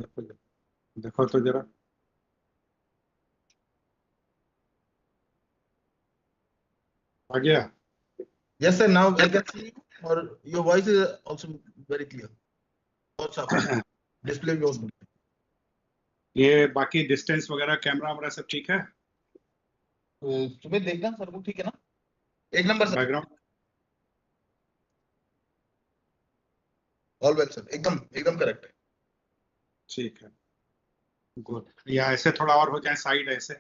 देखो देखो तो जरा। आ गया। Yes, sir. Now I can see you, or your voice is also very clear. बहुत साफ है. Display भी बहुत बढ़िया. ये बाकी डिस्टेंस वगैरह कैमरा वगैरह सब ठीक है? सुबह देखना सर को, ठीक है ना? एक number sir. Background all well sir, एकदम एकदम करेक्ट है. ठीक है। गुड। या ऐसे थोड़ा और हो जाए साइड ऐसे,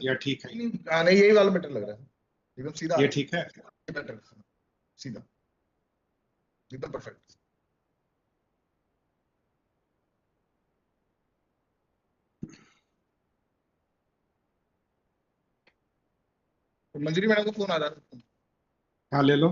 या ठीक है? नहीं, यही वाला बेटर लग रहा है. एकदम सीधा. ये ठीक है। बेटर सीधा, एकदम परफेक्ट. मंजरी मैडम का फोन आ रहा है. हाँ ले लो।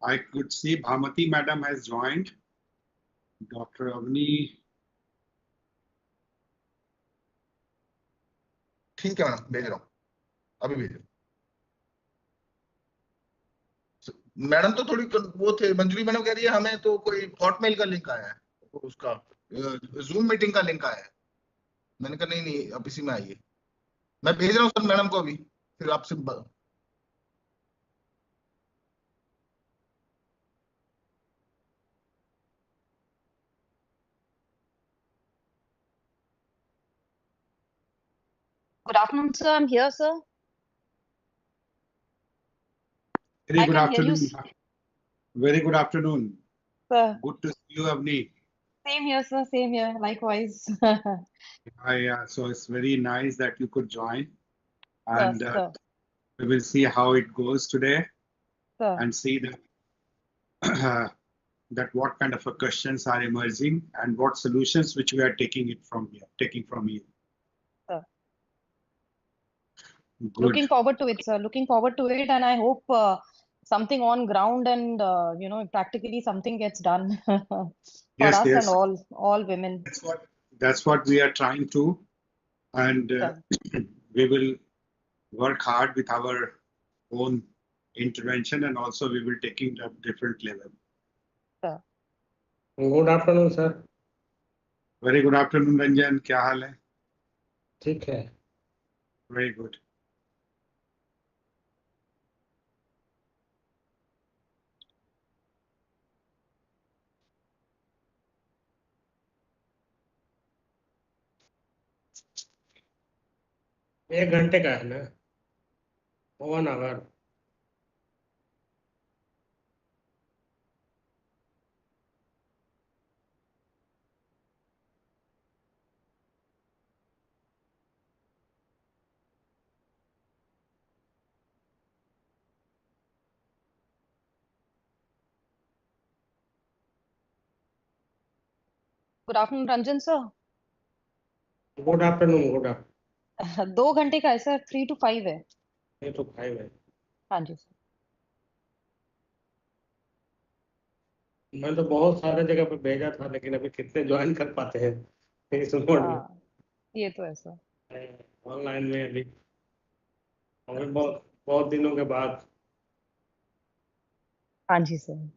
I could see Bhamati madam has joined. Dr. Avni. ठीक है मैडम, भेज रहा हूँ, अभी भेज रहा हूँ. मैडम तो थोड़ी वो थे, मंजूरी मैडम कह रही है हमें तो कोई हॉटमेल का लिंक आया है, उसका जूम मीटिंग का लिंक आया है. मैंने कहा नहीं नहीं, अब इसी में आइए. मैं भेज रहा हूँ सर मैडम को अभी, फिर आपसे Good afternoon, sir. I'm here, sir. Very I good can hear you, afternoon. Very good afternoon. sir. Good to see you, Avni. Same here, sir. Same here. Likewise. So it's very nice that you could join, Sir, and sir, we will see how it goes today sir. and see that that what kind of questions are emerging and what solutions which we are taking from you. Sir. Good. Looking forward to it, sir. Looking forward to it, and I hope something on ground and practically something gets done for Yes, us yes. and all women. That's what we are trying to, and Sir. we will work hard with our own intervention, and also we will take it at different level. Sir. Good afternoon sir. Very good afternoon, Ranjan. क्या हाल है? ठीक है. Very good. एक घंटे का है ना, 1 hour. Good afternoon, Ranjan, sir. Good afternoon. Good afternoon. 2 घंटे का है सर, 3 to 5 है. ये तो 5 है. हाँ जी सर. मैं तो बहुत सारे जगह पे भेजा था, लेकिन अभी कितने ज्वाइन कर पाते हैं इस मोड में. हाँ, ये तो है सर. ऑनलाइन में अभी बहुत बहुत दिनों के बाद. हाँ जी सर.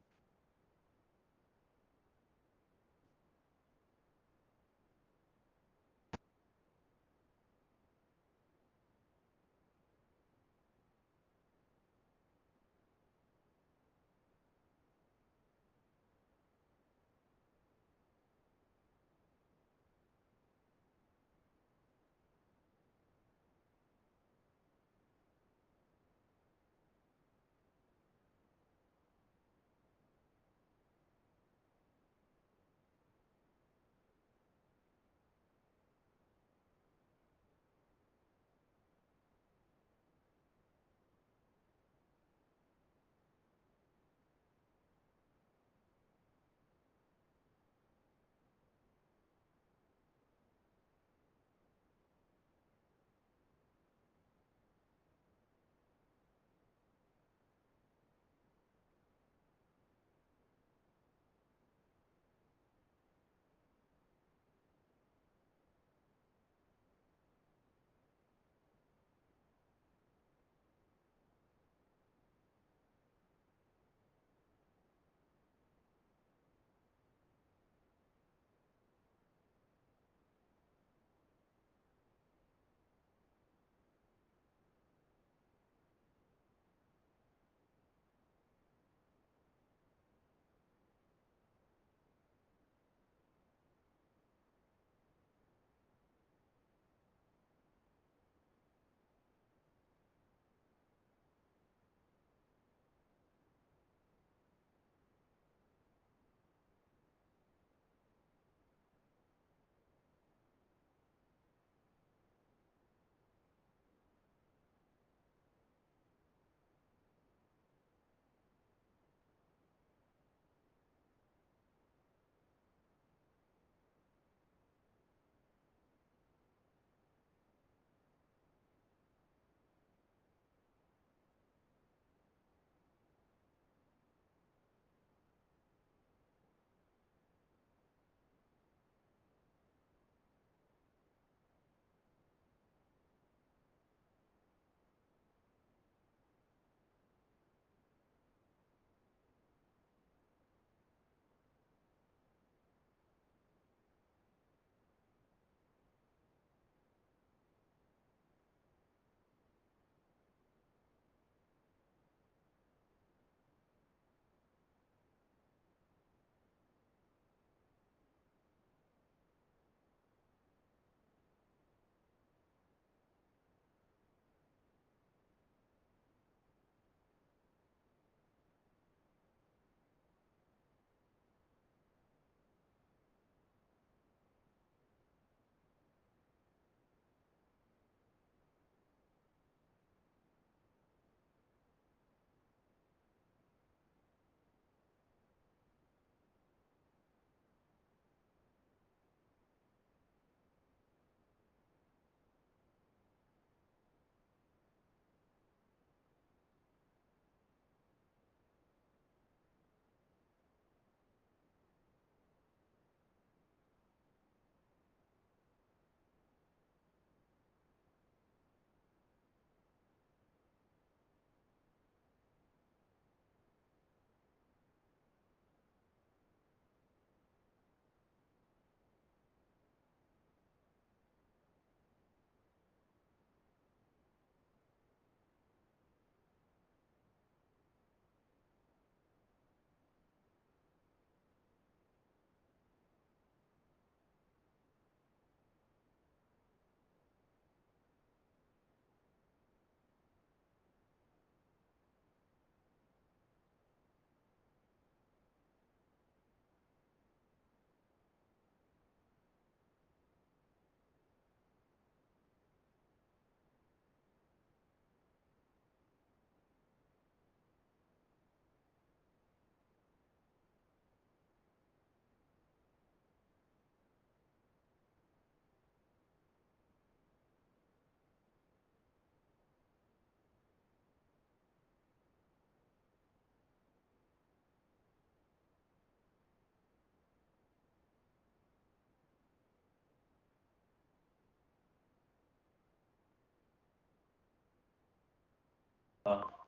हाँ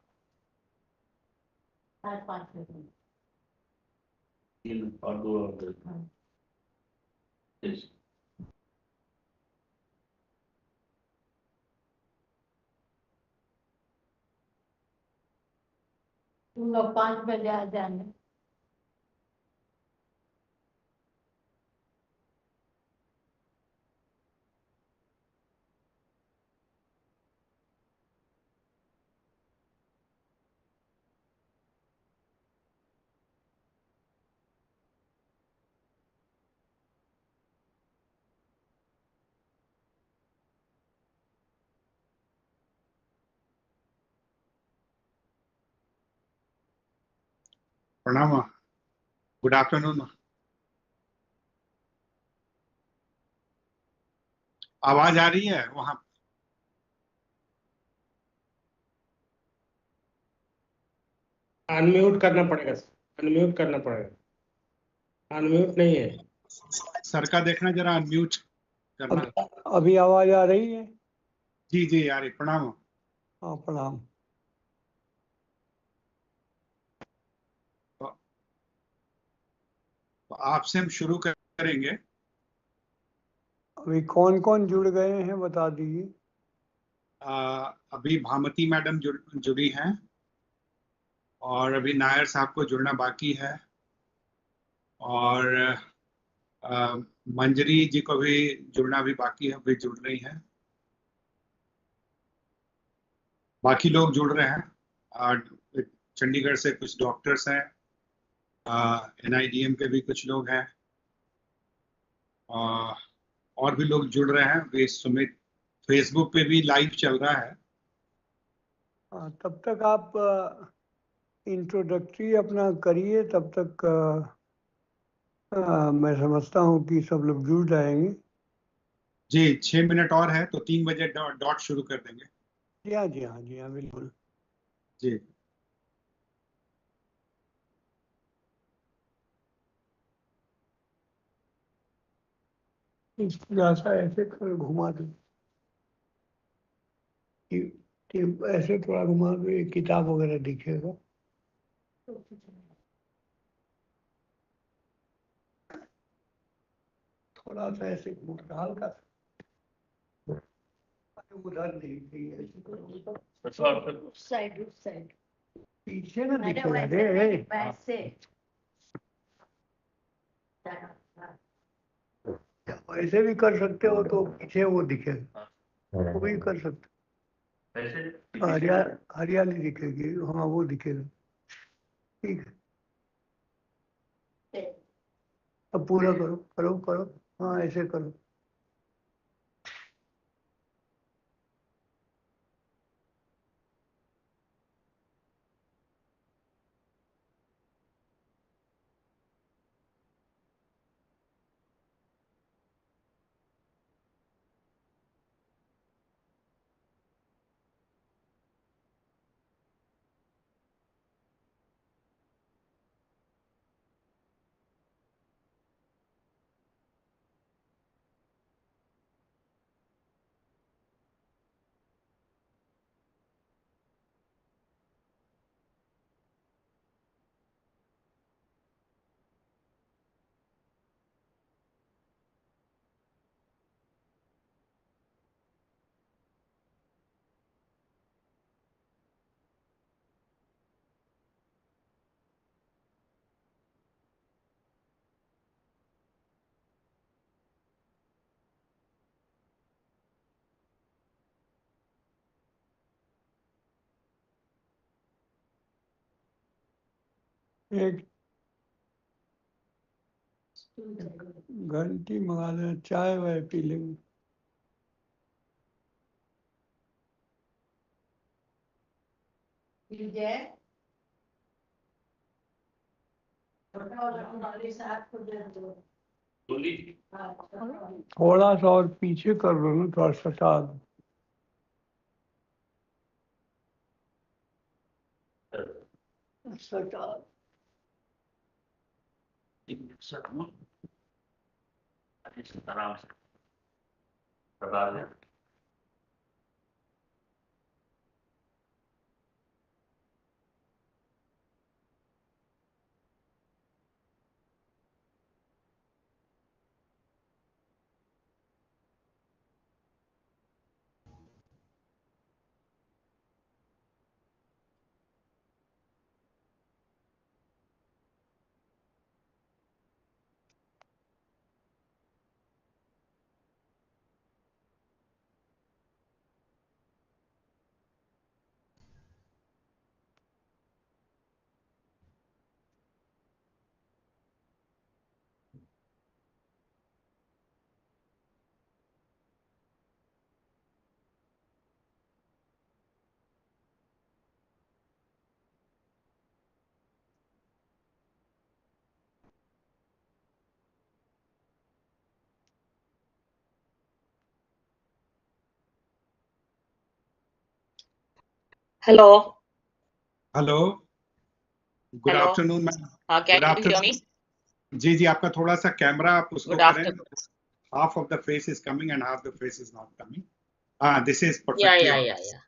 3 और 2 और 2 ठीक। तुम लोग 5 बजे आ जाना। प्रणाम। Good afternoon. आवाज आ रही है वहां? अनम्यूट करना पड़ेगा सर, अनम्यूट करना पड़ेगा, अनम्यूट नहीं है। सर का देखना जरा, अनम्यूट करना। अभी आवाज आ रही है? जी जी यार, प्रणाम। हाँ प्रणाम। तो आपसे हम शुरू करेंगे। अभी कौन कौन जुड़ गए हैं बता दीजिए। अभी भामती मैडम जुड़ी हैं और अभी नायर साहब को जुड़ना बाकी है, और मंजरी जी को भी जुड़ना भी बाकी है, अभी जुड़ रही हैं। बाकी लोग जुड़ रहे हैं। चंडीगढ़ से कुछ डॉक्टर्स हैं, NIDM के भी कुछ लोग हैं, और भी लोग जुड़ रहे हैं। वे सुमित फेसबुक पे भी लाइव चल रहा है। हाँ, तब तक आप इंट्रोडक्टरी अपना करिए, तब तक मैं समझता हूँ कि सब लोग जुड़ जाएंगे। जी 6 मिनट और है तो 3 बजे डॉट शुरू कर देंगे। जी हाँ जी हाँ जी हाँ बिल्कुल। जी ऐसा ऐसे थोड़ा घुमा दो, ऐसे थोड़ा घुमा दो, एक किताब वगैरह दिखेगा। थोड़ा सा ऐसे हल्का सा, उधर नहीं चाहिए, ऐसे करो। उस साइड पीछे ना अरे दिखेगा वैसे रे। नहीं, वैसे ऐसे भी कर सकते हो तो पीछे वो दिखेगा, वो भी कर सकते ऐसे हो। हरियाली दिखेगी, हाँ वो दिखेगा। ठीक है, अब पूरा करो करो करो। हाँ ऐसे करो। एक घंटी मंगा देना, चाय वाय पी लेंगे। विजय और साथ को दे दो। बोली थोड़ा सा और पीछे कर लो ना, थोड़ा सटा दो। सटा आराम से बता दें। Hello. Hello. Good Hello. afternoon, ma'am. Can Good you hear afternoon. me? जी आपका थोड़ा सा कैमरा आप उसको Good करें. afternoon. Half of the face is coming and half the face is not coming. This is Yeah, perfectly yeah, all yeah, right. yeah.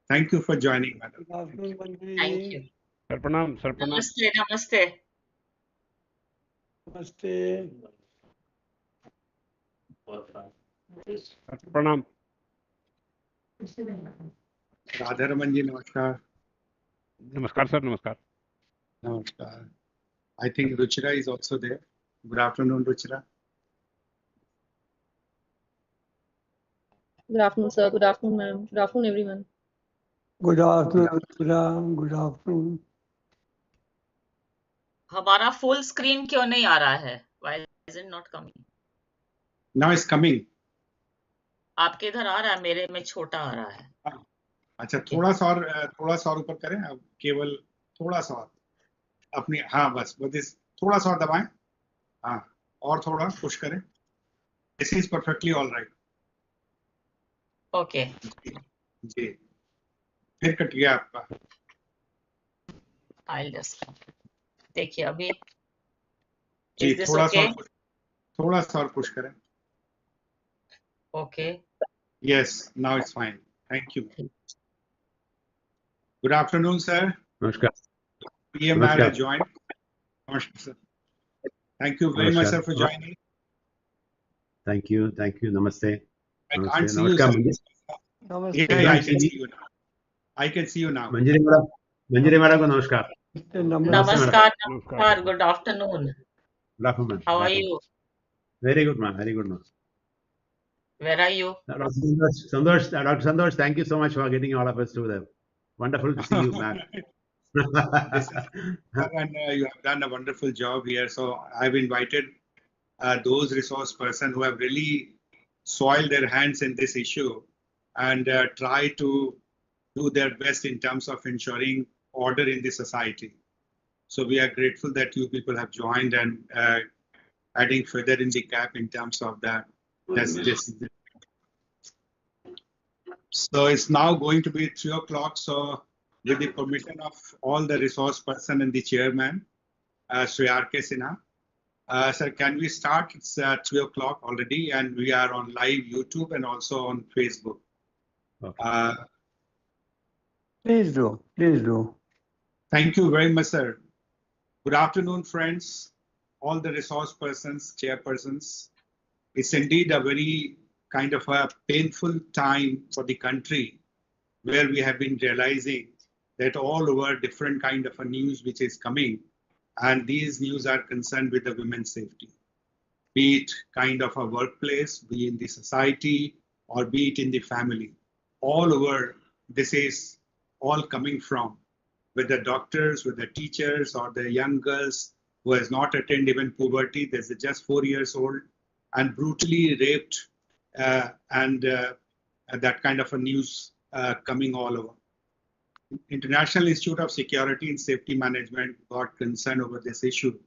Thank you for joining, madam. Good afternoon, Manjri Thank ji. you. Sir प्रणाम sir प्रणाम. Namaste, namaste. Namaste. Sir प्रणाम. राधा रमन जी नमस्कार. नमस्कार sir नमस्कार. Namaskar. I think Ruchira is also there. Good afternoon, Ruchira. Good afternoon, sir. Good afternoon, ma'am. Good afternoon, everyone. Good afternoon, Ram. Good afternoon. हमारा full screen क्यों नहीं आ रहा है? Why is it not coming? Now it's coming. आपके इधर आ रहा है, मेरे में छोटा आ रहा है. अच्छा थोड़ा सा और ऊपर करें. अब केवल थोड़ा सा और अपनी बस थोड़ा सा और दबाएं. हाँ और थोड़ा पुश करें. This is perfectly all right. Okay. जी फिर कट गया आपका. I'll just देखिए अभी. जी Is this थोड़ा okay? सा और पुश करें. Okay. Yes, now it's fine. Thank you. Good afternoon, sir. नमस्कार. PM Namaskar. has joined. Namaskar, sir. Thank you very much, sir, for joining. Thank you. Namaste. I Namaste. can't see you, Namaskar, sir. Manjri. Namaste. Yeah, I can see you now. I can see you now. Manjari madam को नमस्कार. Namaskar, नमस्कार. namaskar. Good afternoon. Good afternoon. How are you? Very good, ma'am. Very good, ma'am. Where are you? Dr. Santosh, thank you so much for getting all of us to the wonderful to see you, ma'am. And you have done a wonderful job here. So I've invited those resource persons who have really soiled their hands in this issue and try to do their best in terms of ensuring order in the society. So we are grateful that you people have joined and adding further in the cap in terms of that. So it's now going to be 3 o'clock. So with the permission of all the resource person and the chairman, Sri R.K. Sinha. Sir, can we start? It's 3 o'clock already and we are on live YouTube and also on Facebook. Okay. Please do. Thank you very much, sir. Good afternoon, friends, all the resource persons, chairpersons. It's indeed a very kind of a painful time for the country where we have been realizing that all over different kind of a news which is coming, and these news are concerned with the women's safety, be it kind of a workplace, be in the society, or be it in the family. All over, this is all coming from with the doctors, with the teachers, or the young girls who has not attained even puberty. There's just 4 years old and brutally raped, and that kind of a news coming all over. International Institute of Security and Safety Management got concerned over this issue,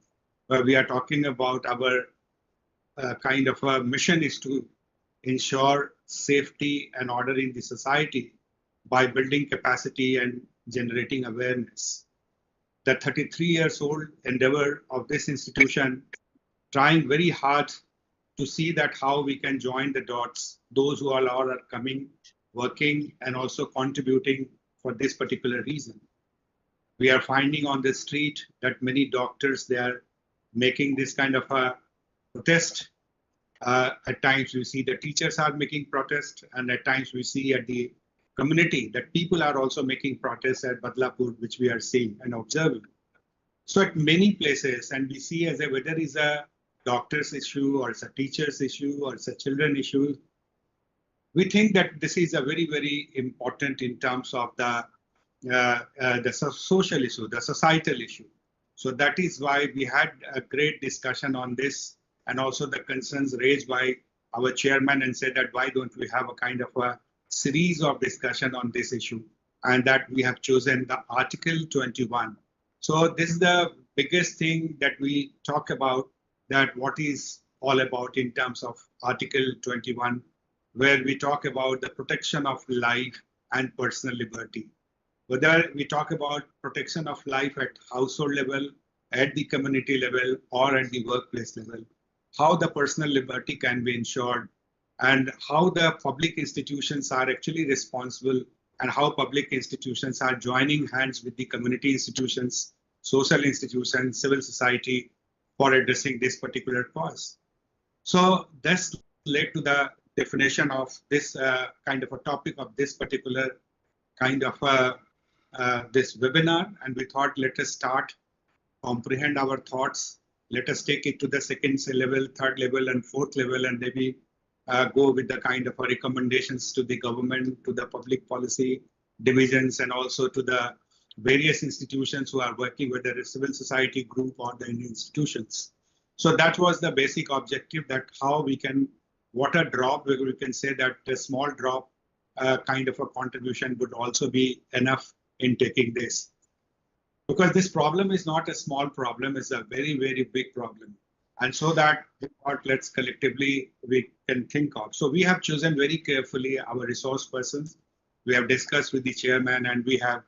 where we are talking about our kind of a mission is to ensure safety and order in the society by building capacity and generating awareness. The 33 years old endeavor of this institution, trying very hard to see that how we can join the dots, those who all are coming, working, and also contributing for this particular reason. We are finding on the street that many doctors, they are making this kind of a protest. At times we see the teachers are making protest, and at times we see at the community that people are also making protests at Badlapur, which we are seeing and observing. So at many places, and we see as whether it's a doctor's issue or it's a teacher's issue or it's a children issue, we think that this is a very, very important in terms of the social issue, the societal issue. So that is why we had a great discussion on this, and also the concerns raised by our chairman, and said that why don't we have a kind of a series of discussion on this issue, and that we have chosen the Article 21. So this is the biggest thing that we talk about, that what is all about in terms of Article 21, where we talk about the protection of life and personal liberty. whether we talk about protection of life at household level, at the community level, or at the workplace level, how the personal liberty can be ensured, and how the public institutions are actually responsible, and how public institutions are joining hands with the community institutions, social institutions, civil society for addressing this particular cause. So this led to the definition of this kind of a topic of this particular kind of this webinar, and we thought, let us start, comprehend our thoughts, let us take it to the second level, third level, and fourth level, and maybe go with the kind of recommendations to the government, to the public policy divisions, and also to the various institutions who are working, whether a civil society group or the institutions. So that was the basic objective, that how we can, what a drop, we can say that a small drop kind of a contribution would also be enough in taking this. Because this problem is not a small problem, it's a very, very big problem. And so that what let's collectively we can think of. So we have chosen very carefully our resource persons. We have discussed with the chairman, and we have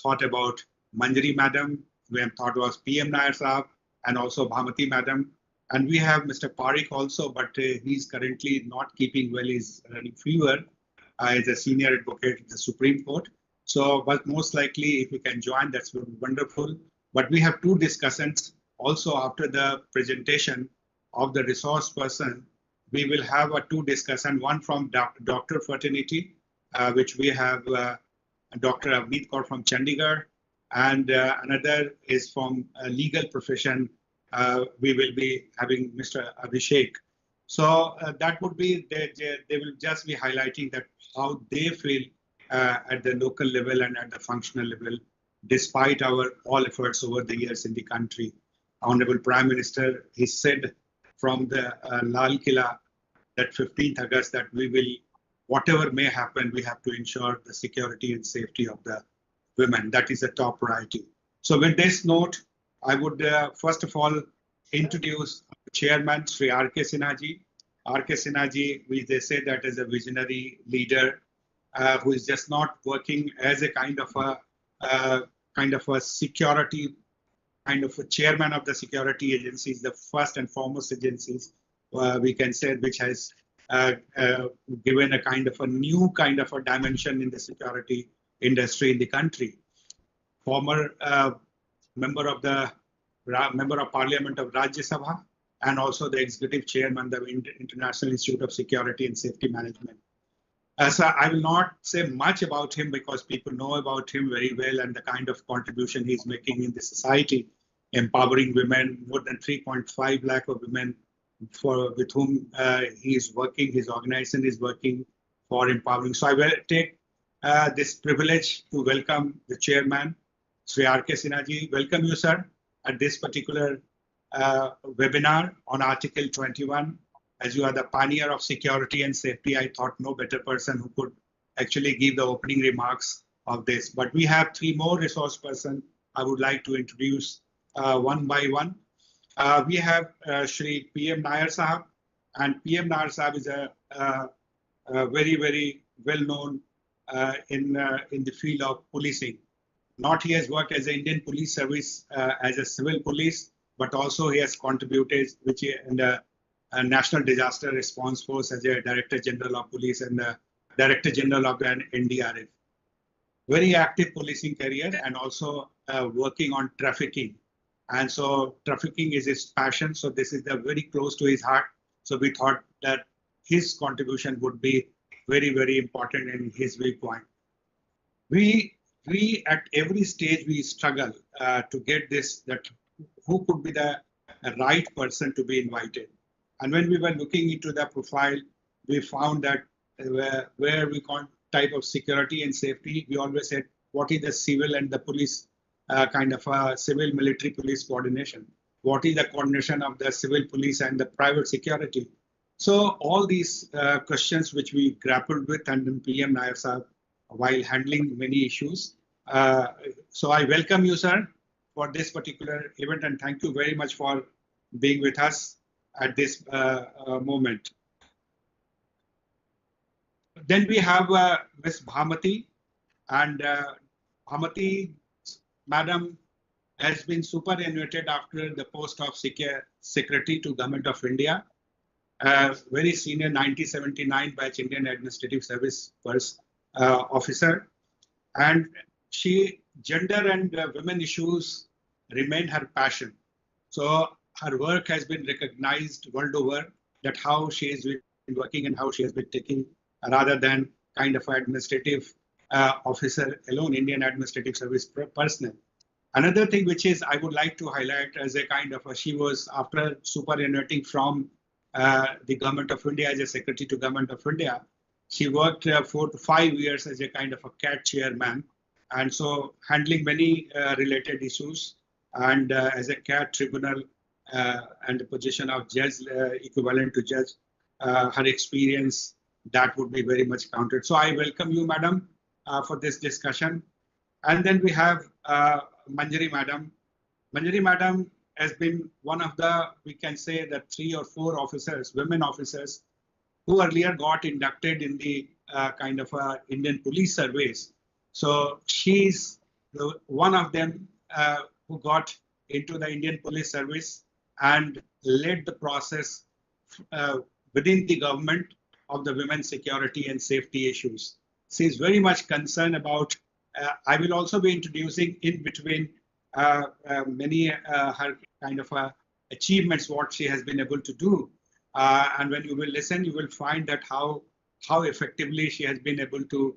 thought about Manjari madam, we have thought was PM Nair Sahab, and also Bhamati madam. And we have Mr. Parikh also, but he's currently not keeping well, he's running fever. He's a senior advocate at the Supreme Court. So, but most likely if we can join, that's wonderful. But we have two discussants also after the presentation of the resource person. We will have two discussions, one from doctor fraternity, which we have Dr. Avneet Kaur from Chandigarh, and another is from legal profession. We will be having Mr. Abhishek. So that would be, they will just be highlighting that how they feel at the local level and at the functional level, despite our all efforts over the years in the country. Honorable Prime Minister, he said from the Lal Killa that 15th August that we will, whatever may happen, we have to ensure the security and safety of the women. That is a top priority. So with this note, I would first of all introduce Chairman Sri 𝐼𝐸𝐴 Sinha ji. 𝐼𝐸𝐴 Sinha ji, they say that as a visionary leader who is just not working as a kind of a security, kind of a chairman of the security agencies, the first and foremost agencies, we can say, which has given a kind of a new kind of a dimension in the security industry in the country. Former member of Parliament of Rajya Sabha, and also the executive chairman of the International Institute of Security and Safety Management. So I will not say much about him because people know about him very well and the kind of contribution he's making in the society, empowering women, more than 3.5 lakh of women with whom he is working, his organization is working for empowering. So I will take this privilege to welcome the chairman, Sri 𝐼𝐸𝐴 Sinha ji. Welcome you, sir, at this particular webinar on Article 21. As you are the pioneer of security and safety, I thought no better person who could actually give the opening remarks of this. But we have three more resource persons I would like to introduce one by one. We have Shri PM Nair Sahab, and PM Nair Sahab is a very, very well-known in the field of policing. Not he has worked as an Indian Police Service as a civil police, but also he has contributed in the National Disaster Response Force as a Director General of Police and the Director General of the NDRF. Very active policing career, and also working on trafficking. And so trafficking is his passion. So this is very close to his heart. So we thought that his contribution would be very, very important in his viewpoint. We at every stage we struggle to get this, that who could be the right person to be invited. And when we were looking into the profile, we found that where we call type of security and safety, we always said, what is the civil and the police kind of a civil military police coordination? What is the coordination of the civil police and the private security? So all these questions which we grappled with, and then PM Nair Sahab while handling many issues. So I welcome you, sir, for this particular event, and thank you very much for being with us at this moment. Then we have Ms. Bhamati. And Amati, Madam, has been superannuated after the post of Secretary to Government of India. Very senior 1979 batch Indian Administrative Service first officer. And gender and women issues remain her passion. So her work has been recognized world over, that how she has been working and how she has been taking, rather than kind of administrative officer alone, Indian Administrative Service personnel. Another thing which is I would like to highlight as a kind of she was, after superannuating from the Government of India as a Secretary to Government of India, she worked 4 to 5 years as a kind of a CAT chairman, and so handling many related issues, and as a CAT tribunal and the position of judge equivalent to judge, her experience that would be very much counted. So I welcome you, Madam, for this discussion. And then we have Manjari Madam. Manjari Madam has been one of the, we can say that 3 or 4 officers, women officers, who earlier got inducted in the kind of Indian Police Service. So she's one of them who got into the Indian Police Service and led the process within the government of the women's security and safety issues. She is very much concerned about, I will also be introducing in between many her kind of achievements, what she has been able to do. And when you will listen, you will find that how effectively she has been able to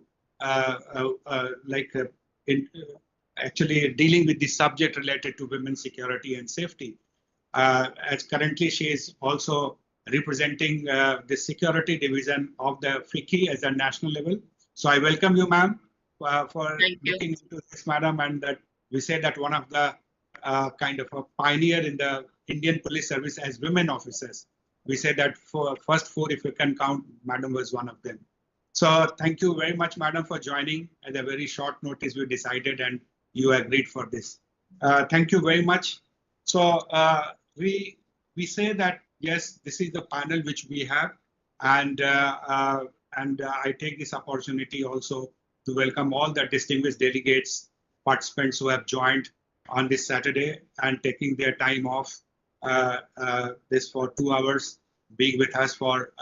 actually dealing with the subject related to women's security and safety. As currently she is also representing the security division of the FICCI as a national level. So I welcome you, ma'am, for looking into this, madam, and that we say that one of the kind of a pioneer in the Indian Police Service as women officers. We say that for first 4, if you can count, madam was one of them. So thank you very much, madam, for joining. At a very short notice, we decided and you agreed for this. Thank you very much. So we say that, yes, this is the panel which we have. And I take this opportunity also to welcome all the distinguished delegates, participants who have joined on this Saturday and taking their time off this for 2 hours, being with us for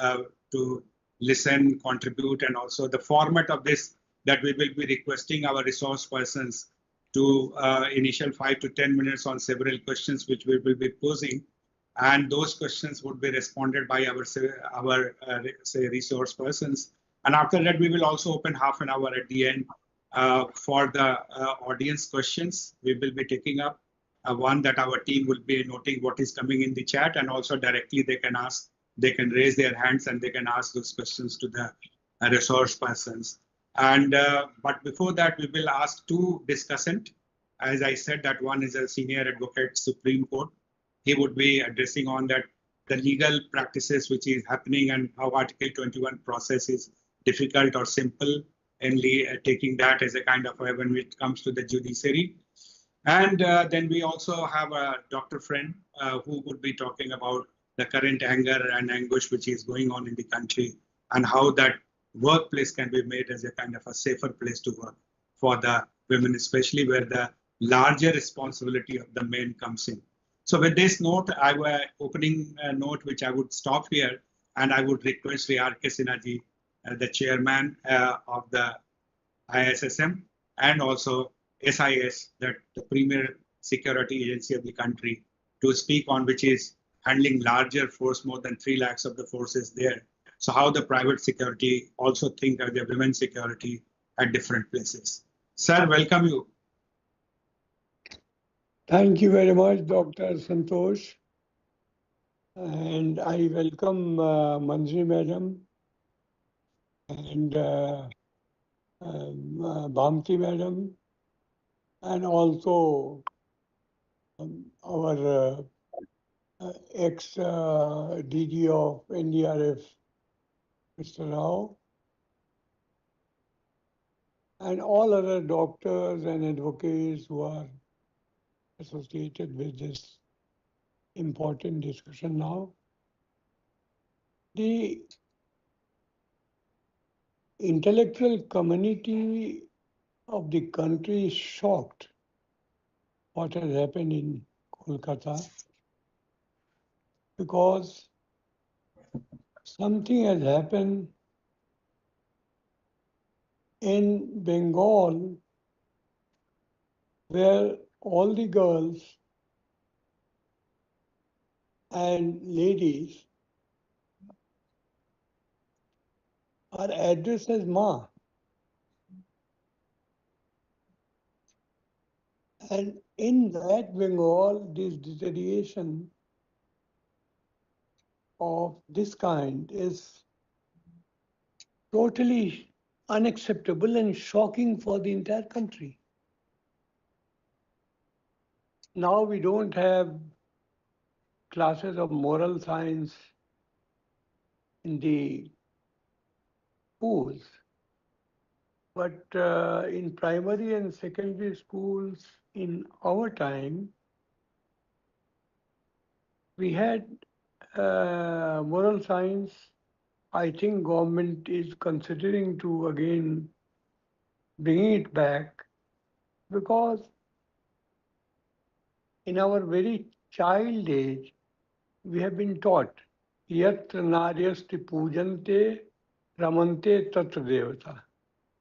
to listen, contribute, and also the format of this, that we will be requesting our resource persons to initial 5 to 10 minutes on several questions which we will be posing, and those questions would be responded by our resource persons. And after that, we will also open half an hour at the end for the audience questions. We will be taking up one that our team will be noting what is coming in the chat, and also directly they can ask, they can raise their hands and they can ask those questions to the resource persons. And but before that, we will ask 2 discussants. As I said, that one is a senior advocate, Supreme Court. He would be addressing on that the legal practices which is happening and how Article 21 process is difficult or simple, and taking that as a kind of when it comes to the judiciary. And then we also have a doctor friend who would be talking about the current anger and anguish which is going on in the country, and how that workplace can be made as a kind of a safer place to work for the women, especially where the larger responsibility of the men comes in. So with this note, I have an opening note which I would stop here, and I would request 𝐿.𝐸, the chairman of the ISSM, and also SIS, that the premier security agency of the country, to speak on, which is handling larger force, more than 3 lakhs of the forces there. So how the private security also think of the women's security at different places. Sir, welcome you. Thank you very much, Dr. Santosh. And I welcome Manjari Madam and Bhamti Madam, and also our ex-DG of NDRF, Mr. Rao, and all other doctors and advocates who are associated with this important discussion now. The intellectual community of the country is shocked what has happened in Kolkata, because something has happened in Bengal where all the girls and ladies are addressed as Ma. And in that Bengal, this deterioration of this kind is totally unacceptable and shocking for the entire country. Now we don't have classes of moral science in the schools, but in primary and secondary schools in our time, we had moral science. I think government is considering to again bring it back, because in our very child age, we have been taught yatra naryasti pujante ramante tatra devata.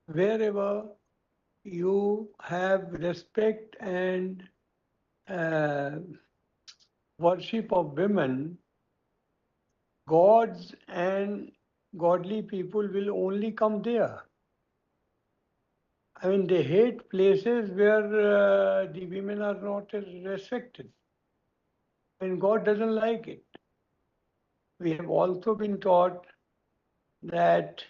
Wherever you have respect and worship of women, gods and godly people will only come there. I mean, they hate places where the women are not respected, and God doesn't like it. We have also been taught that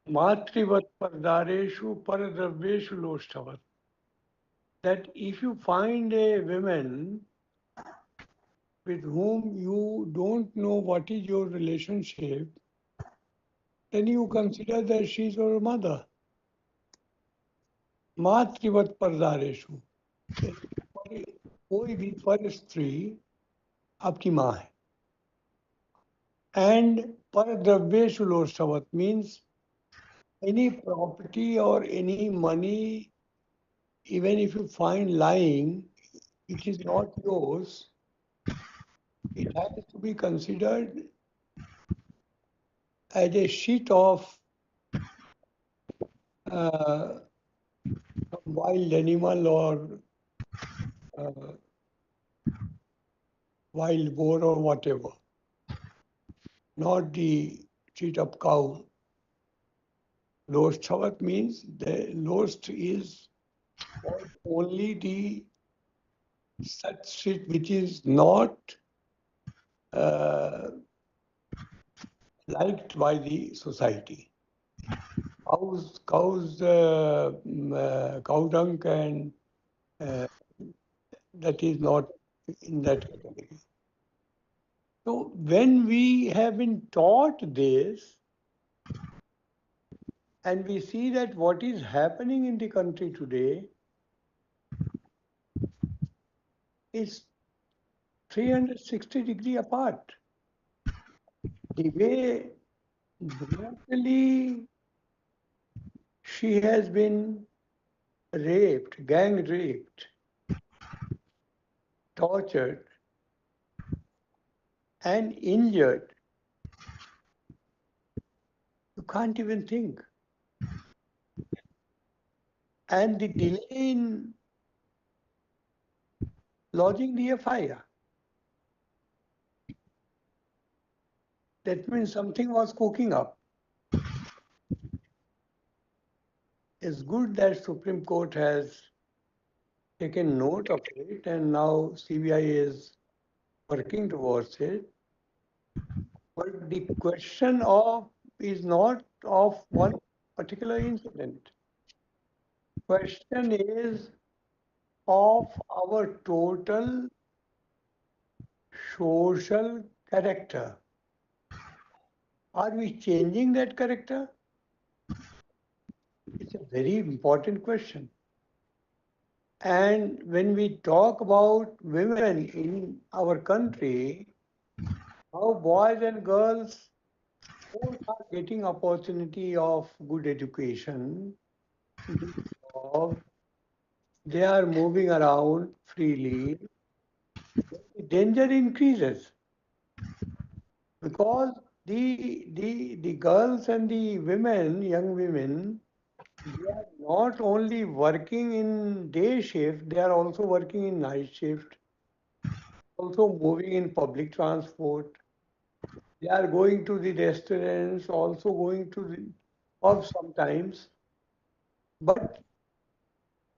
matrivat pardareshu paradraveshu loshtavat, that if you find a woman with whom you don't know what is your relationship, then you consider that she is your mother. मातृवत परदारेशु, कोई भी पर स्त्री आपकी माँ है. And paradraveshu loshtavat means any property or any money, even if you find lying, it is not yours. It has to be considered as a sheet of wild animal or wild boar or whatever, not the sheet of cow. Loshtavat means the lost is only the such sheet which is not liked by the society. Cows, cow dung, and that is not in that category. So when we have been taught this, and we see that what is happening in the country today is 360 degrees apart. The way brutally she has been raped, gang raped, tortured, and injured, you can't even think. And the delay in lodging the FIR, that means something was cooking up. It's good that Supreme Court has taken note of it, and now CBI is working towards it. But the question is not of one particular incident. Question is of our total social character. Are we changing that character? It's a very important question. And when we talk about women in our country, how boys and girls those are getting opportunity of good education, good job, they are moving around freely, the danger increases because the girls and the women, young women, they are not only working in day shift, they are also working in night shift, also moving in public transport. They are going to the restaurants, also going to the pubs sometimes. But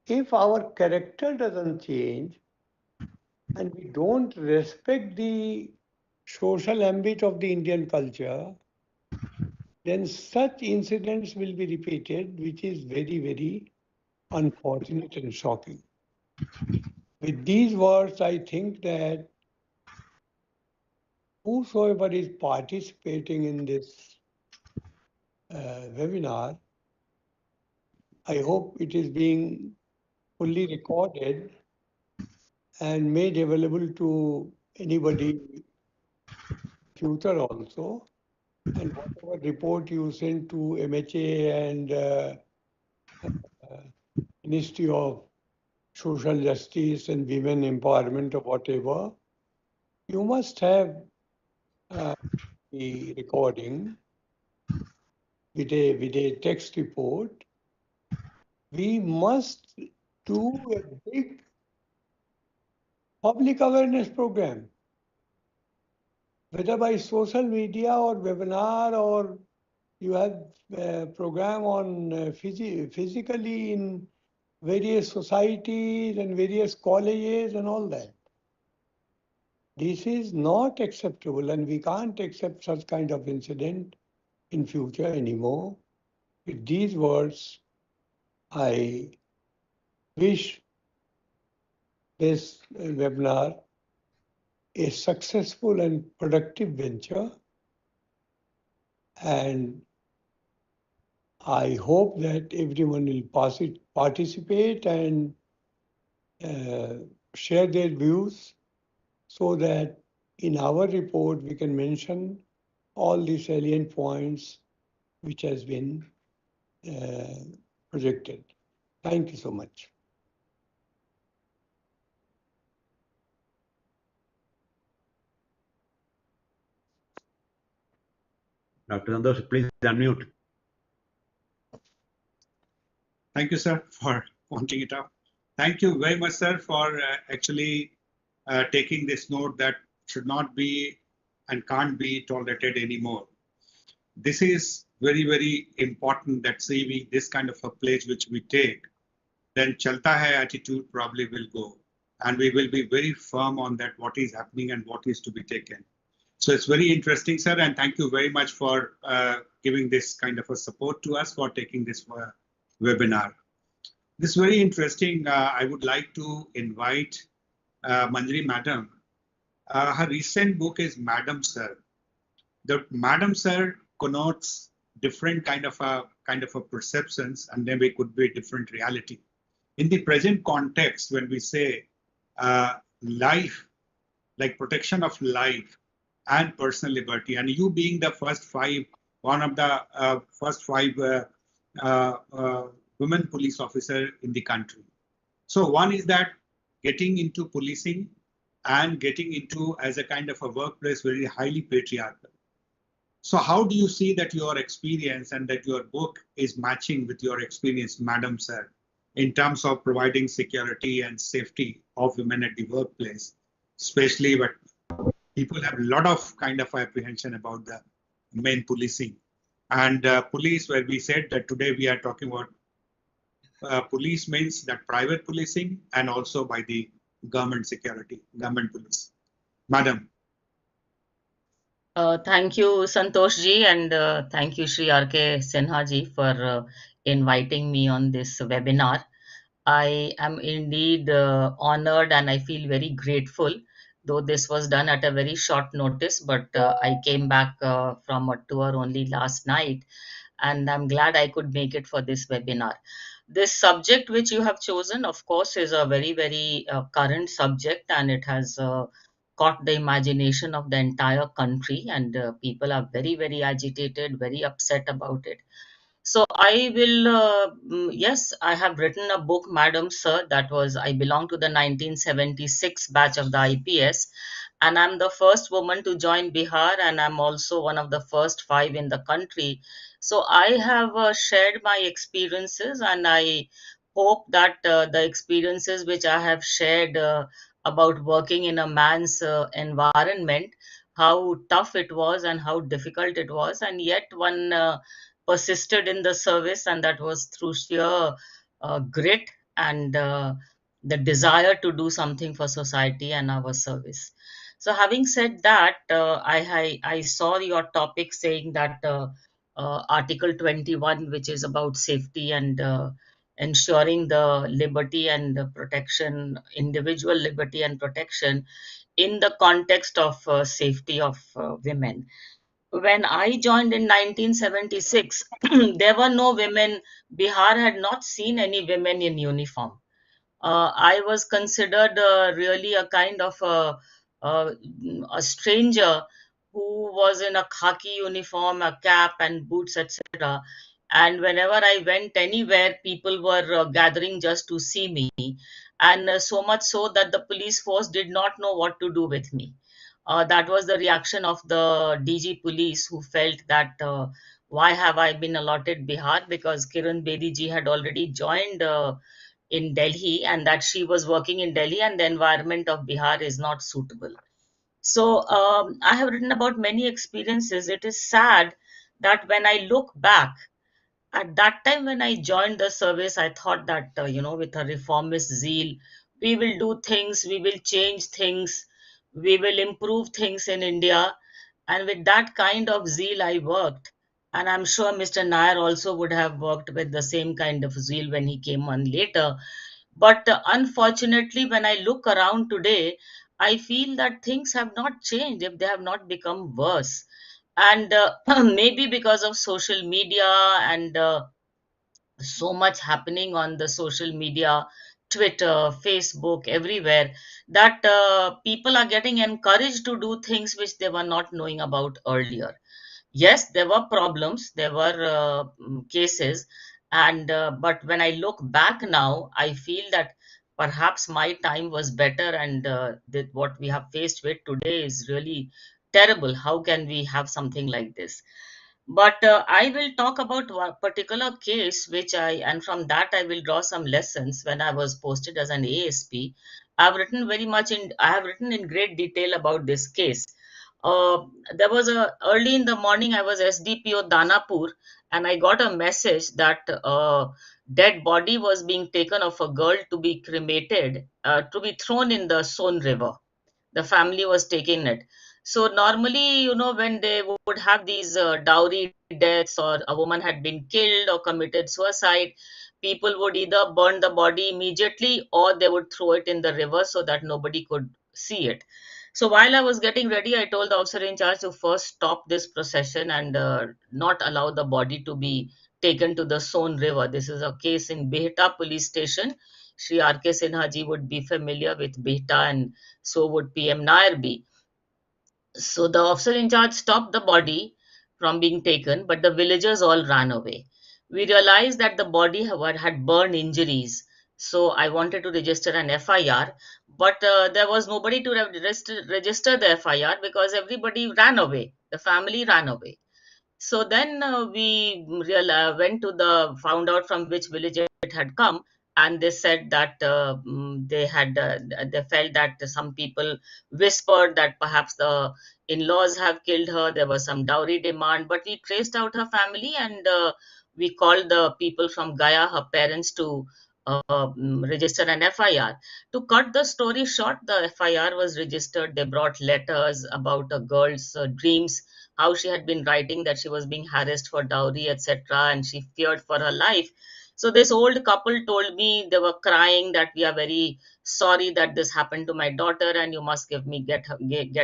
if our character doesn't change and we don't respect the social ambit of the Indian culture, then such incidents will be repeated, which is very, very unfortunate and shocking. With these words, I think that whosoever is participating in this webinar, I hope it is being fully recorded and made available to anybody future also. And whatever report you send to MHA and Ministry of Social Justice and Women Empowerment or whatever, you must have the recording with a text report. We must do a big public awareness program, whether by social media or webinar, or you have a program on physically in various societies and various colleges and all that. This is not acceptable, and we can't accept such kind of incident in future anymore. With these words, I wish this webinar a successful and productive venture, and I hope that everyone will participate and share their views so that in our report we can mention all the salient points which has been projected. Thank you so much. Dr. Santosh, please unmute. Thank you, sir, for pointing it out. Thank you very much, sir, for actually taking this note that should not be and can't be tolerated anymore. This is very, very important that say this kind of a pledge which we take, then chalta hai attitude probably will go. And we will be very firm on that, what is happening and what is to be taken. So it's very interesting, sir, and thank you very much for giving this kind of a support to us for taking this webinar. This is very interesting. I would like to invite Manjari Madam. Her recent book is Madam Sir. The Madam Sir connotes different kind of a perceptions, and then it could be a different reality. In the present context, when we say life, like protection of life and personal liberty, and you being the one of the first five women police officer in the country. So one is that getting into policing and getting into as a kind of a workplace very highly patriarchal. So how do you see that your experience and that your book is matching with your experience, Madam Sir, in terms of providing security and safety of women at the workplace, especially but people have a lot of kind of apprehension about the men policing and police, where we said that today we are talking about police means that private policing and also by the government security, government police. Madam. Thank you, Santosh ji, and thank you, Shri R.K. Sinha ji, for inviting me on this webinar. I am indeed honored and I feel very grateful, though this was done at a very short notice, but I came back from a tour only last night, and I'm glad I could make it for this webinar. This subject which you have chosen, of course, is a very, very current subject, and it has caught the imagination of the entire country, and people are very, very agitated, very upset about it. So I will, yes, I have written a book, Madam Sir, that was, I belong to the 1976 batch of the IPS, and I'm the first woman to join Bihar, and I'm also one of the first 5 in the country. So I have shared my experiences, and I hope that the experiences which I have shared about working in a man's environment, how tough it was and how difficult it was, and yet one persisted in the service, and that was through sheer grit and the desire to do something for society and our service. So, having said that, I saw your topic saying that Article 21, which is about safety and ensuring the liberty and protection, individual liberty and protection in the context of safety of women. When I joined in 1976, there were no women. Bihar had not seen any women in uniform. I was considered really a kind of a, a stranger who was in a khaki uniform, a cap, and boots, etc. And whenever I went anywhere, people were gathering just to see me, and so much so that the police force did not know what to do with me. That was the reaction of the DG police, who felt that why have I been allotted Bihar, because Kiran Bedi ji had already joined in Delhi, and that she was working in Delhi, and the environment of Bihar is not suitable. So I have written about many experiences. It is sad that when I look back, at that time when I joined the service, I thought that, with a reformist zeal, we will do things, we will change things, we will improve things in India. And with that kind of zeal, I worked. And I'm sure Mr. Nair also would have worked with the same kind of zeal when he came on later. But unfortunately, when I look around today, I feel that things have not changed, if they have not become worse. And maybe because of social media and so much happening on the social media, Twitter, Facebook, everywhere, that people are getting encouraged to do things which they were not knowing about earlier. Yes, there were problems, there were cases, and but when I look back now, I feel that perhaps my time was better, and that what we have faced with today is really terrible. How can we have something like this? But I will talk about one particular case which and from that I will draw some lessons. When I was posted as an ASP, I have written in great detail about this case. uh, there was early in the morning, I was SDPO Danapur, and I got a message that dead body was being taken of a girl to be cremated, to be thrown in the Son River. The family was taking it. So normally, when they would have these dowry deaths, or a woman had been killed or committed suicide, people would either burn the body immediately, or they would throw it in the river so that nobody could see it. So while I was getting ready, I told the officer in charge to first stop this procession and not allow the body to be taken to the Son River. This is a case in Behta police station. Shri R.K. Sinha ji would be familiar with Behta, and so would PM Nair be. So the officer in charge stopped the body from being taken, but the villagers all ran away. We realized that the body had burn injuries. So I wanted to register an FIR, but there was nobody to register the FIR, because everybody ran away. The family ran away. So then we went to found out from which village it had come, and they said that they felt that some people whispered that perhaps the in-laws have killed her. There was some dowry demand, but we traced out her family, and we called the people from Gaya, her parents, to register an FIR. To cut the story short, the FIR was registered. They brought letters about a girl's dreams, how she had been writing that she was being harassed for dowry, etc., and she feared for her life. So this old couple told me, they were crying, that we are very sorry that this happened to my daughter, and you must get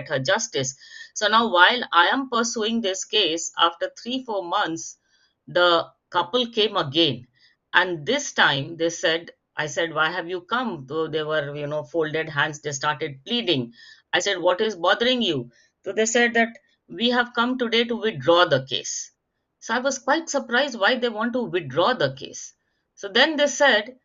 her justice. So now, while I am pursuing this case, after 3-4 months, the couple came again, and this time they said I said, why have you come? So they were, folded hands. They started pleading. I said, what is bothering you? So they said that we have come today to withdraw the case. So I was quite surprised why they want to withdraw the case. So then they said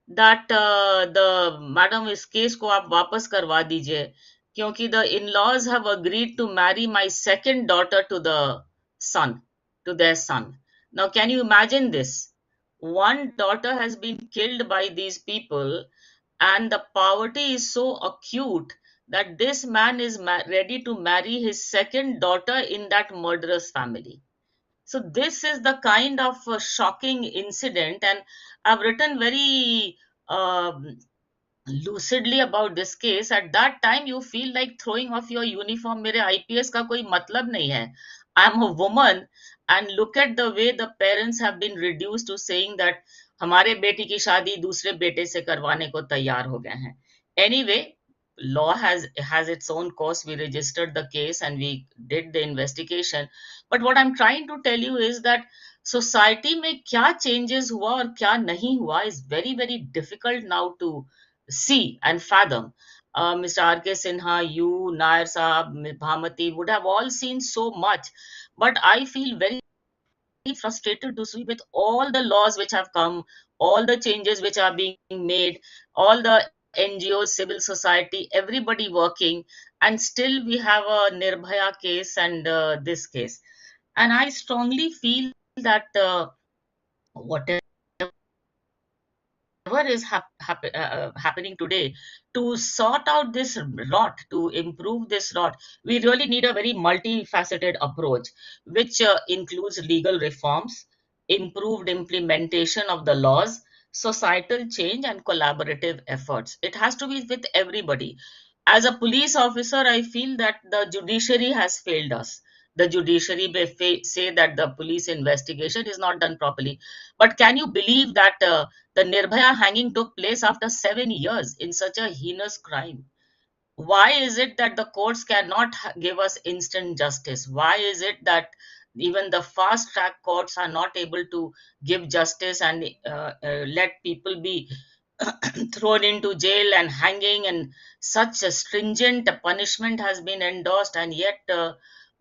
that the madam इस case को आप वापस करवा दीजिए क्योंकि the in-laws have agreed to marry my second daughter to their son. Now can you imagine this? One daughter has been killed by these people, and the poverty is so acute that this man is ready to marry his second daughter in that murderous family. So this is the kind of shocking incident, and I've written very lucidly about this case. At that time you feel like throwing off your uniform. मेरे IPS का कोई मतलब नहीं है. I'm a woman, and look at the way the parents have been reduced to saying that हमारे बेटी की शादी दूसरे बेटे से करवाने को तैयार हो गए हैं. Anyway, law has its own course. We registered the case and we did the investigation. But what I'm trying to tell you is that society में क्या changes हुआ और क्या नहीं हुआ is very, very difficult now to see and fathom. Mr. R.K. Sinha, you, Nair Saab, Bhamati would have all seen so much, but I feel very frustrated to see with all the laws which have come, all the changes which are being made, all the NGOs, civil society, everybody working, and still we have a Nirbhaya case and this case. And I strongly feel that whatever is happening today, to sort out this rot, to improve this rot, we really need a very multifaceted approach, which includes legal reforms, improved implementation of the laws, societal change, and collaborative efforts. It has to be with everybody. As a police officer, I feel that the judiciary has failed us. The judiciary may say that the police investigation is not done properly. But can you believe that the Nirbhaya hanging took place after 7 years in such a heinous crime? Why is it that the courts cannot give us instant justice? Why is it that even the fast track courts are not able to give justice and let people be thrown into jail and hanging, and such a stringent punishment has been endorsed, and yet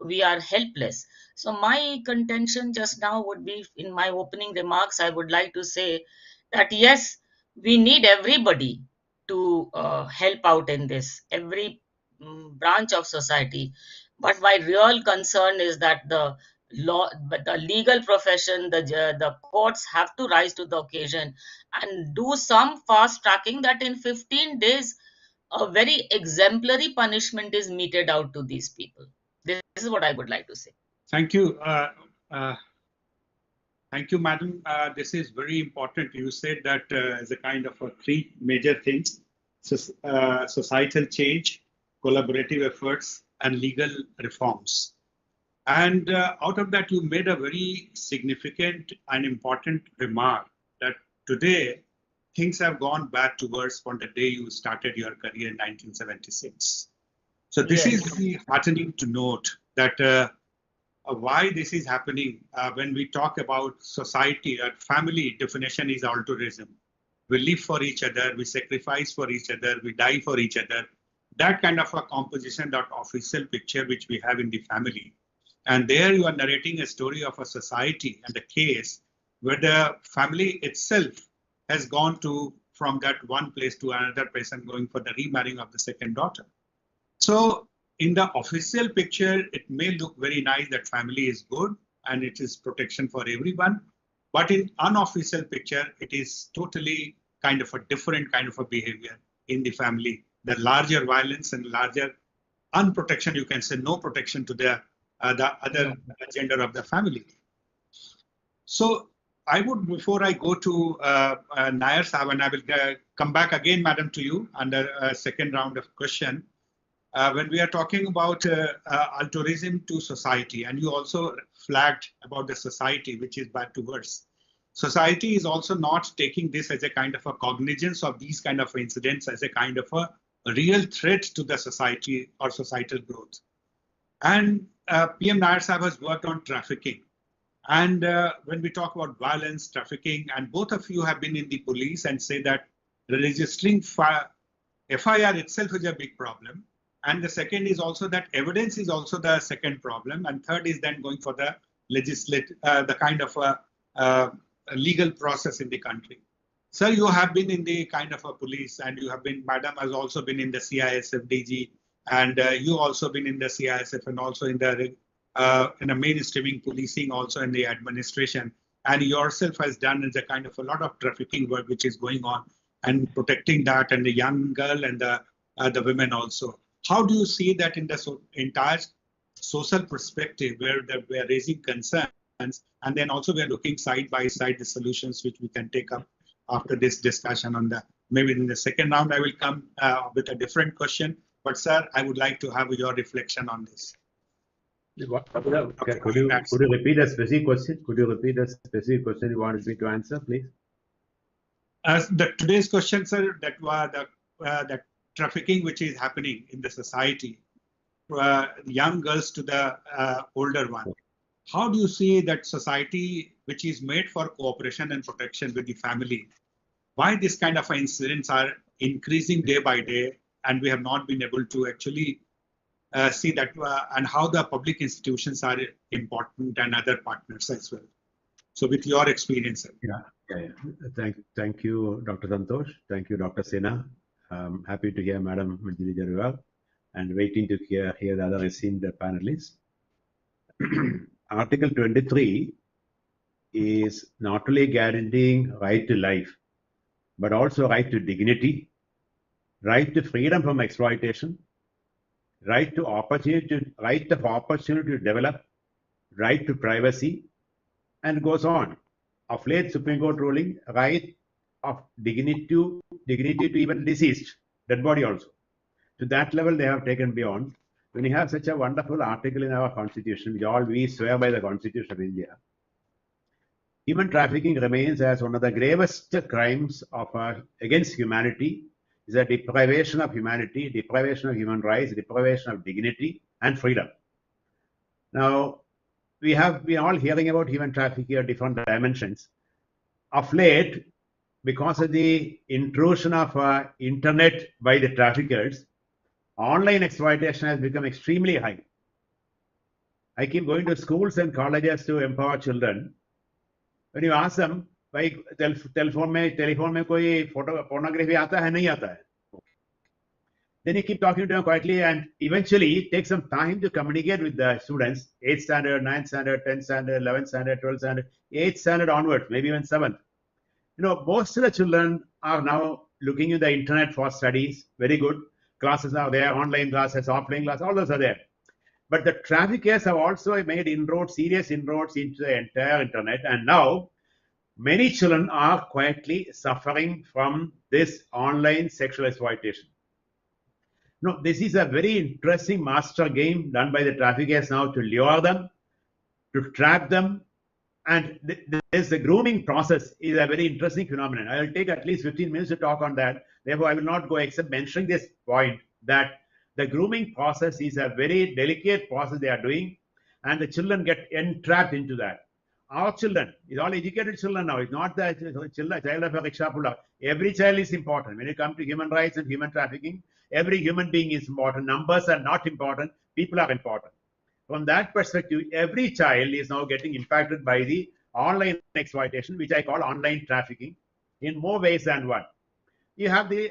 we are helpless? So my contention just now would be, in my opening remarks, I would like to say that yes, we need everybody to help out in this, every branch of society. But my real concern is that the legal profession, the courts have to rise to the occasion and do some fast tracking, that in 15 days a very exemplary punishment is meted out to these people. This is what I would like to say. Thank you. Thank you, madam. This is very important. You said that as a kind of three major things: societal change, collaborative efforts, and legal reforms. And out of that, you made a very significant and important remark that today things have gone back to worse from the day you started your career in 1976. So this is very heartening to note that why this is happening. When we talk about society, family definition is altruism. We live for each other, we sacrifice for each other, we die for each other. That kind of a composition, that official picture which we have in the family. And there you are narrating a story of a society and a case where the family itself has gone to from that one place to another place and going for the remarrying of the second daughter. So in the official picture, it may look very nice that family is good and it is protection for everyone. But in unofficial picture, it is totally kind of a different kind of a behavior in the family. The larger violence and larger unprotection, you can say no protection to the other gender of the family. So I would, before I go to Nair Saab, and I will come back again, madam, to you under a second round of question. When we are talking about altruism to society, and you also flagged about the society, which is back to worse. Society is also not taking this as a kind of a cognizance of these kind of incidents as a kind of a real threat to the society or societal growth. And PM Nair Saab has worked on trafficking. And when we talk about violence, trafficking, and both of you have been in the police and say that registering FIR itself is a big problem. And the second is also that evidence is also the second problem. And third is then going for the the kind of a legal process in the country. Sir, you have been in the kind of a police, and you have been, Madam has also been in the CISF DG, and you also been in the CISF and also in the mainstreaming policing, also in the administration, and yourself has done as a kind of a lot of trafficking work which is going on and protecting that and the young girl and the women also. How do you see that in the entire social perspective, where we are raising concerns, and then also we are looking side by side the solutions which we can take up after this discussion on the, maybe in the second round I will come with a different question, but sir, I would like to have your reflection on this. Okay, could you repeat a specific question? Could you repeat a specific question you wanted me to answer, please? Today's question, sir, that was the trafficking which is happening in the society, young girls to the older one. How do you see that society which is made for cooperation and protection with the family, why this kind of incidents are increasing day by day, and we have not been able to actually see that, and how the public institutions are important and other partners as well? So with your experience, sir. Yeah. Thank you, Dr. Santosh. Thank you, Dr. Sinha. I'm happy to hear Madam Manjari very well, and waiting to hear the other esteemed panelists. Article 23 is not only guaranteeing right to life, but also right to dignity, right to freedom from exploitation, right of opportunity to develop, right to privacy, and goes on. Of late Supreme Court ruling, right of dignity to even deceased, dead body also. To that level, they have taken beyond. When you have such a wonderful article in our constitution, we swear by the Constitution of India, human trafficking remains as one of the gravest crimes against humanity. Is a deprivation of humanity, deprivation of human rights, deprivation of dignity and freedom. Now, we have been all hearing about human trafficking at different dimensions. Of late, because of the intrusion of internet by the traffickers, online exploitation has become extremely high. I keep going to schools and colleges to empower children. When you ask them, भाई telephone में कोई pornography आता है नहीं आता है, then you keep talking to them quietly, and eventually it takes some time to communicate with the students, 8th standard, 9th standard, 10th standard, 11th standard, 12th standard, 8th standard onwards, maybe even 7th. Most of the children are now looking at the internet for studies. Very good. Classes are there, online classes, offline classes, all those are there. But the traffickers have also made serious inroads into the entire internet, and now many children are quietly suffering from this online sexual exploitation. This is a very interesting master game done by the traffickers now to lure them, to trap them, and the grooming process is a very interesting phenomenon. I will take at least 15 minutes to talk on that. Therefore, I will not go except mentioning this point, that the grooming process is a very delicate process they are doing, and the children get entrapped into that. Our children, is all educated children now. It's not the child of a rickshaw puller. Every child is important. When it comes to human rights and human trafficking, every human being is important. Numbers are not important. People are important. From that perspective, every child is now getting impacted by the online exploitation, which I call online trafficking, in more ways than one. You have the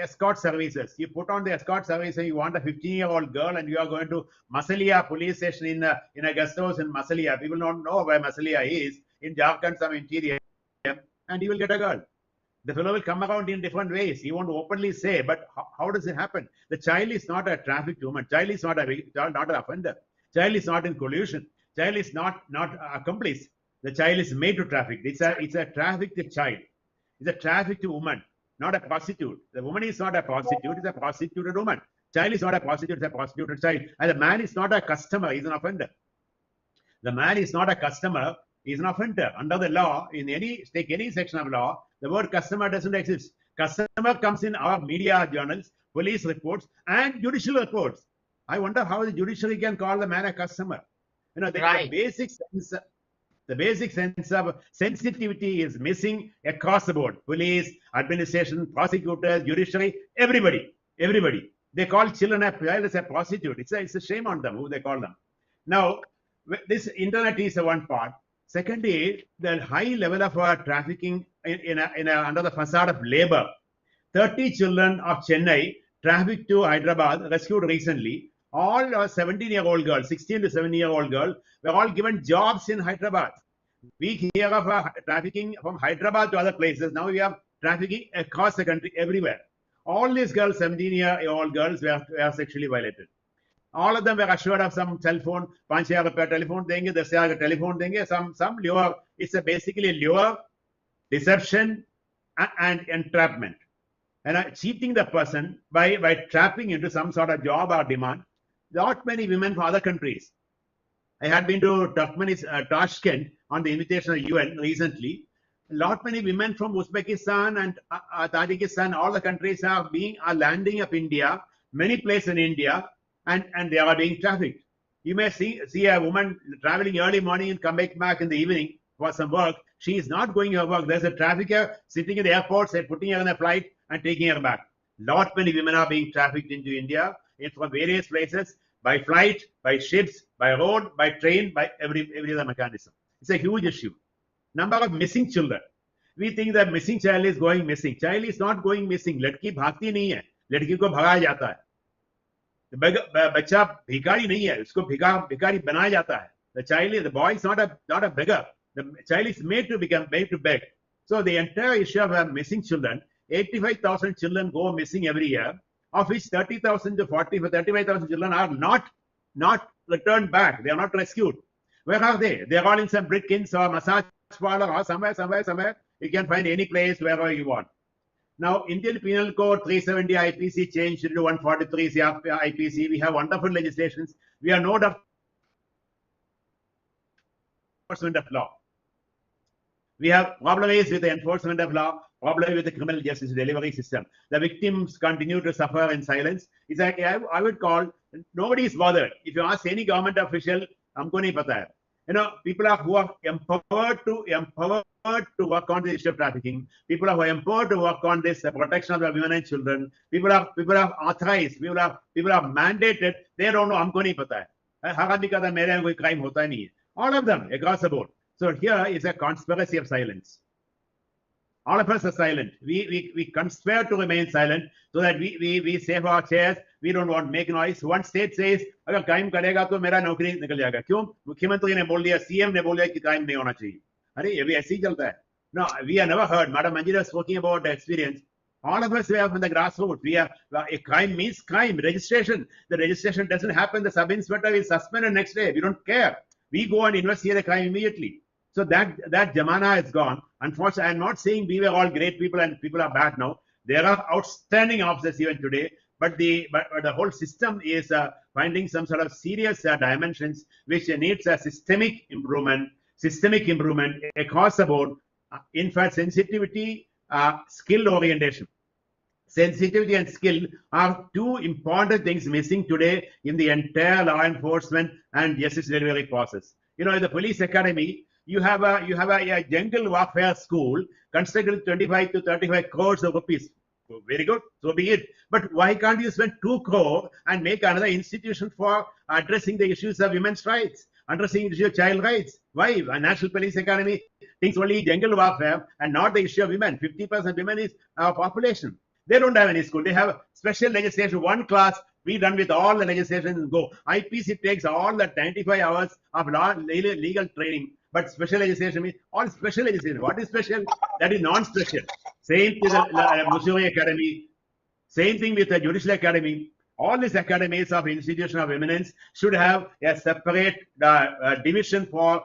escort services. You put on the escort service and you want a 15-year-old girl, and you are going to Masalia police station in a guest house in Masalia. People don't know where Masalia is, in Jharkhand, some interior, and you will get a girl. The fellow will come around in different ways. He won't openly say, but how does it happen? The child is not a trafficked woman. Child is not an offender. Child is not in collusion. Child is not accomplice. The child is made to traffic. It's a trafficked child. It's a trafficked woman, not a prostitute. The woman is not a prostitute. It's a prostituted woman. Child is not a prostitute. It's a prostituted child. And the man is not a customer. He's an offender. The man is not a customer. He's an offender. Under the law, take any section of law, the word customer doesn't exist. Customer comes in our media journals, police reports, and judicial reports. I wonder how the judiciary can call the man a customer. The basic sense. The basic sense of sensitivity is missing across the board. Police, administration, prosecutors, judiciary, everybody. They call children as a prostitute. It's a shame on them who they call them. Now, this internet is one part. Secondly, the high level of trafficking under the facade of labor. 30 children of Chennai trafficked to Hyderabad, rescued recently. All 17-year-old girls, 16 to 17-year-old girls, were all given jobs in Hyderabad. We hear of trafficking from Hyderabad to other places. Now we have trafficking across the country, everywhere. All these girls, 17-year-old girls, were sexually violated. All of them were assured of some cell phone, 5,000 rupees telephone denge, 10,000 telephone denge, some lure. It's basically lure, deception, and entrapment. And cheating the person by trapping into some sort of job or demand. Not many women from other countries. I had been to Tashkent on the invitation of UN recently. Lot many women from Uzbekistan and Tajikistan, all the countries are landing up India, many places in India, and they are being trafficked. You may see a woman traveling early morning and come back in the evening for some work. She is not going to her work. There's a trafficker sitting in the airport, putting her on a flight and taking her back. Lot many women are being trafficked into India from various places, by flight, by ships, by road, by train, by every other mechanism. It's a huge issue. Number of missing children. We think that missing child is going missing. Child is not going missing. लड़की भागती नहीं है. लड़की को भगाया जाता है. बच्चा भिखारी नहीं है. उसको भिखारी बनाया जाता है. The boy is not a beggar. The child is made to beg. So the entire issue of missing children, 85,000 children go missing every year, of which 30,000 to 35,000 children are not returned back. They are not rescued. Where are they? They are all in some Britkins or massage parlor or somewhere. You can find any place wherever you want. Now, Indian Penal Code 370 IPC changed to 143 IPC. We have wonderful legislations. We are no enforcement of law. We have problems with the enforcement of law, problem with the criminal justice delivery system. The victims continue to suffer in silence. It's like I would call, nobody is bothered. If you ask any government official, humko nahi pata hai. You know, people who are empowered to work on the issue of trafficking. People who are empowered to work on this protection of the women and children. People are authorized. People are mandated. They don't know. Humko nahi pata hai. Har aadmi kahta mere yahan koi crime hota nahi hai. All of them across the board. So here is a conspiracy of silence. All of us are silent. We conspire to remain silent so that we save our chairs. We don't want to make noise. One state says, अगर crime करेगा तो मेरा नौकरी निकल जाएगा. क्यों? मुख्यमंत्री ने बोल दिया, CM ने बोल दिया कि crime नहीं होना चाहिए. अरे ये भी ऐसे ही चलता है. No, we have never heard. Madam Manjira was speaking about the experience. All of us are from the grassroots. A crime means crime. Registration. The registration doesn't happen. The sub-inspector is suspended next day. We don't care. We go and investigate the crime immediately. So that jamana is gone. Unfortunately, I'm not saying we were all great people and people are bad now. There are outstanding officers even today, but the whole system is finding some sort of serious dimensions which needs a systemic improvement across the board. In fact, sensitivity, skill orientation. Sensitivity and skill are two important things missing today in the entire law enforcement and justice delivery process. You know, in the police academy, you have a jungle warfare school constructed with 25 to 35 crores of rupees. Very good, so be it. But why can't you spend 2 crore and make another institution for addressing the issues of women's rights, addressing the issue of child rights? Why? A National Police Academy thinks only jungle warfare and not the issue of women. 50% women is our population. They don't have any school. They have special legislation, one class. We done with all the legislation and go. IPC takes all the 95 hours of legal training. But special legislation means all special legislation. What is special? That is non-special. Same with the Missouri Academy. Same thing with the Judicial Academy. All these academies of institution of eminence should have a separate division for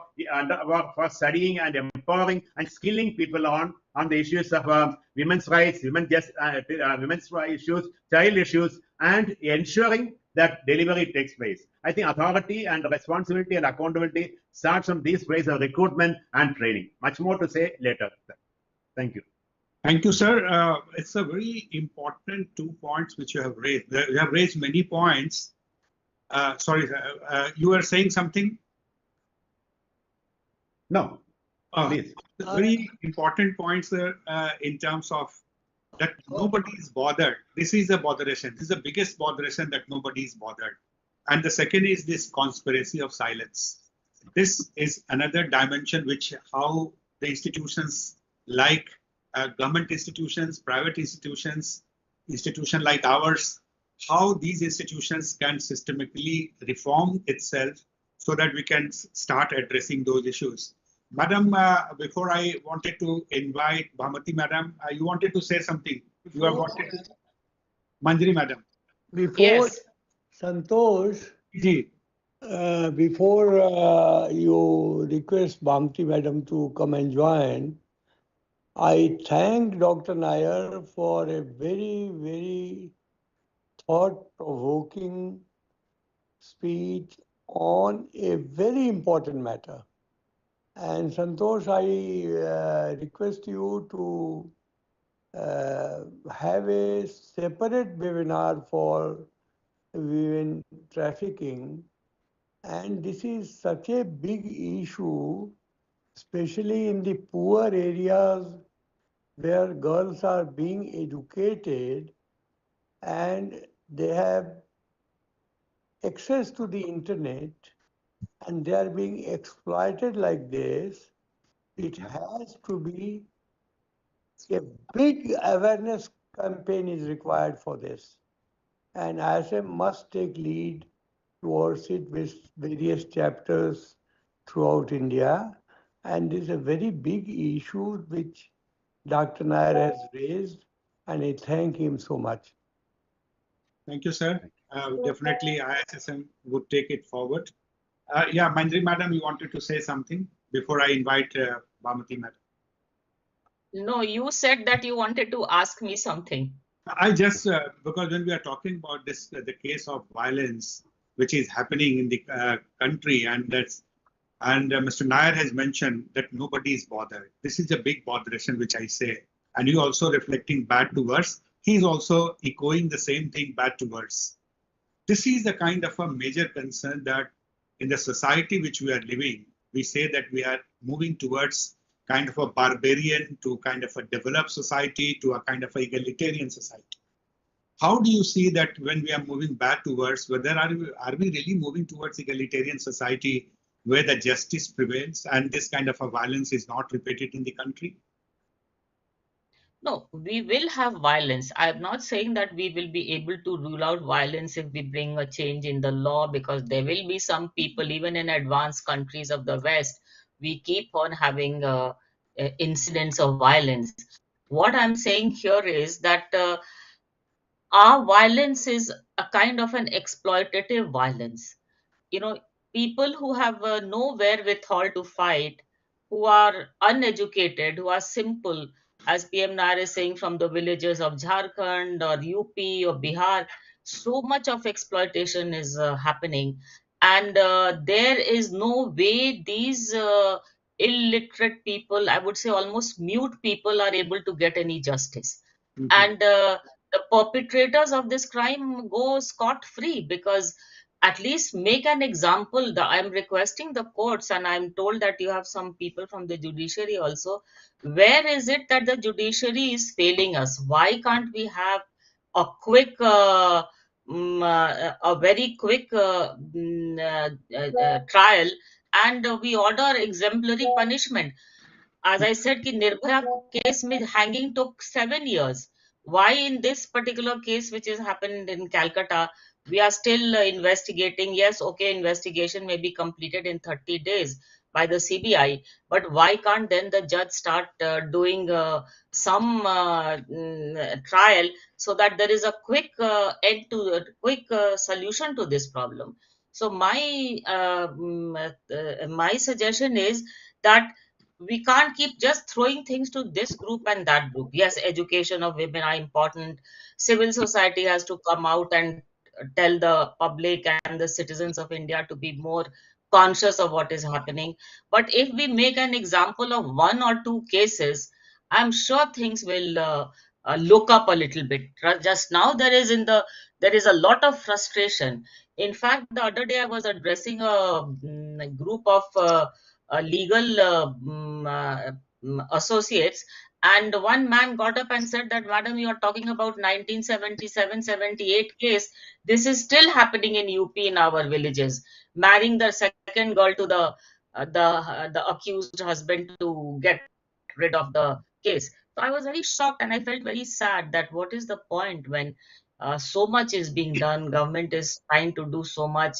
studying and empowering and skilling people on the issues of women's rights, women's issues, child issues, and ensuring that delivery takes place. I think authority and responsibility and accountability starts from these places of recruitment and training. Much more to say later. Thank you. Thank you, sir. It's a very important 2 points which you have raised. You have raised many points. Sorry, you were saying something? No, Uh, please. the very important points in terms of that nobody is bothered. This is a botheration. This is the biggest botheration, that nobody is bothered. And the second is this conspiracy of silence. This is another dimension which how the institutions like government institutions, private institutions, institution like ours, how these institutions can systematically reform itself so that we can start addressing those issues. Madam, before I wanted to invite Bhamati Madam, you wanted to say something. You have wanted to. Manjari Madam. Before Yes. Santosh, Ji. before you request Bhamti Madam to come and join, I thank Dr. Nair for a very, very thought-provoking speech on a very important matter. And Santosh, I request you to have a separate webinar for women trafficking. And this is such a big issue, especially in the poor areas where girls are being educated and they have access to the internet and they are being exploited like this. It has to be a big awareness campaign is required for this. And ISM must take lead towards it with various chapters throughout India. And this is a very big issue which Dr. Nair has raised, and I thank him so much. Thank you, sir. Definitely ISSM would take it forward. Yeah, Manjari Madam, you wanted to say something before I invite Bhamati Madam. No, you said that you wanted to ask me something. I just, because when we are talking about this, the case of violence which is happening in the country, and Mr. Nair has mentioned that nobody is bothered. This is a big botheration, which I say. And you also reflecting bad to worse. He is also echoing the same thing, bad to worse. This is a kind of a major concern that in the society which we are living, we say that we are moving towards kind of a barbarian to kind of a developed society to a kind of a egalitarian society. How do you see that when we are moving back towards, whether are we really moving towards egalitarian society where the justice prevails and this kind of a violence is not repeated in the country? No, we will have violence. I'm not saying that we will be able to rule out violence if we bring a change in the law, because there will be some people, even in advanced countries of the West, we keep on having incidents of violence. What I'm saying here is that our violence is a kind of an exploitative violence. You know, people who have no wherewithal to fight, who are uneducated, who are simple, as PM Nair is saying, from the villages of Jharkhand or UP or Bihar, so much of exploitation is happening. And there is no way these illiterate people, I would say almost mute people, are able to get any justice. And the perpetrators of this crime go scot-free, because at least make an example. I'm requesting the courts, and I'm told that you have some people from the judiciary also. Where is it that the judiciary is failing us? Why can't we have a quick, a very quick trial, and we order exemplary punishment? As I said, कि Nirbhaya case में hanging took 7 years. Why in this particular case, which has happened in Calcutta, we are still investigating? Yes, okay, investigation may be completed in 30 days by the CBI, but why can't then the judge start doing some trial, so that there is a quick end to quick solution to this problem? So my suggestion is that we can't keep just throwing things to this group and that group. Yes, education of women are important. Civil society has to come out and tell the public and the citizens of India to be more conscious of what is happening. But if we make an example of one or two cases, I'm sure things will look up a little bit. Just now there is a lot of frustration. In fact, the other day I was addressing a group of legal associates, and one man got up and said that, madam, you are talking about 1977-78 case. This is still happening in UP in our villages, marrying the second girl to the accused husband to get rid of the case. So I was very shocked and I felt very sad that what is the point when so much is being done, government is trying to do so much.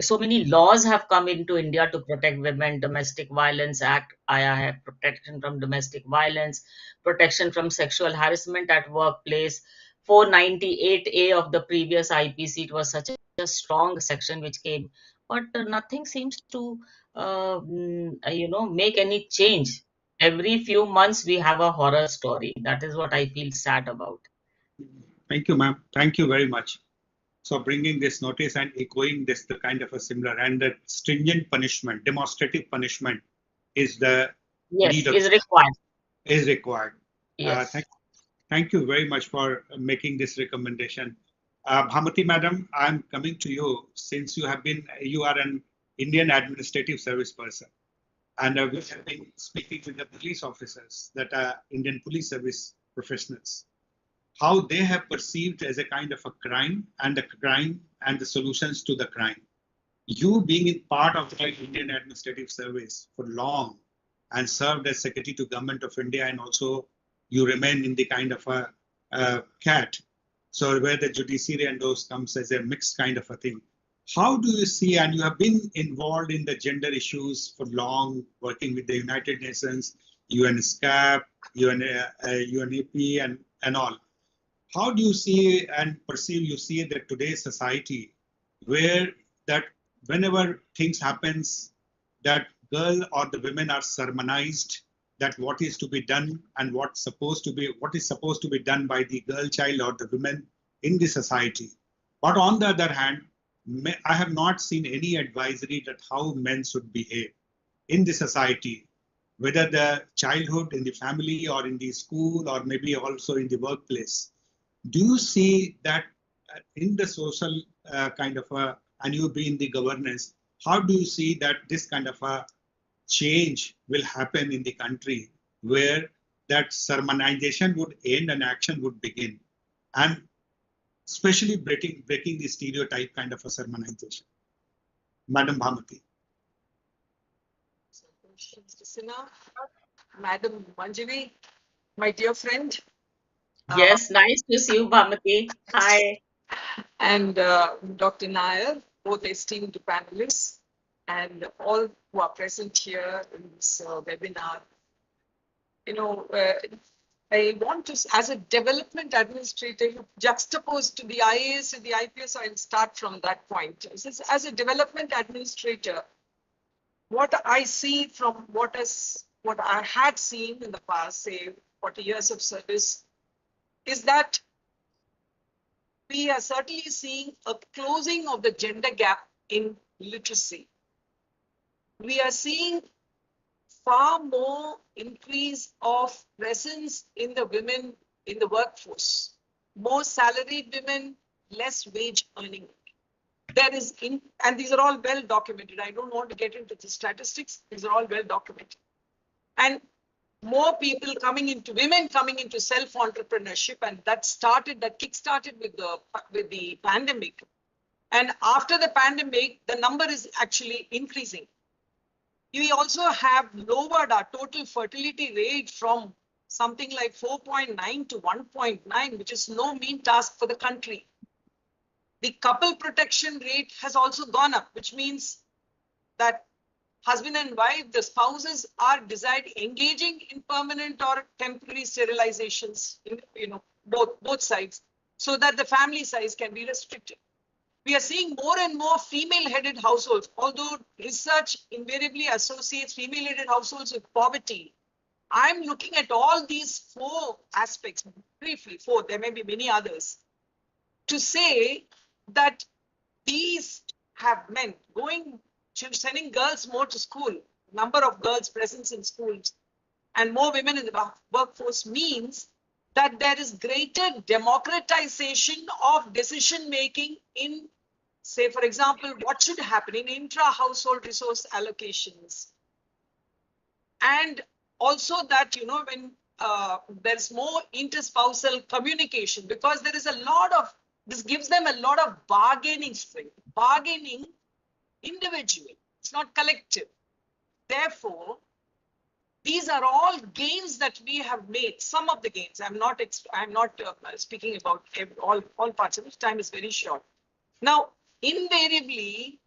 So many laws have come into India to protect women, Domestic Violence Act, I have protection from domestic violence, protection from sexual harassment at workplace, 498A of the previous IPC. It was such a strong section which came, but nothing seems to make any change. Every few months we have a horror story. That is what I feel sad about. Thank you, ma'am. Thank you very much. So bringing this notice and echoing this, the kind of a similar and the stringent punishment, demonstrative punishment is the Yes, need of, is required. Is required. Yes. Thank you very much for making this recommendation. Bhamati madam, I'm coming to you since you are an Indian administrative service person, and we have been speaking with the police officers that are Indian police service professionals, how they have perceived as a kind of a crime and the solutions to the crime. You being in part of the Indian administrative service for long and served as Secretary to Government of India, and also you remain in the kind of a CAT, so where the judiciary and those comes as a mixed kind of a thing. How do you see, and you have been involved in the gender issues for long, working with the United Nations, 𝐸𝐴𝐶𝐝, UNEP and all. How do you see and perceive, you see that today's society, where that whenever things happens, that girl or the women are sermonized, that what is to be done and what is supposed to be done by the girl child or the women in the society. But on the other hand, I have not seen any advisory that how men should behave in the society, whether the childhood in the family or in the school or maybe also in the workplace. Do you see that in the social kind of and you be in the governance, how do you see that this kind of a change will happen in the country where that sermonization would end and action would begin, and especially breaking the stereotype kind of a sermonization? Madam Bhamati. Mr. Sinha, Madam Manjari, my dear friend. Yes, nice to see you, Bhamati. Hi. And Dr. Nair, both esteemed panelists, and all who are present here in this webinar. I want to, as a development administrator, juxtaposed to the IAS and the IPS, I'll start from that point. As a development administrator, what I see from what I had seen in the past, say 40 years of service, is that we are certainly seeing a closing of the gender gap in literacy. We are seeing far more increase of presence in the women in the workforce, more salaried women, less wage earning. And these are all well documented. I don't want to get into the statistics. These are all well documented. And more people women coming into self-entrepreneurship, and that kick-started with the pandemic. And after the pandemic, the number is actually increasing. We also have lowered our total fertility rate from something like 4.9 to 1.9, which is no mean task for the country. The couple protection rate has also gone up, which means that husband and wife, the spouses are engaging in permanent or temporary sterilizations, both sides, so that the family size can be restricted. We are seeing more and more female-headed households, although research invariably associates female-headed households with poverty. I'm looking at all these 4 aspects, briefly 4, there may be many others, to say that these have meant sending girls more to school, number of girls present in schools, and more women in the workforce means that there is greater democratization of decision making in, say, for example, what should happen in intra-household resource allocations, And also that, you know, when there's more interspousal communication, because there is a lot of, this gives them a lot of bargaining strength, bargaining individual, it's not collective. Therefore, these are all gains that we have made. Some of the gains. I'm not speaking about all parts of it. Time is very short. Now, invariably,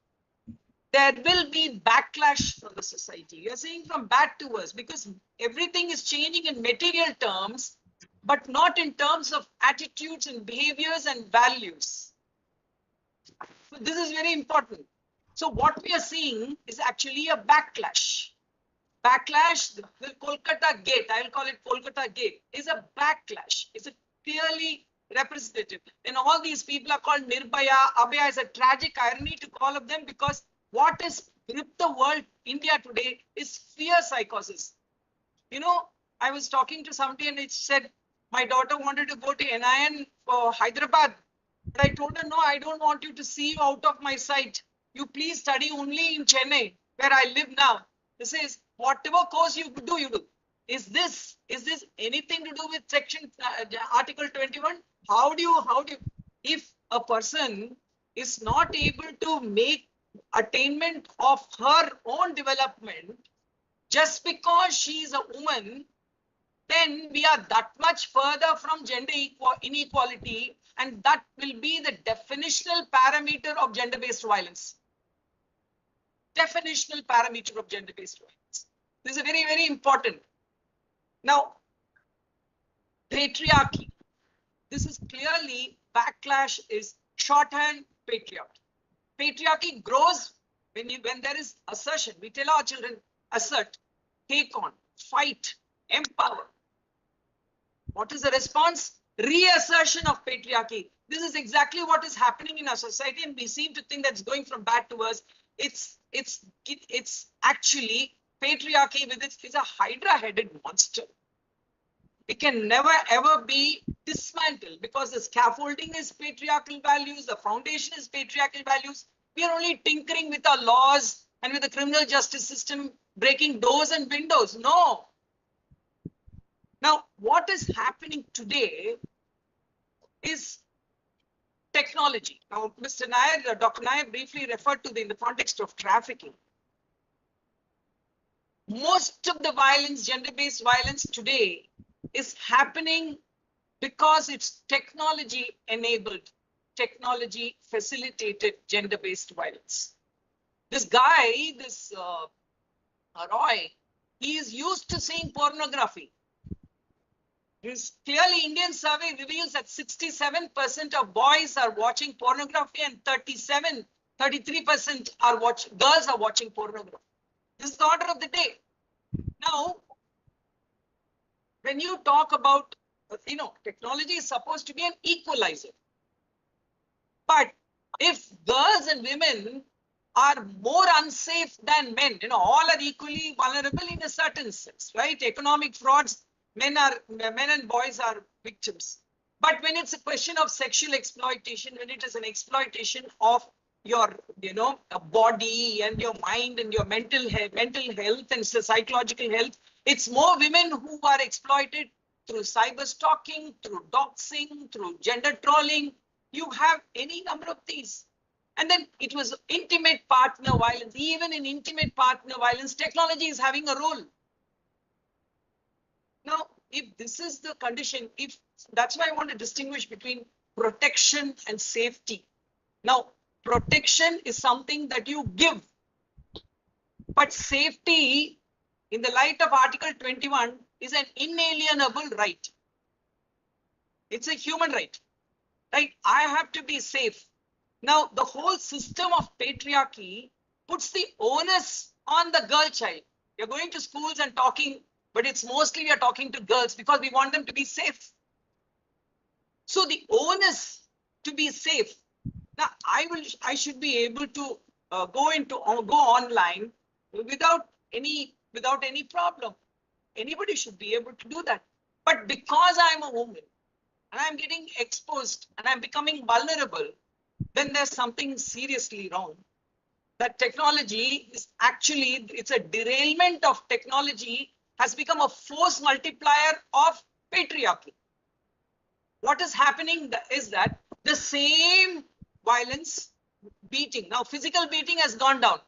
there will be backlash from the society. You're saying from bad to worse, because everything is changing in material terms, but not in terms of attitudes and behaviors and values. So this is very important. So what we are seeing is actually a backlash. Backlash, the Kolkata gate, I will call it Kolkata gate, is a backlash. It's a clearly representative. And all these people are called Nirbhaya, Abhaya is a tragic irony to call of them, because what has gripped the world, India today, is fear psychosis. You know, I was talking to somebody and it said, my daughter wanted to go to NIN for Hyderabad. But I told her, no, I don't want you to see you out of my sight. You please study only in Chennai, where I live now. This is whatever course you do, you do. Is this anything to do with section Article 21? How do you, if a person is not able to make attainment of her own development just because she is a woman, then we are that much further from gender inequality, and that will be the definitional parameter of gender-based violence. Definitional parameter of gender-based violence. This is very, very important. Now, patriarchy. This is clearly, backlash is shorthand patriarchy. Patriarchy grows when there is assertion. We tell our children, assert, take on, fight, empower. What is the response? Reassertion of patriarchy. This is exactly what is happening in our society, and we seem to think that's going from bad to worse. It's actually patriarchy with it is a hydra-headed monster. It can never ever be dismantled, because the scaffolding is patriarchal values, the foundation is patriarchal values. We are only tinkering with our laws and with the criminal justice system, breaking doors and windows. No. Now, what is happening today is technology. Now, Mr. Nair, Dr. Nair briefly referred to in the context of trafficking. Most of the violence, gender-based violence today, is happening because it's technology enabled, technology facilitated gender-based violence. This guy, Roy, he is used to seeing pornography. This clearly Indian survey reveals that 67% of boys are watching pornography and 33% girls are watching pornography. This is the order of the day. Now, when you talk about, technology is supposed to be an equalizer. But if girls and women are more unsafe than men, all are equally vulnerable in a certain sense, right? Economic frauds, men and boys are victims. But when it's a question of sexual exploitation, when it is an exploitation of your, body and your mind and your mental health and psychological health, it's more women who are exploited through cyber stalking, through doxing, through gender trolling. You have any number of these. And then it was intimate partner violence. Even in intimate partner violence, technology is having a role. Now, if this is the condition, that's why I want to distinguish between protection and safety. Now, protection is something that you give, but safety, in the light of Article 21, is an inalienable right. It's a human right, right? I have to be safe. Now, the whole system of patriarchy puts the onus on the girl child. You're going to schools and talking, but it's mostly we are talking to girls because we want them to be safe. So the onus to be safe. Now, I should be able to go online without any problem. Anybody should be able to do that. But because I'm a woman and I'm getting exposed and I'm becoming vulnerable, then there's something seriously wrong. that technology is actually, it's a derailment of technology has become a force multiplier of patriarchy. What is happening is that the same violence, beating, now physical beating has gone down.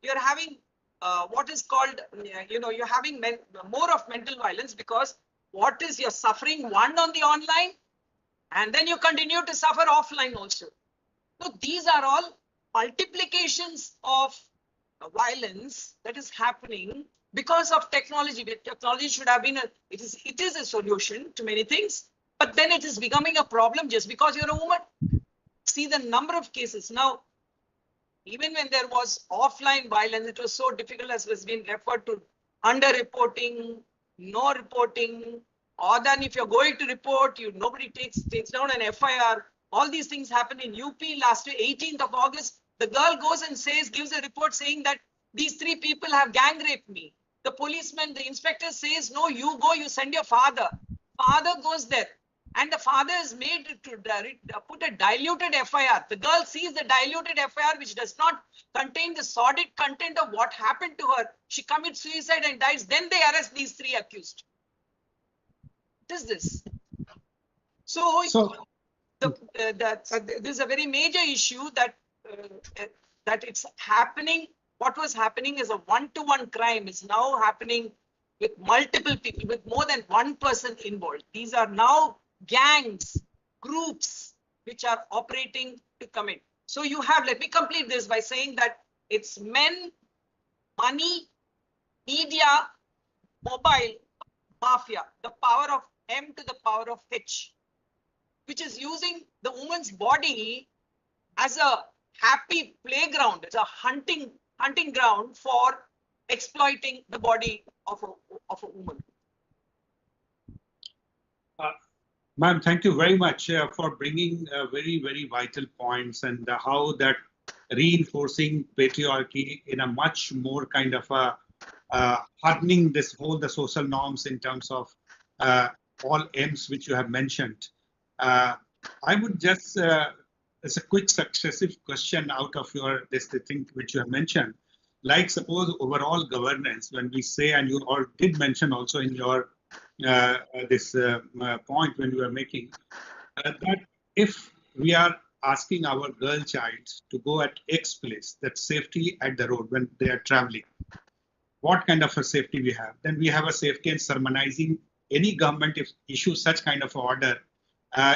You're having what is called, you're having more of mental violence, because what is you're suffering one on the online, and then you continue to suffer offline also. So these are all multiplications of violence that is happening because of technology. Technology should have been it is a solution to many things, but then it is becoming a problem just because you're a woman. See the number of cases now. Even when there was offline violence, it was so difficult, as was been referred to, underreporting, no reporting, or then if you're going to report, nobody takes down an FIR. All these things happened in UP last year, 18th of August. The girl goes and gives a report saying that these 3 people have gang raped me. The policeman, the inspector says, no, you go, you send your father. Father goes there. And the father is made to put a diluted FIR. The girl sees the diluted FIR, which does not contain the sordid content of what happened to her. She commits suicide and dies. Then they arrest these 3 accused. What is this? So this is a very major issue that it's happening. What was happening is a one-to-one crime is now happening with multiple people, with more than one person involved. These are now gangs, groups, which are operating to commit. So you have, let me complete this by saying that it's men, money, media, mobile, mafia, the power of M to the power of H, which is using the woman's body as a happy playground. It's a hunting ground for exploiting the body of a woman. Ma'am, thank you very much for bringing very, very vital points, and how that reinforcing patriarchy in a much more kind of a hardening the social norms in terms of all M's which you have mentioned. I would just, as a quick successive question out of this thing which you have mentioned, like suppose overall governance, when we say, and you all did mention also in your this point when you are making, that if we are asking our girl child to go at X place, that safety at the road when they are traveling, what kind of a safety we have? Then we have a safety and sermonizing any government if issue such kind of order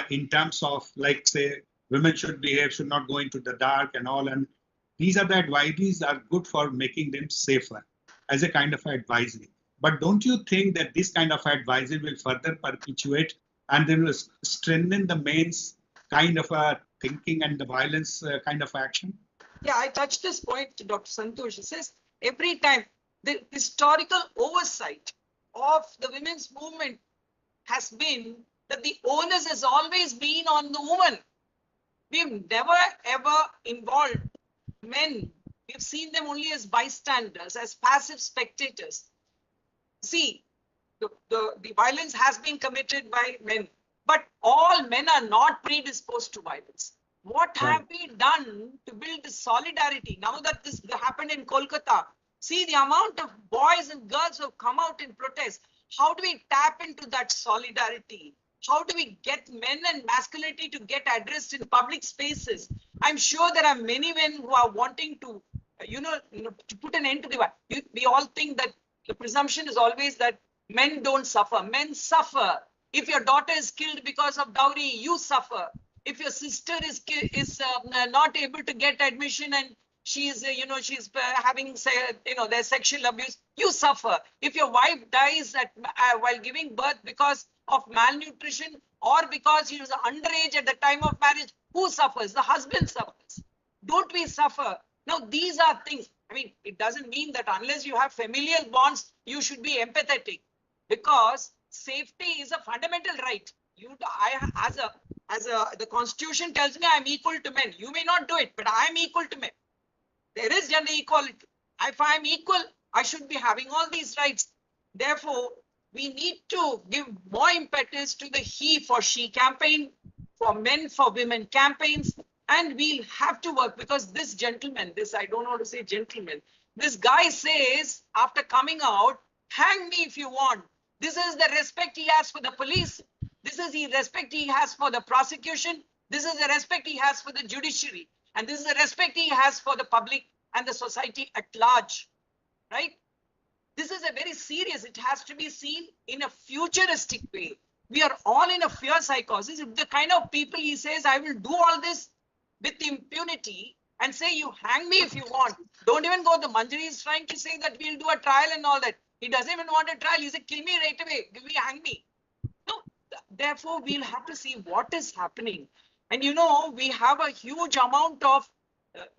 in terms of, like, say, women should behave, should not go into the dark and all. And these are the advisories are good for making them safer as a kind of advisory. But don't you think that this kind of advisory will further perpetuate and they will strengthen the men's kind of a thinking and the violence kind of action? Yeah, I touched this point to Dr. Santosh. He says every time the historical oversight of the women's movement has been that the onus has always been on the woman. We've never ever involved men. We've seen them only as bystanders, as passive spectators. See, the violence has been committed by men, but all men are not predisposed to violence. What have we done to build this solidarity? Now that this happened in Kolkata, see the amount of boys and girls who have come out in protest. How do we tap into that solidarity? How do we get men and masculinity to get addressed in public spaces? I'm sure there are many men who are wanting to, to put an end to the violence. We all think that the presumption is always that men don't suffer. Men suffer. If your daughter is killed because of dowry, you suffer. If your sister is not able to get admission and she's having their sexual abuse, you suffer. If your wife dies while giving birth because of malnutrition or because she was underage at the time of marriage, who suffers? The husband suffers. Don't we suffer? Now, these are things. I mean, it doesn't mean that unless you have familial bonds, you should be empathetic, because safety is a fundamental right. The Constitution tells me I'm equal to men. You may not do it, but I'm equal to men. There is gender equality. If I'm equal, I should be having all these rights. Therefore, we need to give more impetus to the He for She campaign, for men for women campaigns, And we'll have to work because this gentleman, I don't want to say gentleman, this guy says after coming out, hang me if you want. This is the respect he has for the police. This is the respect he has for the prosecution. This is the respect he has for the judiciary. And this is the respect he has for the public and the society at large, right? This is a very serious, it has to be seen in a futuristic way. We are all in a fear psychosis. If the kind of people he says, I will do all this with impunity and say, you hang me if you want. Don't even go. The Manjari is trying to say that we'll do a trial and all that. He doesn't even want a trial. He said, kill me right away. Give me, hang me. No, therefore, we'll have to see what is happening. And you know, we have a huge amount of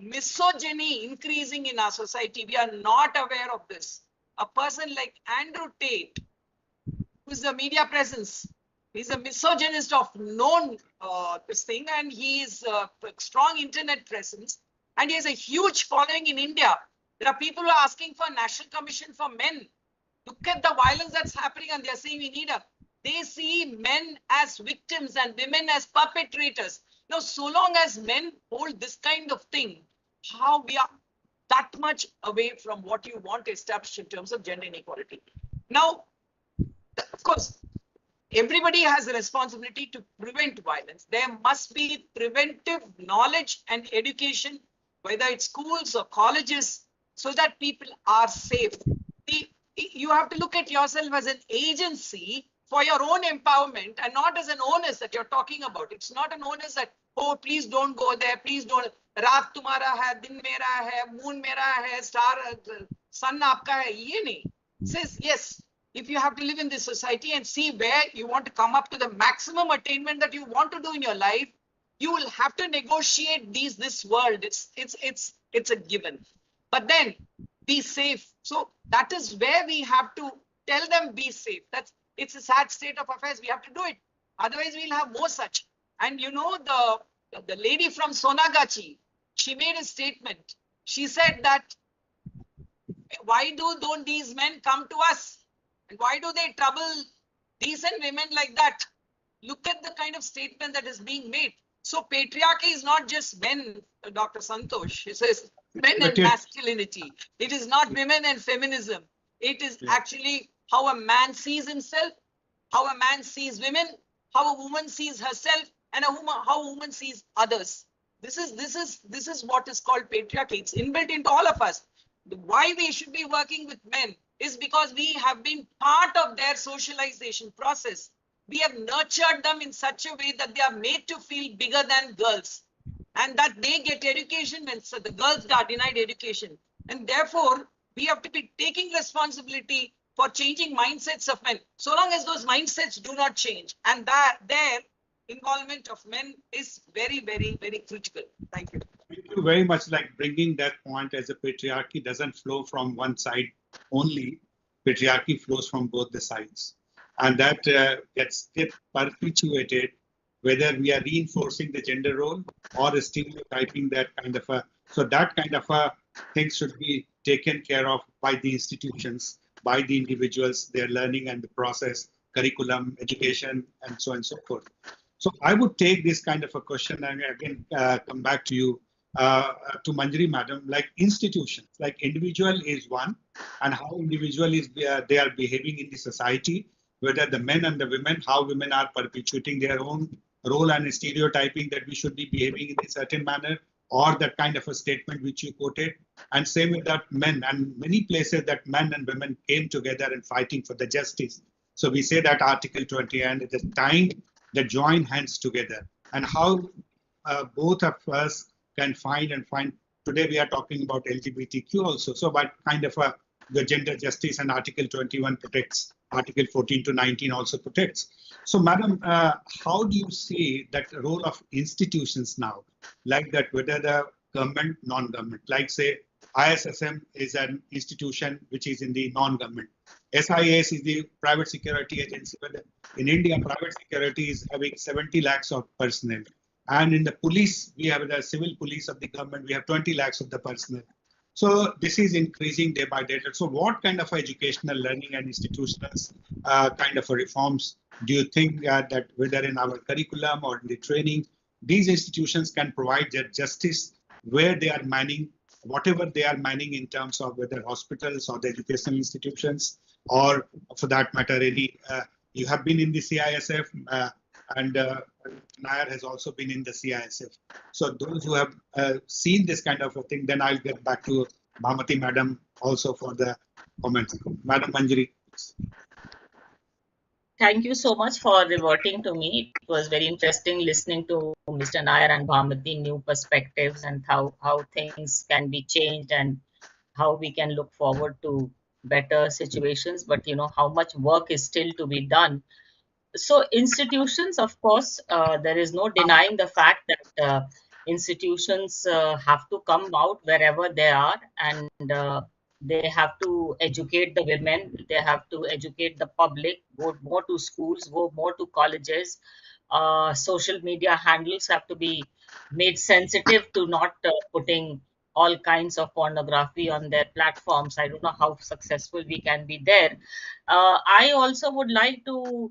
misogyny increasing in our society. We are not aware of this. A person like Andrew Tate, who is a media presence, he's a misogynist of known this thing, and he is a strong internet presence, and he has a huge following in India. There are people who are asking for a national commission for men. Look at the violence that's happening, and they're saying we need a. They see men as victims and women as perpetrators. Now, so long as men hold this kind of thing, how we are that much away from what you want to establish in terms of gender inequality. Now, of course, everybody has a responsibility to prevent violence. There must be preventive knowledge and education, whether it's schools or colleges, so that people are safe. You have to look at yourself as an agency for your own empowerment and not as an onus that you're talking about. It's not an onus that, oh, please don't go there, please don't. Raat tumhara hai, din mera hai, moon mera hai, star, sun aapka hai. Ye nahi. It says, yes, if you have to live in this society and see where you want to come up to the maximum attainment that you want to do in your life, you will have to negotiate this world. It's a given. But then be safe. So that is where we have to tell them be safe. It's a sad state of affairs. We have to do it. Otherwise, we'll have more such. And you know, the lady from Sonagachi, she made a statement. She said that, why don't these men come to us? And why do they trouble decent women like that? Look at the kind of statement that is being made. So patriarchy is not just men, Dr. Santosh. It says men and masculinity. It is not women and feminism. It is actually how a man sees himself, how a man sees women, how a woman sees herself, and how a woman sees others. This is what is called patriarchy. It's inbuilt into all of us. Why we should be working with men is because we have been part of their socialization process. We have nurtured them in such a way that they are made to feel bigger than girls, and that they get education when so the girls are denied education. And therefore, we have to be taking responsibility for changing mindsets of men, so long as those mindsets do not change. And that their involvement of men is very, very, very critical. Thank you. Thank you very much. Like bringing that point, as a patriarchy doesn't flow from one side only. Patriarchy flows from both the sides. And that gets perpetuated, whether we are reinforcing the gender role or stereotyping that kind of a. So that kind of a thing should be taken care of by the institutions, by the individuals, their learning and the process, curriculum, education, and so on and so forth. So I would take this kind of a question and again come back to you, to Manjari madam, like institutions, like individual is one, and how individual is they are behaving in the society, whether the men and the women, how women are perpetuating their own role and stereotyping that we should be behaving in a certain manner, or that kind of a statement which you quoted. And same with that men, and many places that men and women came together and fighting for the justice. So we say that Article 20, and it is time that join hands together, and how both of us can find. Today we are talking about LGBTQ also. So but kind of the gender justice, and Article 21 protects, Article 14 to 19 also protects. So madam, how do you see that role of institutions now, like that, whether the government, non-government, like say ISSM is an institution which is in the non-government. SIS is the private security agency. But in India, private security is having 70 lakhs of personnel. And in the police, we have the civil police of the government, we have 20 lakhs of the personnel. So this is increasing day by day. So what kind of educational learning and institutional kind of reforms do you think that whether in our curriculum or in the training, these institutions can provide their justice where they are manning, whatever they are manning in terms of whether hospitals or the educational institutions, or for that matter, any, you have been in the CISF, and Nair has also been in the CISF. So those who have seen this kind of a thing, then I'll get back to Bhamati Madam also for the comments. Madam Manjari. Thank you so much for reverting to me. It was very interesting listening to Mr. Nair and Bhamati new perspectives and how things can be changed and how we can look forward to better situations. But you know how much work is still to be done. So institutions, of course, there is no denying the fact that institutions have to come out wherever they are, and they have to educate the women, they have to educate the public, go more to schools, go more to colleges. Social media handles have to be made sensitive to not putting all kinds of pornography on their platforms. I don't know how successful we can be there. I also would like to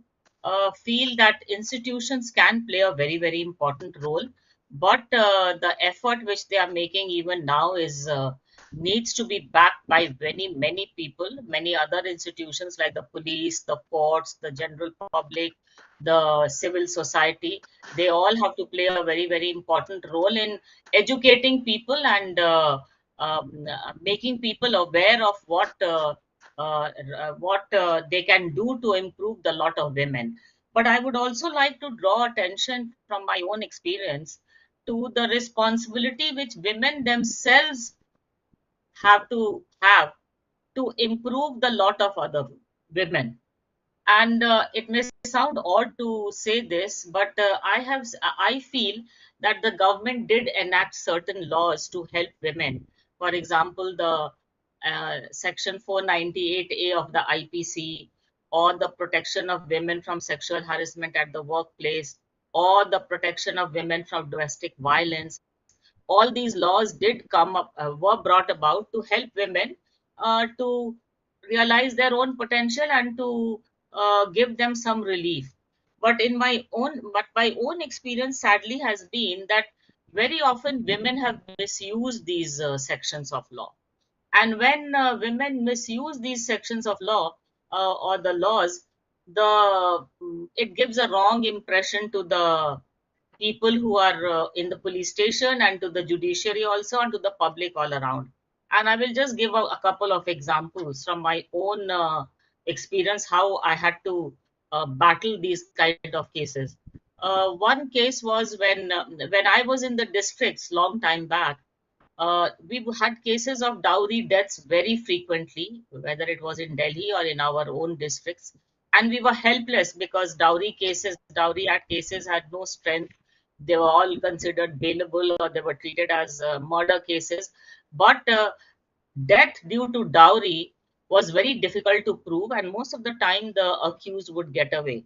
feel that institutions can play a very, very important role, but the effort which they are making even now is needs to be backed by many, many people, many other institutions like the police, the courts, the general public, the civil society. They all have to play a very, very important role in educating people and making people aware of what they can do to improve the lot of women. But I would also like to draw attention from my own experience to the responsibility which women themselves have to improve the lot of other women. And it may sound odd to say this, but I feel that the government did enact certain laws to help women. For example, the section 498A of the IPC, or the protection of women from sexual harassment at the workplace, or the protection of women from domestic violence. All these laws did come up, were brought about to help women to realize their own potential and to give them some relief. But my own experience sadly has been that very often women have misused these sections of law. And when women misuse these sections of law or the laws, it gives a wrong impression to the people who are in the police station and to the judiciary also, and to the public all around. And I will just give a couple of examples from my own experience how I had to battle these kind of cases. One case was when I was in the districts long time back. We had cases of dowry deaths very frequently, whether it was in Delhi or in our own districts. And we were helpless because Dowry Act cases had no strength. They were all considered bailable, or they were treated as murder cases. But death due to dowry was very difficult to prove, and most of the time the accused would get away.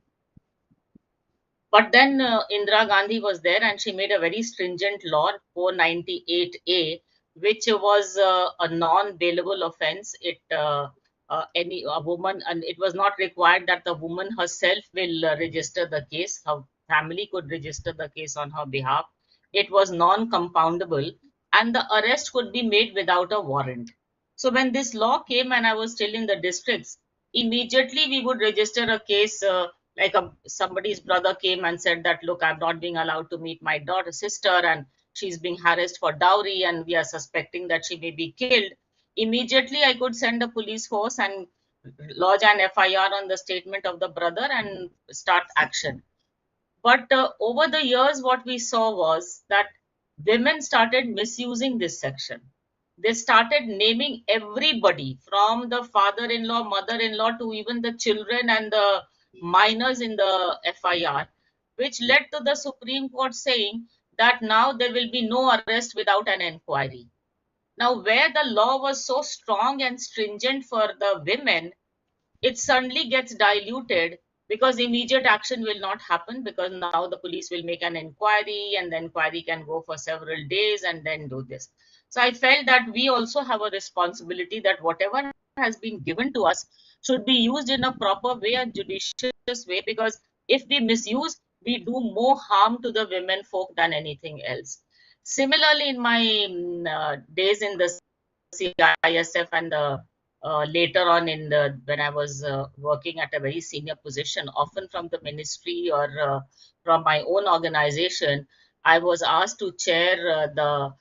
But then Indira Gandhi was there, and she made a very stringent law, 498A, which was a non-bailable offence. A woman, and it was not required that the woman herself will register the case. Her family could register the case on her behalf. It was non-compoundable, and the arrest could be made without a warrant. So when this law came and I was still in the districts, immediately we would register a case. Somebody's brother came and said that, look, I'm not being allowed to meet my sister, and she's being harassed for dowry, and we are suspecting that she may be killed. Immediately I could send a police force and lodge an FIR on the statement of the brother and start action. But over the years, what we saw was that women started misusing this section. They started naming everybody, from the father-in-law, mother-in-law, to even the children and the minors in the FIR, which led to the Supreme Court saying that now there will be no arrest without an inquiry. Now, where the law was so strong and stringent for the women, it suddenly gets diluted because immediate action will not happen, because now the police will make an inquiry, and the inquiry can go for several days and then do this. So I felt that we also have a responsibility that whatever has been given to us should be used in a proper way, a judicious way, because if we misuse, we do more harm to the women folk than anything else. Similarly, in my days in the CISF and later on when I was working at a very senior position, often from the ministry or from my own organization, I was asked to chair the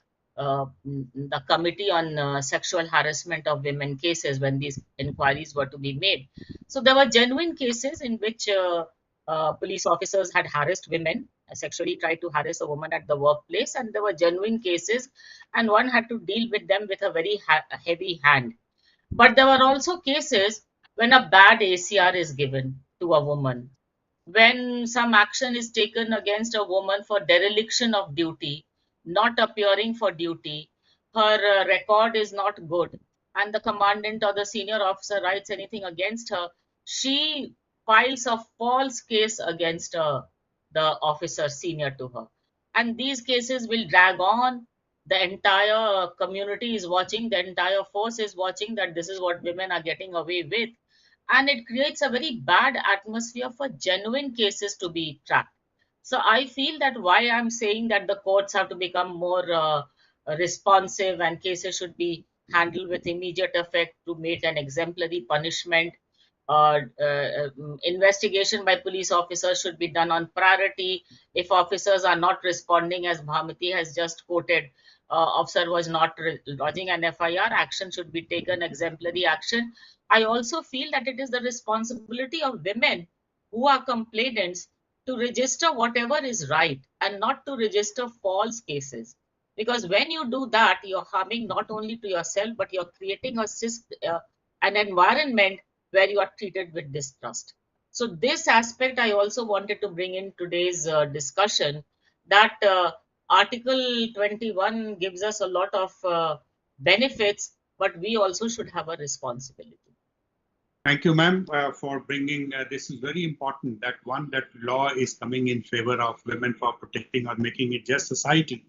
committee on sexual harassment of women cases when these inquiries were to be made. So there were genuine cases in which police officers had harassed women, sexually tried to harass a woman at the workplace, and there were genuine cases, and one had to deal with them with a very heavy hand. But there were also cases when a bad ACR is given to a woman, when some action is taken against a woman for dereliction of duty, not appearing for duty, her record is not good, and the commandant or the senior officer writes anything against her, she files a false case against the officer senior to her. And these cases will drag on. The entire community is watching, the entire force is watching that this is what women are getting away with, and it creates a very bad atmosphere for genuine cases to be tracked. So I feel that why I'm saying that the courts have to become more responsive and cases should be handled with immediate effect to make an exemplary punishment. Investigation by police officers should be done on priority. If officers are not responding, as Bhamati has just quoted, officer was not lodging an FIR, action should be taken, exemplary action. I also feel that it is the responsibility of women who are complainants to register whatever is right and not to register false cases. Because when you do that, you're harming not only to yourself, but you're creating an environment where you are treated with distrust. So this aspect I also wanted to bring in today's discussion, that Article 21 gives us a lot of benefits, but we also should have a responsibility. Thank you, ma'am, for bringing this is very important that law is coming in favor of women for protecting or making it just society.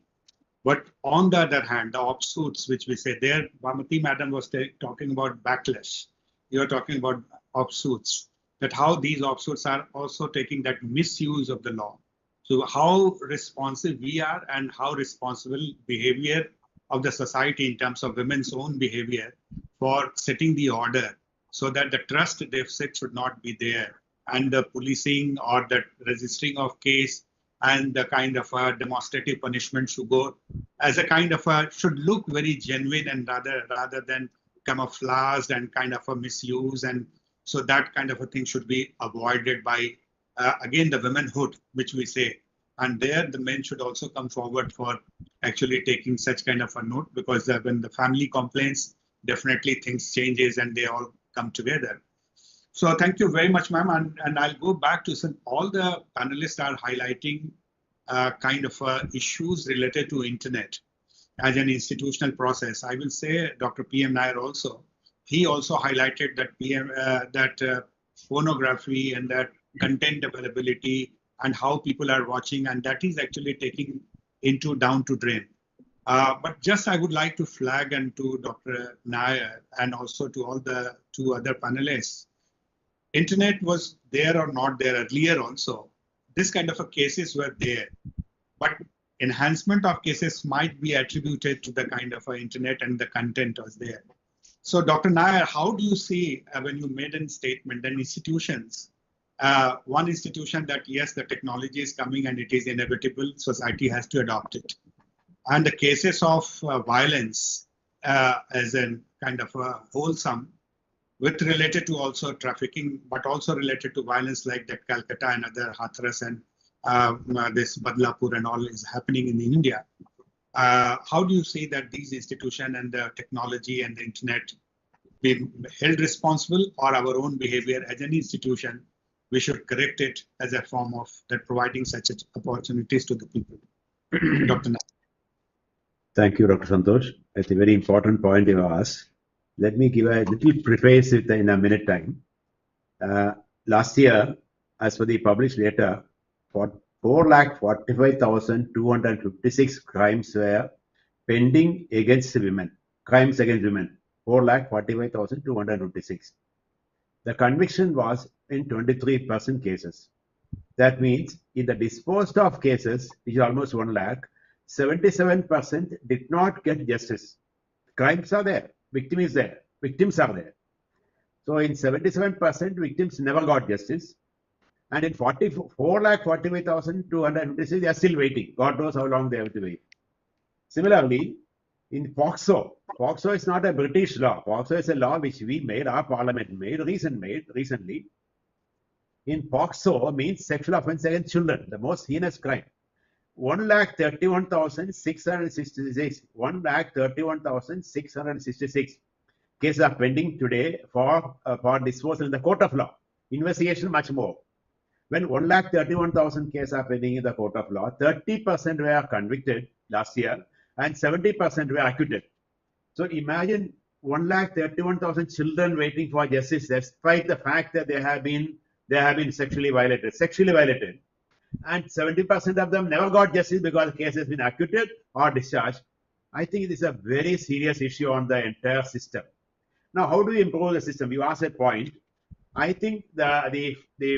But on the other hand, the offshoots, which we say there, Bhamati madam was talking about backlash. You're talking about offshoots, that how these offshoots are also taking that misuse of the law. So how responsive we are and how responsible behavior of the society in terms of women's own behavior for setting the order so that the trust deficit should not be there, and the policing or the registering of case and the kind of demonstrative punishment should go as a kind of should look very genuine and rather than camouflaged and kind of a misuse. And so that kind of a thing should be avoided by again the womanhood, which we say, and there the men should also come forward for actually taking such kind of a note, because when the family complains, definitely things changes and they all come together. So thank you very much, ma'am. And I'll go back to some, all the panelists are highlighting kind of issues related to internet as an institutional process. I will say Dr. P.M. Nair also, he also highlighted that pornography and that content availability and how people are watching, and that is actually taking into down to drain. But just I would like to flag and to Dr. Nair and also to all the two other panelists, internet was there or not there earlier also. This kind of a cases were there, but enhancement of cases might be attributed to the kind of internet and the content was there. So Dr. Nair, how do you see when you made a statement, then institutions, one institution that yes, the technology is coming and it is inevitable, society has to adopt it. And the cases of violence as a kind of a wholesome, with related to also trafficking, but also related to violence like that Calcutta and other Hathras and this Badlapur and all is happening in India. How do you see that these institutions and the technology and the internet be held responsible, or our own behavior as an institution, we should correct it as a form of that providing such opportunities to the people? Dr. Nair. Thank you, Dr. Santosh. It's a very important point you asked. Let me give a little preface in a minute time. Last year, as per the published data, 4,45,256 crimes were pending against women. Crimes against women, 4,45,256. The conviction was in 23% cases. That means in the disposed of cases, which is almost 1 lakh, 77% did not get justice. Crimes are there, victim is there, victims are there. So in 77%, victims never got justice. And in 4,45,256, they are still waiting. God knows how long they have to wait. Similarly, in POXO is not a British law. POXO is a law which we made, our parliament made recently. In POXO means sexual offense against children, the most heinous crime. 1,31,666. 1,31,666 cases are pending today for disposal in the court of law. Investigation much more. When 1,31,000 cases are pending in the court of law, 30% were convicted last year and 70% were acquitted. So imagine 1,31,000 children waiting for justice, despite the fact that they have been sexually violated, and 70% of them never got justice because the case has been acquitted or discharged. I think it is a very serious issue on the entire system. Now, how do we improve the system? You asked a point. I think the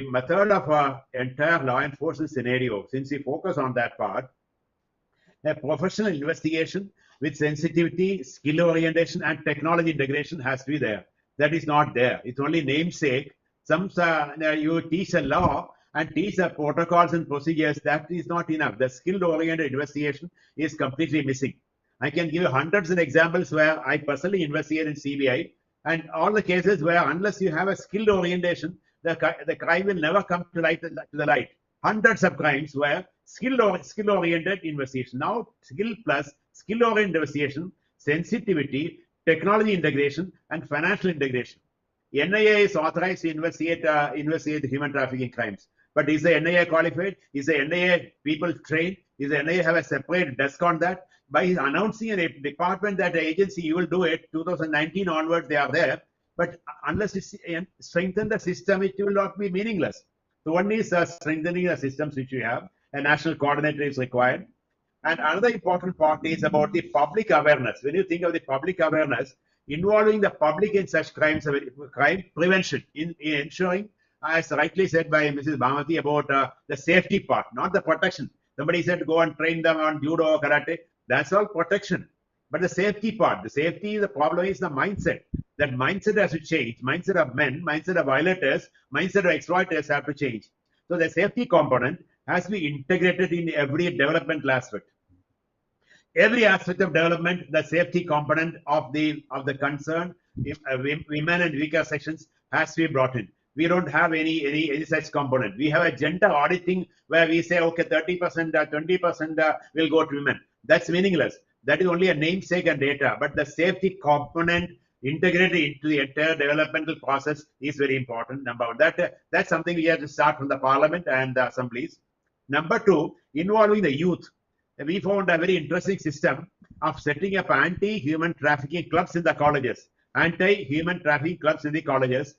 method of entire law enforcement scenario, since we focus on that part, a professional investigation with sensitivity, skill orientation, and technology integration has to be there. That is not there. It's only namesake. You teach a law and teach the protocols and procedures. That is not enough. The skill-oriented investigation is completely missing. I can give you hundreds of examples where I personally investigate in CBI, and all the cases where unless you have a skilled orientation, the crime will never come to the light. Hundreds of crimes where skill-oriented investigation. Now, skill plus skill-oriented investigation, sensitivity, technology integration, and financial integration. NIA is authorized to investigate human trafficking crimes. But is the NIA qualified? Is the NIA people trained? Is the NIA have a separate desk on that? By announcing a department that the agency, you will do it, 2019 onwards, they are there. But unless you strengthen the system, it will not be meaningless. So one is strengthening the systems which we have. A national coordinator is required. And another important part is about the public awareness. When you think of the public awareness, involving the public in such crimes, crime prevention, in ensuring, as rightly said by Mrs. Bhamati, about the safety part, not the protection. Somebody said go and train them on judo or karate. That's all protection. But the safety part, the problem is the mindset. That mindset has to change. Mindset of men, mindset of violators, mindset of exploiters have to change. So the safety component has to be integrated in every developmental aspect. Every aspect of development, the safety component of the concern, women and weaker sections has to be brought in. We don't have any such component. We have a gender auditing where we say, okay, 30%, 20% will go to women. That's meaningless. That is only a namesake and data. But the safety component integrated into the entire developmental process is very important. Number one, that's something we have to start from the parliament and the assemblies. Number two, involving the youth. We found a very interesting system of setting up anti-human trafficking clubs in the colleges. Anti-human trafficking clubs in the colleges.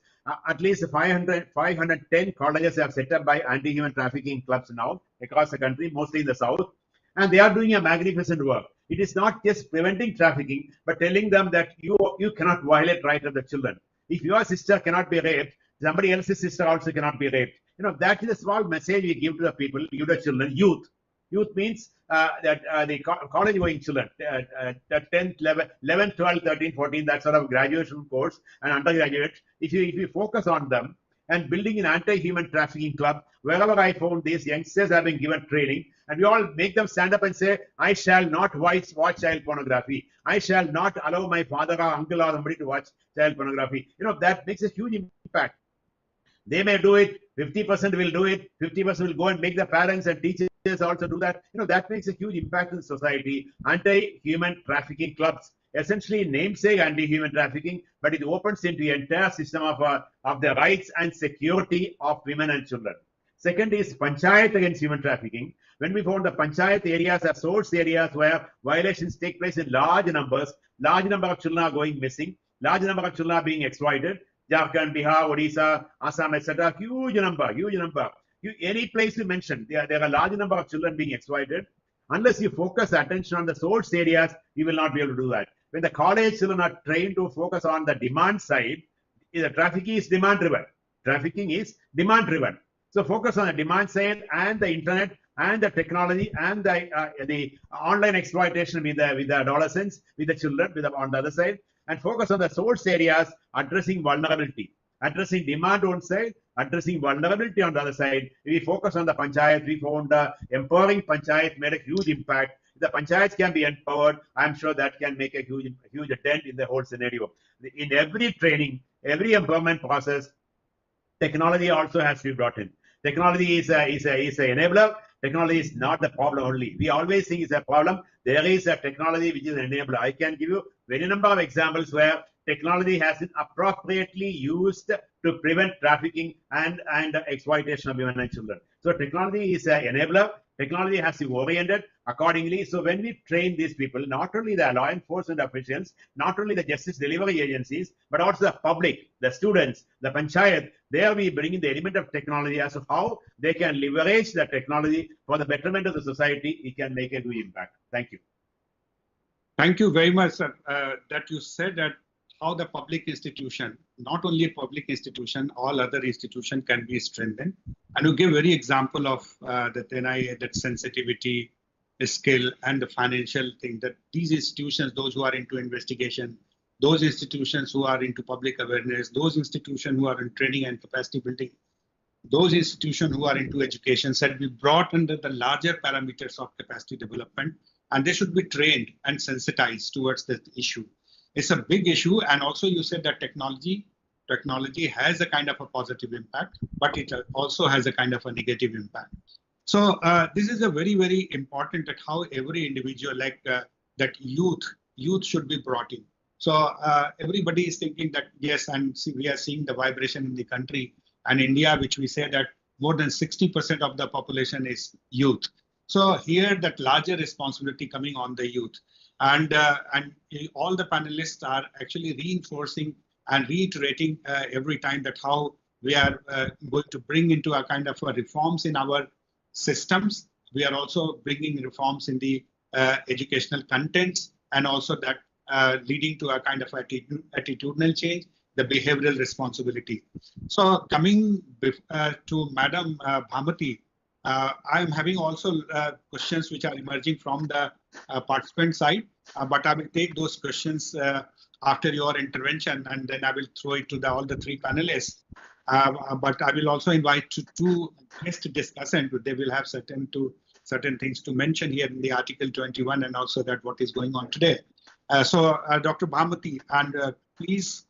At least 510 colleges have set up by anti-human trafficking clubs now across the country, mostly in the south. And they are doing a magnificent work. It is not just preventing trafficking, but telling them that you cannot violate rights of the children. If your sister cannot be raped, somebody else's sister also cannot be raped. That is a small message we give to the people, give the children, youth. Youth means that the college-going children, 10th, 11, 12, 13, 14, that sort of graduation course and undergraduate. If you focus on them and building an anti-human trafficking club, wherever I found these youngsters have been given training, and we all make them stand up and say, I shall not watch child pornography. I shall not allow my father or uncle or somebody to watch child pornography. That makes a huge impact. They may do it, 50% will do it, 50% will go and make the parents and teachers also do that. That makes a huge impact in society. Anti-human trafficking clubs, essentially namesake anti-human trafficking, but it opens into the entire system of the rights and security of women and children. Second is panchayat against human trafficking. When we found the panchayat areas are source areas where violations take place in large numbers, large number of children are going missing, large number of children are being exploited. Jharkhand, Bihar, Odisha, Assam, etc. Huge number. Any place you mention, there are a large number of children being exploited. Unless you focus attention on the source areas, you will not be able to do that. When the college children are trained to focus on the demand side, the trafficking is demand driven. Trafficking is demand driven. So focus on the demand side and the internet and the technology and the online exploitation with the adolescents, with the children, on the other side, and focus on the source areas addressing vulnerability, addressing demand on one side, addressing vulnerability on the other side. We focus on the panchayat. We found empowering panchayat made a huge impact. If the panchayats can be empowered, I'm sure that can make a huge dent in the whole scenario. In every training, every empowerment process, technology also has to be brought in. Technology is an enabler. Technology is not the problem only. We always think it's a problem. There is a technology which is an enabler. I can give you very number of examples where technology has been appropriately used to prevent trafficking and exploitation of women and children. So technology is an enabler. Technology has to be oriented accordingly. So when we train these people, not only the law enforcement officials, not only the justice delivery agencies, but also the public, the students, the panchayat, there we bring in the element of technology as to how they can leverage the technology for the betterment of the society. It can make a good impact. Thank you. Thank you very much, sir, that you said that how the public institution, not only public institution, all other institutions can be strengthened. And you give very example of that sensitivity, skill, and the financial thing, that these institutions, those who are into investigation, those institutions who are into public awareness, those institutions who are in training and capacity building, those institutions who are into education should be brought under the larger parameters of capacity development, and they should be trained and sensitized towards this issue. It's a big issue, and also you said that technology has a kind of a positive impact, but it also has a kind of a negative impact. So this is a very, very important that how every individual, like that youth should be brought in. So everybody is thinking that yes, and see, we are seeing the vibration in the country and India, which we say that more than 60% of the population is youth. So here that larger responsibility coming on the youth. And all the panelists are actually reinforcing and reiterating every time that how we are going to bring into a kind of a reforms in our systems. We are also bringing reforms in the educational contents, and also that leading to a kind of attitudinal change, the behavioral responsibility. So coming to Madam Bhamati, I'm having also questions which are emerging from the participant side, but I will take those questions after your intervention, and then I will throw it to all the three panelists. But I will also invite two guest discussants. They will have certain things to mention here in the Article 21, and also that what is going on today. So Dr. Bhamati, and please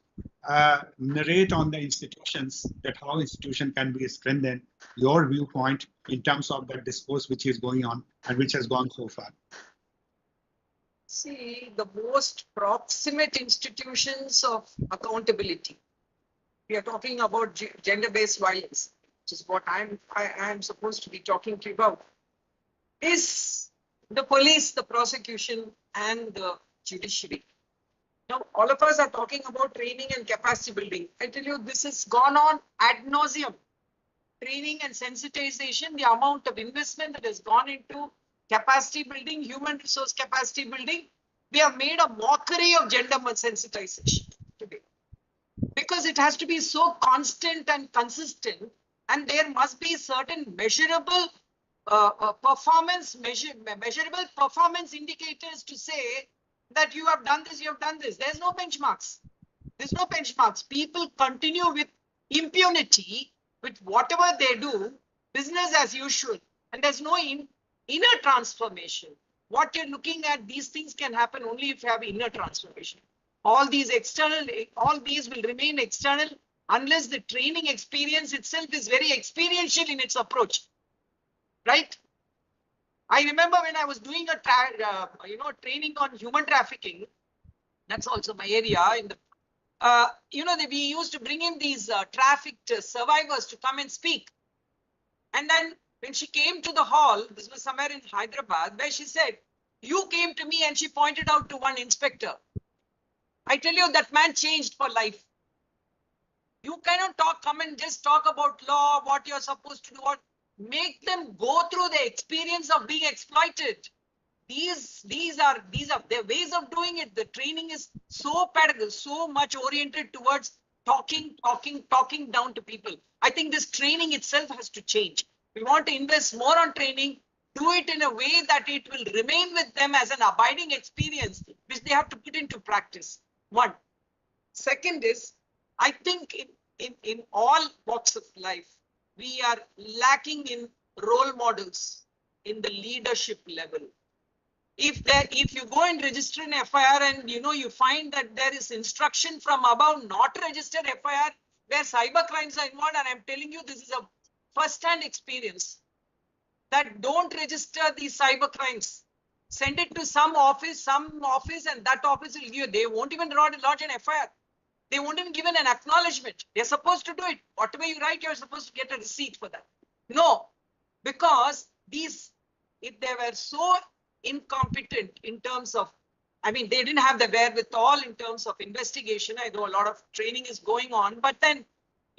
narrate on the institutions, that how institution can be strengthened, your viewpoint in terms of the discourse which is going on and which has gone so far. See, the most proximate institutions of accountability. We are talking about gender-based violence, which is what I am supposed to be talking to you about, is the police, the prosecution, and the judiciary. Now, all of us are talking about training and capacity building. I tell you, this has gone on ad nauseum. Training and sensitization, the amount of investment that has gone into capacity building, human resource capacity building, we have made a mockery of gender sensitization today. Because it has to be so constant and consistent, and there must be certain measurable measurable performance indicators to say that you have done this, you have done this. There's no benchmarks. There's no benchmarks. People continue with impunity with whatever they do, business as usual, and there's no inner transformation. What you're looking at, these things can happen only if you have inner transformation. All these will remain external unless the training experience itself is very experiential in its approach, right? I remember when I was doing a training on human trafficking. That's also my area. In the, we used to bring in these trafficked survivors to come and speak. And then when she came to the hall, this was somewhere in Hyderabad, where she said, "You came to me," and she pointed out to one inspector. I tell you, that man changed for life. You cannot come and just talk about law, what you're supposed to do, or make them go through the experience of being exploited. These are their ways of doing it. The training is so pedagogical, so much oriented towards talking down to people. I think this training itself has to change. We want to invest more on training, do it in a way that it will remain with them as an abiding experience, which they have to put into practice. One. Second is, I think in all walks of life, we are lacking in role models in the leadership level. If you go and register an FIR and you find that there is instruction from above not to register FIR where cyber crimes are involved, and I'm telling you this is a first-hand experience, that don't register these cyber crimes. Send it to some office, and that office will give. They won't even lodge an FIR. They won't even give an acknowledgement. They're supposed to do it. Whatever you write, you're supposed to get a receipt for that. No, because if they were so incompetent in terms of, I mean, they didn't have the wherewithal in terms of investigation. I know a lot of training is going on, but then,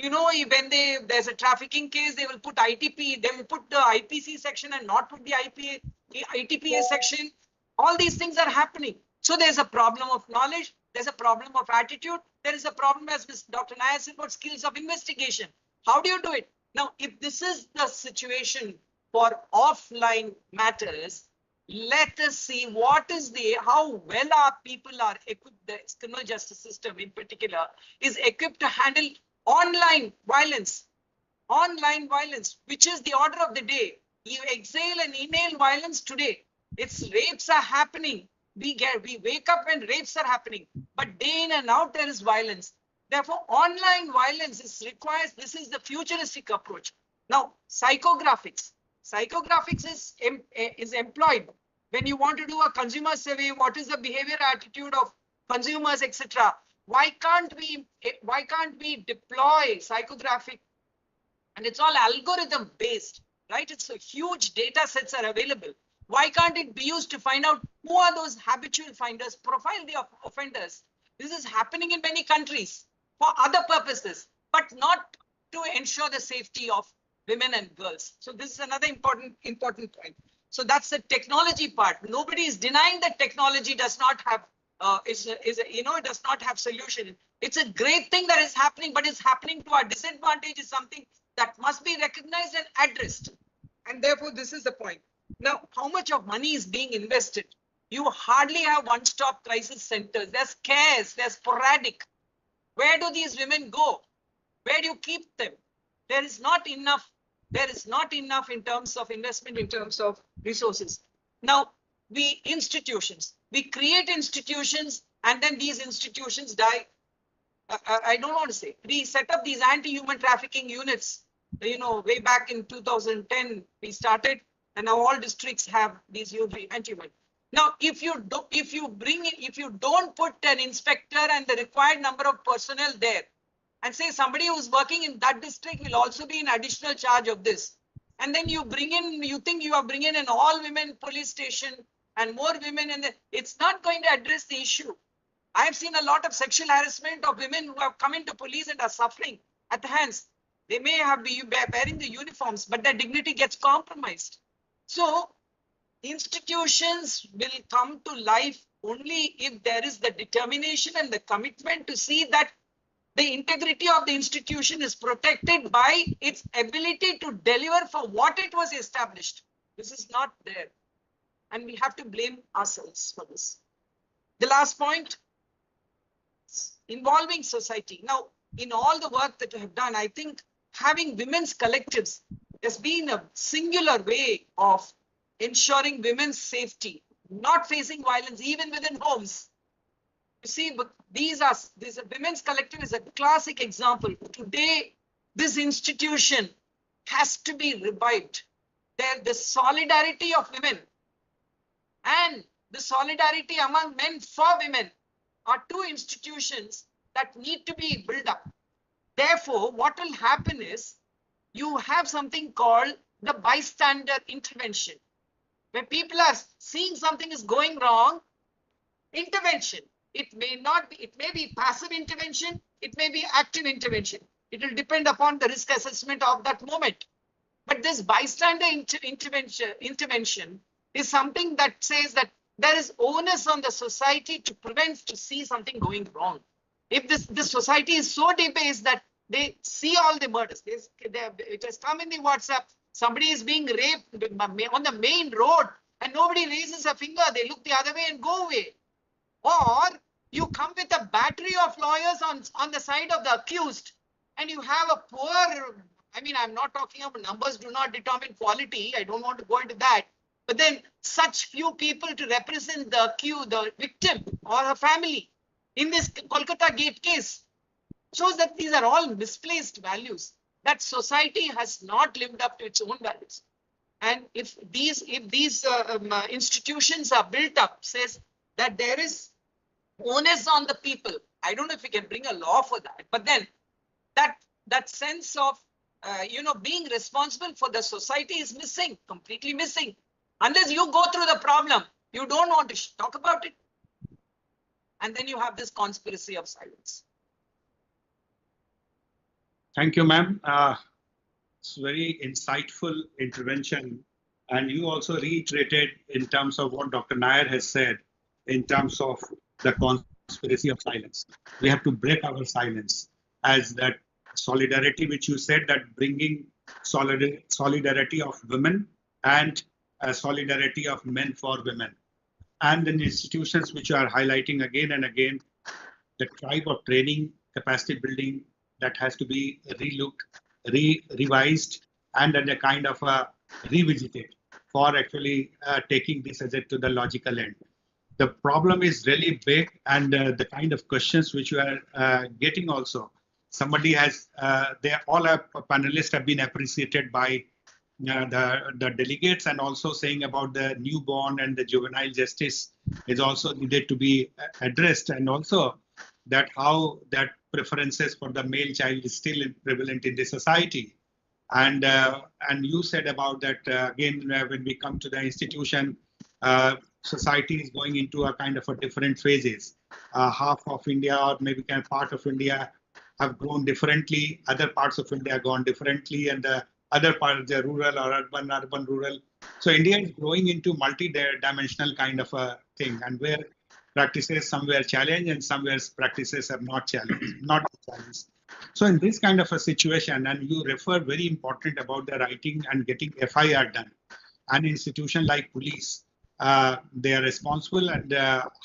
when there's a trafficking case, they will put ITP, they will put the IPC section and not put the ITPA section. All these things are happening. So there's a problem of knowledge. There's a problem of attitude. There is a problem, as Dr. Nair said, about skills of investigation. How do you do it? Now, if this is the situation for offline matters, let us see how well our people are equipped, the criminal justice system in particular is equipped to handle online violence, which is the order of the day. You exhale and inhale violence today. Rapes are happening. We wake up when rapes are happening, but day in and out there is violence. Therefore, online violence requires, this is the futuristic approach. Now, psychographics is employed when you want to do a consumer survey. What is the behavior attitude of consumers, etc.? Why can't we deploy psychographic? And it's all algorithm based, right? It's a huge data sets are available. Why can't it be used to find out who are those habitual finders, profile the offenders? This is happening in many countries for other purposes, but not to ensure the safety of women and girls. So this is another important point. So that's the technology part. Nobody is denying that technology does not have it does not have solution. It's a great thing that is happening, but it's happening to our disadvantage is something that must be recognized and addressed. And therefore, this is the point. Now, how much of money is being invested? You hardly have one-stop crisis centers. They're scarce, they're sporadic. Where do these women go? Where do you keep them? There is not enough in terms of investment, in terms of resources. Now, we create institutions, and then these institutions die. I don't want to say. We set up these anti-human trafficking units. Way back in 2010, we started, and now all districts have these anti-human. Now, if you don't put an inspector and the required number of personnel there, and say somebody who's working in that district will also be in additional charge of this, and then you think you are bringing in an all-women police station and more women, and it's not going to address the issue. I have seen a lot of sexual harassment of women who have come into police and are suffering at the hands. They may be wearing the uniforms, but their dignity gets compromised. So institutions will come to life only if there is the determination and the commitment to see that the integrity of the institution is protected by its ability to deliver for what it was established. This is not there. And we have to blame ourselves for this. The last point, involving society. Now, in all the work that I have done, I think having women's collectives has been a singular way of ensuring women's safety, not facing violence, even within homes. You see, but this women's collective is a classic example. Today, this institution has to be revived. The solidarity of women and the solidarity among men for women are two institutions that need to be built up. Therefore, what will happen is you have something called the bystander intervention. When people are seeing something is going wrong, intervention. It may be passive intervention, it may be active intervention. It will depend upon the risk assessment of that moment. But this bystander intervention is something that says that there is onus on the society to see something going wrong. if this society is so debased that they see all the murders, it has come in the WhatsApp, somebody is being raped on the main road and nobody raises a finger, they look the other way and go away. Or you come with a battery of lawyers on the side of the accused and you have a poor, I mean, I'm not talking about numbers do not determine quality, I don't want to go into that, but then such few people to represent the accused, the victim or her family in this Kolkata gate case shows that these are all misplaced values, that society has not lived up to its own values. And if these institutions are built up, says that there is onus on the people. I don't know if we can bring a law for that, but then that sense of being responsible for the society is missing, completely missing. Unless you go through the problem, you don't want to talk about it, and then you have this conspiracy of silence. Thank you, ma'am. It's very insightful intervention, and you also reiterated in terms of what Dr. Nair has said in terms of the conspiracy of silence. We have to break our silence, as that solidarity which you said, that bringing solidarity of women and solidarity of men for women, and in institutions which you are highlighting again and again, the type of training, capacity building that has to be relooked, revised, and then a kind of revisited for actually taking this as to the logical end. The problem is really big, and the kind of questions which you are getting also. Somebody has, all our panelists have been appreciated by the delegates, and also saying about the newborn and the juvenile justice is also needed to be addressed, and also that how that preferences for the male child is still prevalent in the society. And you said about that again, when we come to the institution, society is going into a kind of a different phases. Half of India, or maybe kind of part of India, have grown differently. Other parts of India have gone differently, and the other parts, the rural or urban, rural. So India is growing into multi-dimensional kind of a thing, and where practices somewhere challenged and somewhere practices are not challenged. So in this kind of a situation, and you refer very important about the writing and getting FIR done, an institution like police, they are responsible, and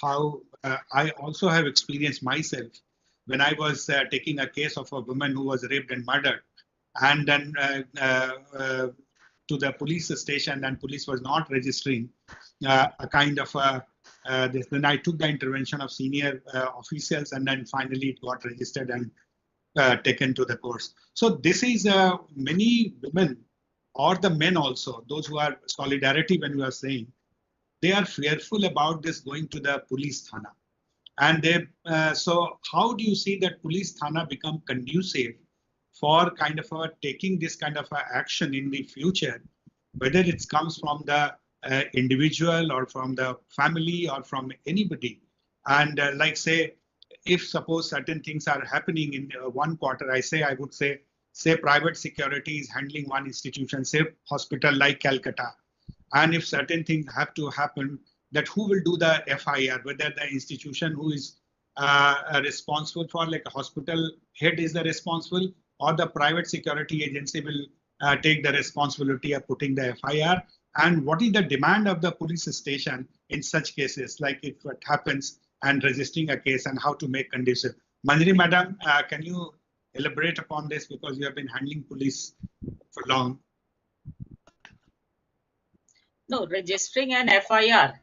how I also have experienced myself when I was taking a case of a woman who was raped and murdered, and then to the police station, and police was not registering a kind of this. Then I took the intervention of senior officials, and then finally it got registered and taken to the courts. So this is many women or the men also, those who are solidarity when we are saying, they are fearful about this going to the police thana. And they, so how do you see that police thana become conducive for kind of taking this kind of action in the future, whether it comes from the individual or from the family or from anybody? And like say, if suppose certain things are happening in one quarter, I would say private security is handling one institution, say hospital like Calcutta. And if certain things have to happen, that who will do the FIR, whether the institution who is responsible for, like a hospital head is the responsible, or the private security agency will take the responsibility of putting the FIR. And what is the demand of the police station in such cases, like if it happens, and registering a case, and how to make conducive? Manjari madam, can you elaborate upon this, because you have been handling police for long? No, registering an FIR.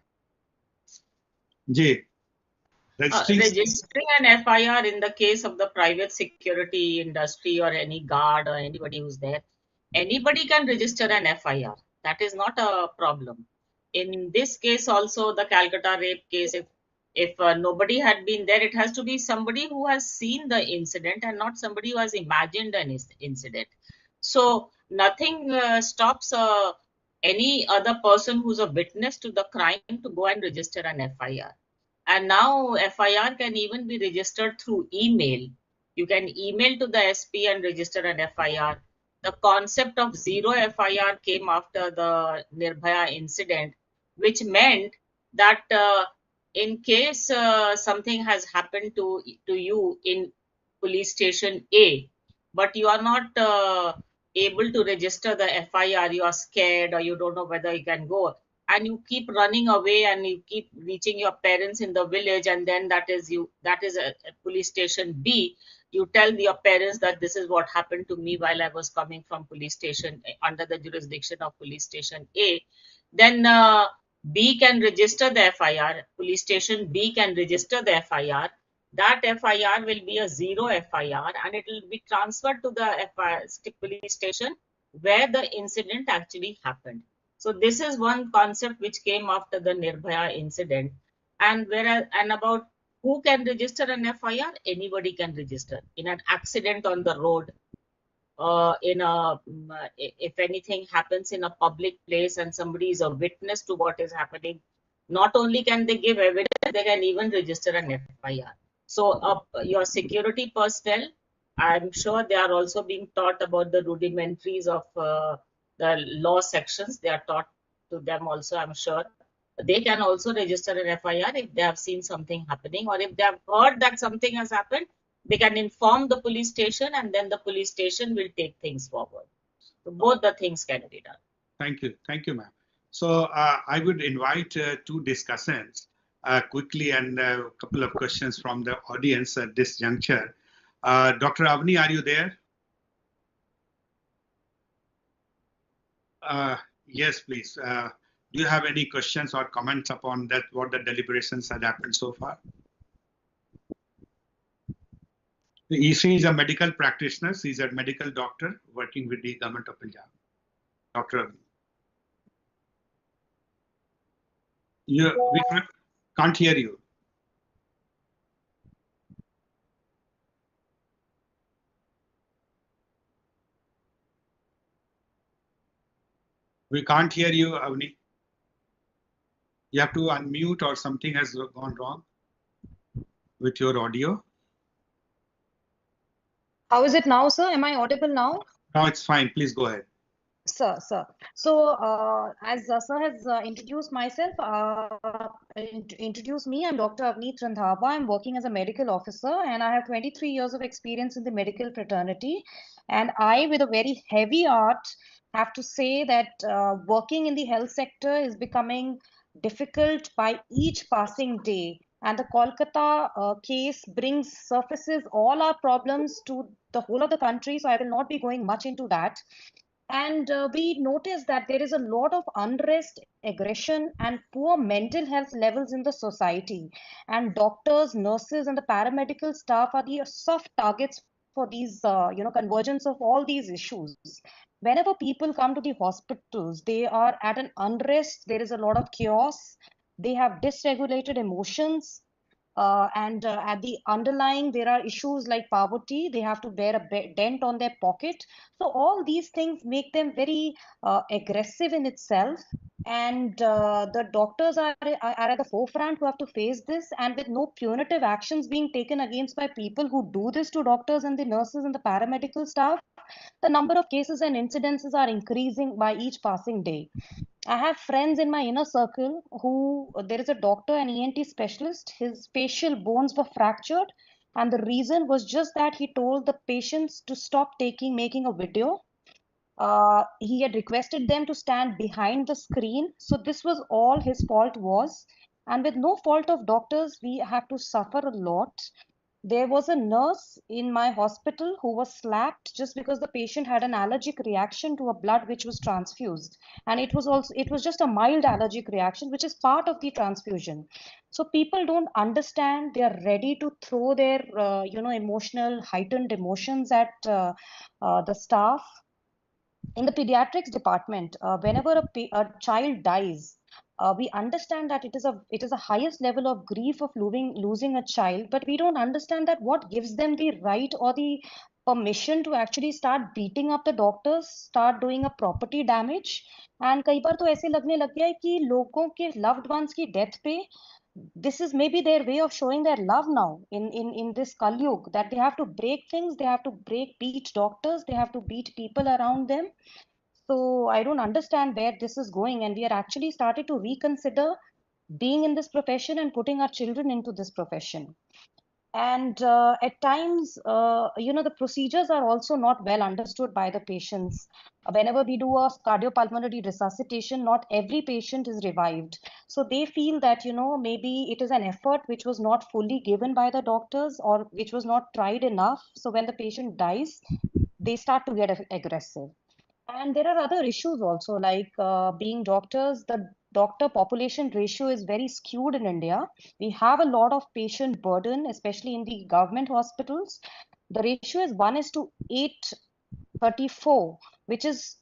Registering an FIR in the case of the private security industry or any guard or anybody who's there, anybody can register an FIR. That is not a problem. In this case also, the Calcutta rape case, if nobody had been there, it has to be somebody who has seen the incident and not somebody who has imagined an incident. So nothing stops any other person who's a witness to the crime to go and register an FIR. And now FIR can even be registered through email. You can email to the SP and register an FIR. The concept of zero FIR came after the Nirbhaya incident, which meant that in case something has happened to you in police station A, but you are not able to register the FIR, you are scared or you don't know whether you can go, and you keep running away and you keep reaching your parents in the village, and then that is a police station B. You tell your parents that this is what happened to me while I was coming from police station under the jurisdiction of police station A. Then B can register the FIR. Police station B can register the FIR. That FIR will be a zero FIR and it will be transferred to the police station where the incident actually happened. So this is one concept which came after the Nirbhaya incident. And about who can register an FIR? Anybody can register. In an accident on the road, if anything happens in a public place and somebody is a witness to what is happening, not only can they give evidence, they can even register an FIR. So your security personnel, I'm sure they are also being taught about the rudimentaries of the law sections. They are taught to them also, I'm sure. They can also register an FIR if they have seen something happening, or if they have heard that something has happened, they can inform the police station and then the police station will take things forward. So both the things can be done. Thank you, ma'am. So I would invite two discussants quickly and a couple of questions from the audience at this juncture. Dr. Avni, are you there? Yes, please. Do you have any questions or comments upon that, what the deliberations had happened so far? She is a medical practitioner. She is a medical doctor working with the government of Punjab. Dr. We can't hear you. We can't hear you, Avni. You have to unmute or something has gone wrong with your audio. How is it now, sir? Am I audible now? No, it's fine. Please go ahead. Sir. So, as sir has introduced myself, introduced me, I'm Dr. Avneet Randhava. I'm working as a medical officer and I have 23 years of experience in the medical fraternity. And I, with a very heavy heart, have to say that working in the health sector is becoming difficult by each passing day. And the Kolkata case surfaces all our problems to the whole of the country. So I will not be going much into that. And we notice that there is a lot of unrest, aggression, and poor mental health levels in the society. And doctors, nurses, and the paramedical staff are the soft targets for these, convergence of all these issues. Whenever people come to the hospitals, they are at an unrest. There is a lot of chaos. They have dysregulated emotions. And at the underlying, there are issues like poverty. They have to bear a dent on their pocket. So all these things make them very aggressive in itself. And the doctors are at the forefront who have to face this, and with no punitive actions being taken against by people who do this to doctors and the nurses and the paramedical staff, the number of cases and incidences are increasing by each passing day. I have friends in my inner circle who, there is a doctor, an ENT specialist, his facial bones were fractured. And the reason was just that he told the patients to stop making a video. He had requested them to stand behind the screen. So this was all his fault was. And with no fault of doctors, we have to suffer a lot. There was a nurse in my hospital who was slapped just because the patient had an allergic reaction to a blood which was transfused. And it was just a mild allergic reaction, which is part of the transfusion. So people don't understand. They are ready to throw their, heightened emotions at the staff. In the pediatrics department, whenever a child dies, we understand that it is a highest level of grief of losing a child, but we don't understand that what gives them the right or the permission to actually start beating up the doctors, start doing a property damage. And कई बार तो ऐसे लगने लग गया है कि लोगों के loved ones की death पे this is maybe their way of showing their love now in this Kalyug, that they have to break things, they have to beat doctors, they have to beat people around them. So I don't understand where this is going, and we are actually started to reconsider being in this profession and putting our children into this profession. And at times, the procedures are also not well understood by the patients. Whenever we do a cardiopulmonary resuscitation, not every patient is revived. So they feel that, maybe it is an effort which was not fully given by the doctors or which was not tried enough. So when the patient dies, they start to get aggressive. And there are other issues also, like being doctors, the doctor population ratio is very skewed in India. We have a lot of patient burden, especially in the government hospitals. The ratio is 1:834, which is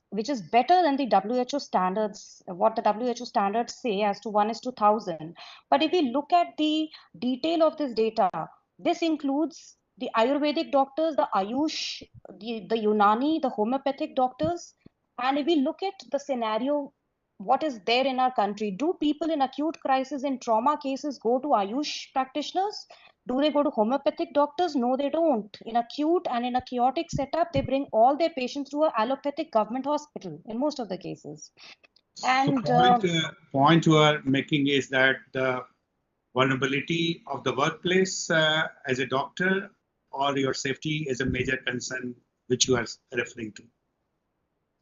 better than the WHO standards, what the WHO standards say as to 1:1000. But if we look at the detail of this data, this includes the Ayurvedic doctors, the Ayush, the Unani, the homeopathic doctors. And if we look at the scenario, what is there in our country, do people in acute crisis and trauma cases go to Ayush practitioners? Do they go to homeopathic doctors? No, they don't. In acute and in a chaotic setup, they bring all their patients to an allopathic government hospital in most of the cases. And point you are making is that the vulnerability of the workplace as a doctor or your safety is a major concern which you are referring to.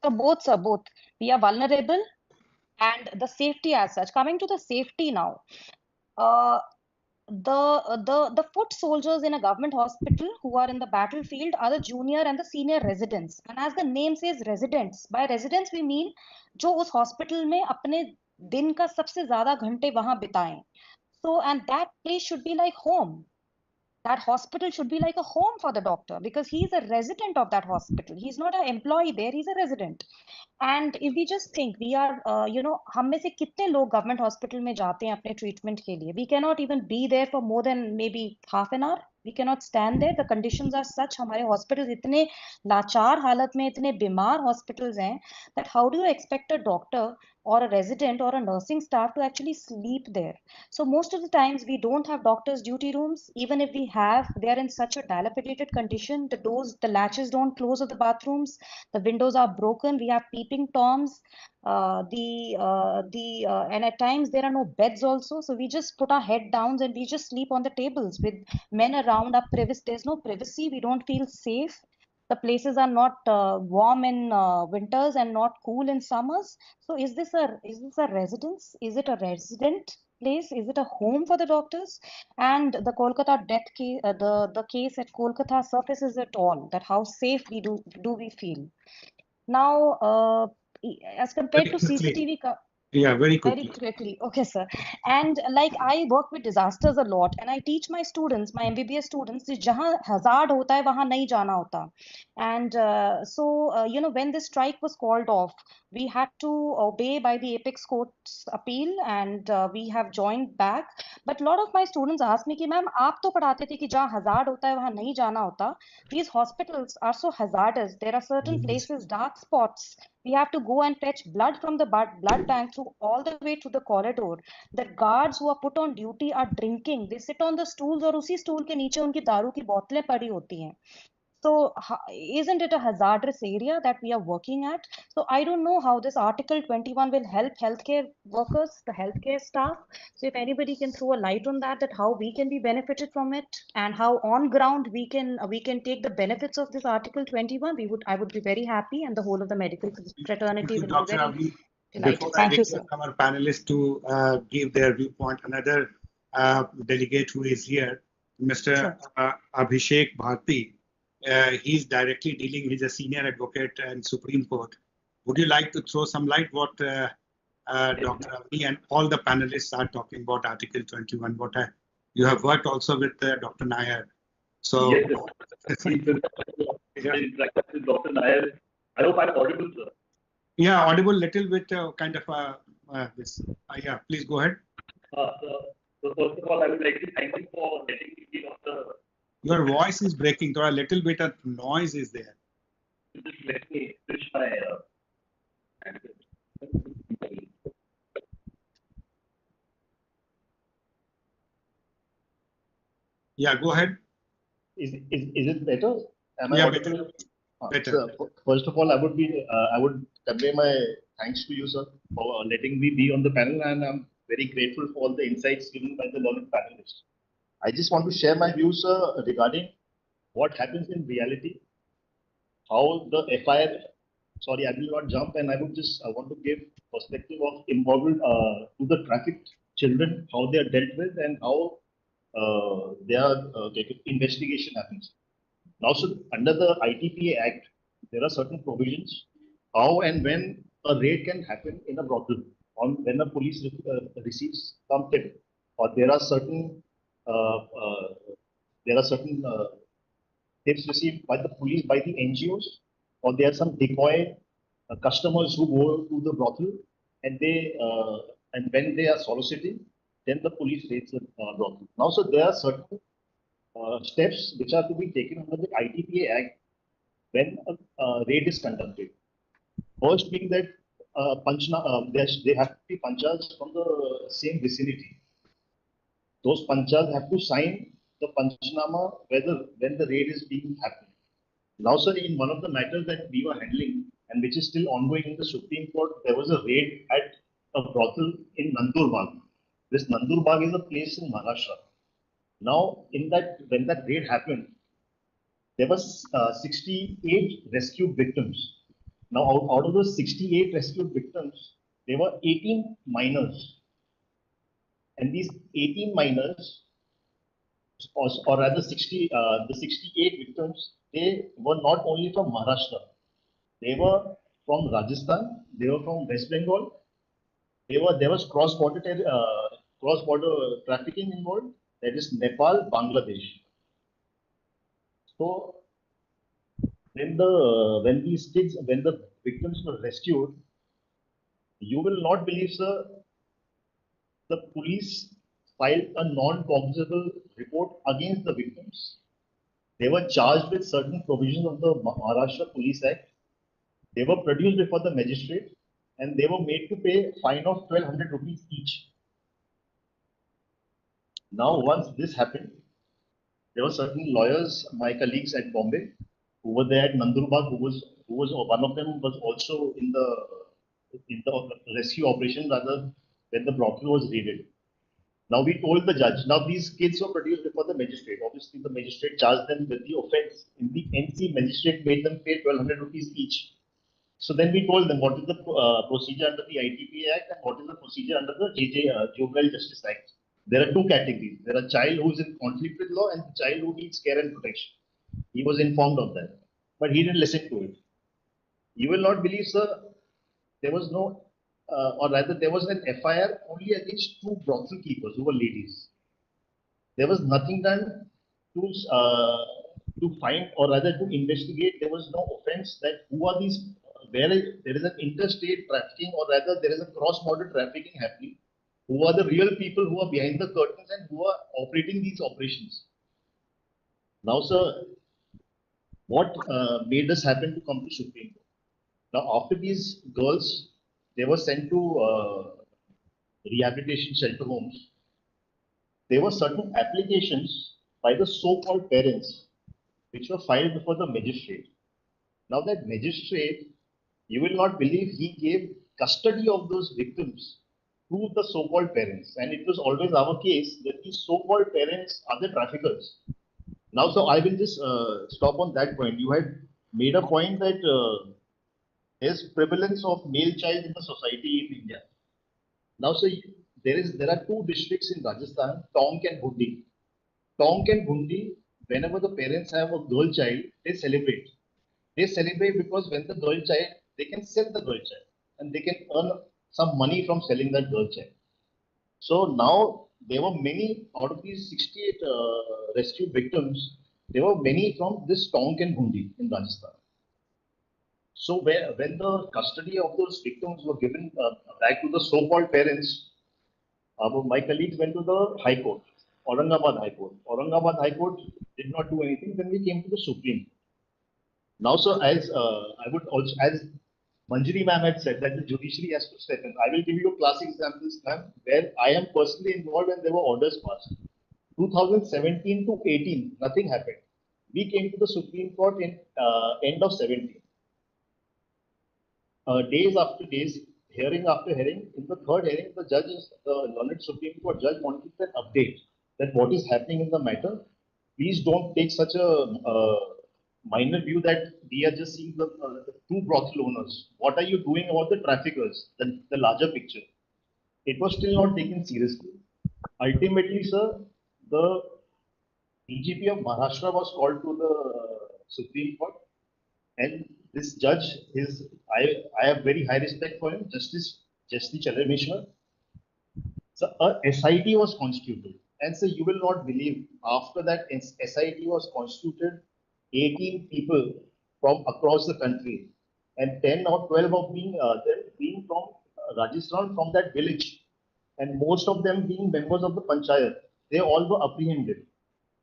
So both, sir, both. We are vulnerable and the safety as such. Coming to the safety now, the foot soldiers in a government hospital who are in the battlefield are the junior and the senior residents. And as the name says, residents. By residents we mean जो उस hospital में अपने दिन का सबसे ज़्यादा घंटे वहाँ बिताएं. So, and that place should be like home. That hospital should be like a home for the doctor because he's a resident of that hospital. He's not an employee there, he's a resident. And if we just think, we are, हम में से कितने लोग government hospital में जाते हैं अपने treatment के लिए? We cannot even be there for more than maybe half an hour. We cannot stand there. The conditions are such. हमारे hospitals इतने लाचार हालत में, इतने बीमार hospitals हैं that how do you expect a doctor or a resident or a nursing staff to actually sleep there? So most of the times we don't have doctors' duty rooms. Even if we have, they are in such a dilapidated condition. The doors, the latches don't close of the bathrooms. The windows are broken. We have peeping toms. And at times there are no beds also. So we just put our head down and we just sleep on the tables with men around. There's no privacy. We don't feel safe. The places are not warm in winters and not cool in summers. So is this a residence? Is it a resident place? Is it a home for the doctors? And the Kolkata death case, the case at Kolkata surfaces it all, that how safe do we feel. Now, as compared to CCTV, yeah, very very quickly. Okay, sir. And like I work with disasters a lot, and I teach my students, my MBBS students, कि जहाँ hazard होता है वहाँ नहीं जाना होता. And when this strike was called off, we had to obey by the apex court's appeal, and we have joined back. But a lot of my students asked me कि ma'am आप तो पढ़ाते थे कि जहाँ hazard होता है वहाँ नहीं जाना होता. These hospitals are so hazardous. There are certain places, dark spots. We have to go and fetch blood from the blood bank through all the way to the corridor. The guards who are put on duty are drinking. They sit on the stools और उसी stool के नीचे उनकी दारू की बोतलें पड़ी होती हैं. So isn't it a hazardous area that we are working at? So I don't know how this Article 21 will help healthcare workers, the healthcare staff. So if anybody can throw a light on that how we can be benefited from it and how on ground we can take the benefits of this Article 21, I would be very happy, and the whole of the medical fraternity will be very delighted. Thank you, sir. Our panelists to give their viewpoint. Another delegate who is here, Mr. Abhishek Bharti. He's directly dealing, he's a senior advocate in Supreme Court. Would you like to throw some light what Dr. Avni and all the panelists are talking about Article 21? What you have worked also with Dr. Nair. So, yes, Dr. Nair. I hope I'm audible, sir. Yeah, audible little bit kind of this. Yeah, please go ahead. So first of all, I would like to thank you for letting me be on the. Your voice is breaking. So a little bit of noise is there. Just let me switch my. Yeah, go ahead. Is it better? Better. So, first of all, I would convey my thanks to you, sir, for letting me be on the panel, and I'm very grateful for all the insights given by the learned panelists. I just want to share my views regarding what happens in reality, how the FIR, sorry, I will not jump, and I would just want to give perspective of involvement to the trafficked children, how they are dealt with and how their investigation happens. Now, so under the ITPA Act, there are certain provisions how and when a raid can happen in a brothel, on when the police receives some tip, or there are certain tips received by the police, by the NGOs, or there are some decoy customers who go to the brothel, and when they are soliciting, then the police raids the brothel. Now, so there are certain steps which are to be taken under the ITPA Act when a raid is conducted. First being that they have to be panchas from the same vicinity. Those panchas have to sign the panchnama when the raid is being happened. Now, sir, in one of the matters that we were handling and which is still ongoing in the Supreme Court, there was a raid at a brothel in Nandurbar. This Nandurbar is a place in Maharashtra. Now, when that raid happened, there was 68 rescued victims. Now, out of those 68 rescued victims, there were 18 minors. And these 18 minors, or rather the 68 victims, they were not only from Maharashtra. They were from Rajasthan, they were from West Bengal. There was cross-border trafficking involved, that is Nepal, Bangladesh. So when the victims were rescued, you will not believe, sir, the police filed a non-cognizable report against the victims. They were charged with certain provisions of the Maharashtra Police Act. They were produced before the magistrate, and they were made to pay a fine of 1,200 rupees each. Now, once this happened, there were certain lawyers, my colleagues at Bombay, who were there at Nandurbar, who was one of them was also in the rescue operation, rather, when the brothel was raided. Now, we told the judge, now these kids were produced before the magistrate. Obviously, the magistrate charged them with the offense. In the NC, magistrate made them pay 1,200 rupees each. So then we told them what is the procedure under the ITPA Act and what is the procedure under the Juvenile Justice Act. There are two categories. There are child who is in conflict with law and child who needs care and protection. He was informed of that, but he didn't listen to it. You will not believe, sir, there was no, or rather there was an FIR only against 2 brothel keepers who were ladies. There was nothing done to find, or rather to investigate. There was no offense that who are these, there is an interstate trafficking, or rather there is a cross-border trafficking happening. Who are the real people who are behind the curtains and who are operating these operations? Now, sir, what made us happen to come to Supreme Court? Now, after these girls, they were sent to rehabilitation shelter homes. There were certain applications by the so-called parents which were filed before the magistrate. Now, that magistrate, you will not believe, he gave custody of those victims to the so-called parents, and it was always our case that these so-called parents are the traffickers. Now, so I will just stop on that point. You had made a point that there's prevalence of male child in the society in India. Now, so there are 2 districts in Rajasthan, Tonk and Bhundi. Tonk and Bhundi, whenever the parents have a girl child, they celebrate. They celebrate because when the girl child, they can sell the girl child and they can earn some money from selling that girl child. So now there were many out of these 68 rescued victims. There were many from this Tonk and Bhundi in Rajasthan. So when the custody of those victims were given back to the so-called parents, my colleagues went to the High Court, Aurangabad High Court. Aurangabad High Court did not do anything. Then we came to the Supreme Court. Now, so as I would also, as Manjari ma'am had said that the judiciary has to step in. I will give you classic examples, ma'am, where I am personally involved and there were orders passed. 2017 to 18, nothing happened. We came to the Supreme Court in end of 17. Days after days, hearing after hearing, in the third hearing, the learned Supreme Court judge wanted an update that what is happening in the matter. Please don't take such a minor view that we are just seeing the two brothel owners. What are you doing about the traffickers, the larger picture? It was still not taken seriously. Ultimately, sir, the DGP of Maharashtra was called to the Supreme Court, and this judge I have very high respect for him, Justice 𝐒𝐚𝐟𝐞𝐲. So a SIT was constituted, and so you will not believe, after that SIT was constituted, 18 people from across the country, and 10 or 12 of them being from Rajasthan, from that village, and most of them being members of the panchayat. They all were apprehended.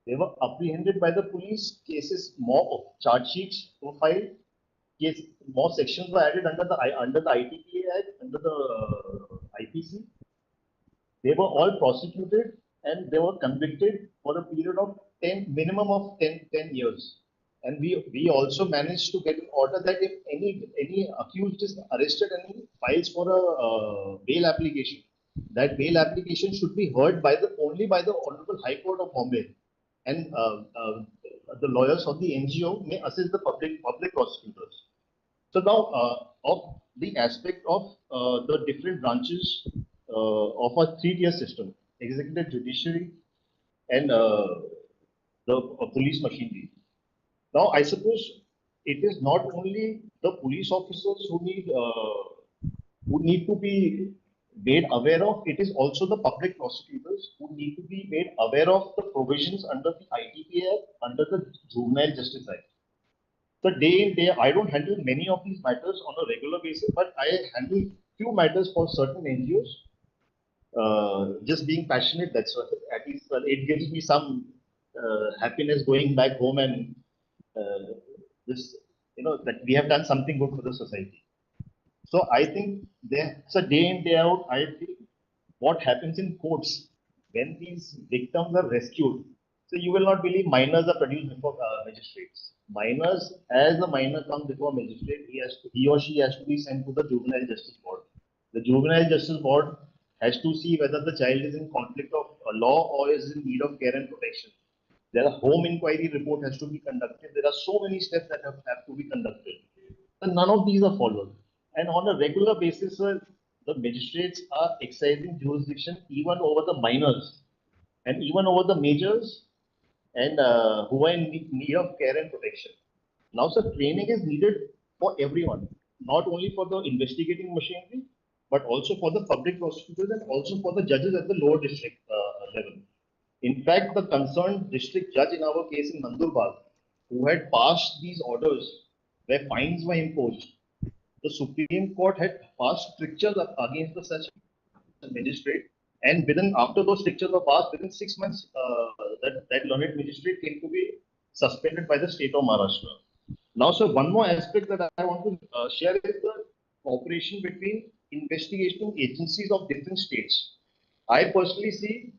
They were apprehended by the police. Cases, more charge sheets were filed. Yes, more sections were added under the ITPA Act, under the IPC. They were all prosecuted and they were convicted for a period of minimum of 10 years. And we also managed to get an order that if any accused is arrested and he files for a bail application, that bail application should be heard only by the Honorable High Court of Bombay, and the lawyers of the NGO may assist the public prosecutors. So now, of the aspect of the different branches of a three-tier system: executive, judiciary, and the police machinery. Now, I suppose it is not only the police officers who need to be made aware of, it is also the public prosecutors who need to be made aware of the provisions under the ITPA Act, under the Juvenile Justice Act. So day in, day out, I don't handle many of these matters on a regular basis, but I handle few matters for certain NGOs. Just being passionate, that's what, at least it gives me some happiness going back home and that we have done something good for the society. So I think so day in, day out, I think what happens in courts when these victims are rescued. So you will not believe, minors are produced before magistrates. Minors, as a minor comes before a magistrate, he or she has to be sent to the Juvenile Justice Board. The Juvenile Justice Board has to see whether the child is in conflict of law or is in need of care and protection. There are home inquiry report has to be conducted. There are so many steps that have to be conducted. And none of these are followed. And on a regular basis, the magistrates are exercising jurisdiction even over the minors and even over the majors and who are in need of care and protection. Now, sir, training is needed for everyone, not only for the investigating machinery, but also for the public prosecutors and also for the judges at the lower district level. In fact, the concerned district judge in our case in Nandurbar, who had passed these orders where fines were imposed, the Supreme Court had passed strictures against the such magistrate, and after those strictures were passed, within 6 months, that learned magistrate came to be suspended by the state of Maharashtra. Now, sir, one more aspect that I want to share is the cooperation between investigation agencies of different states. I personally see,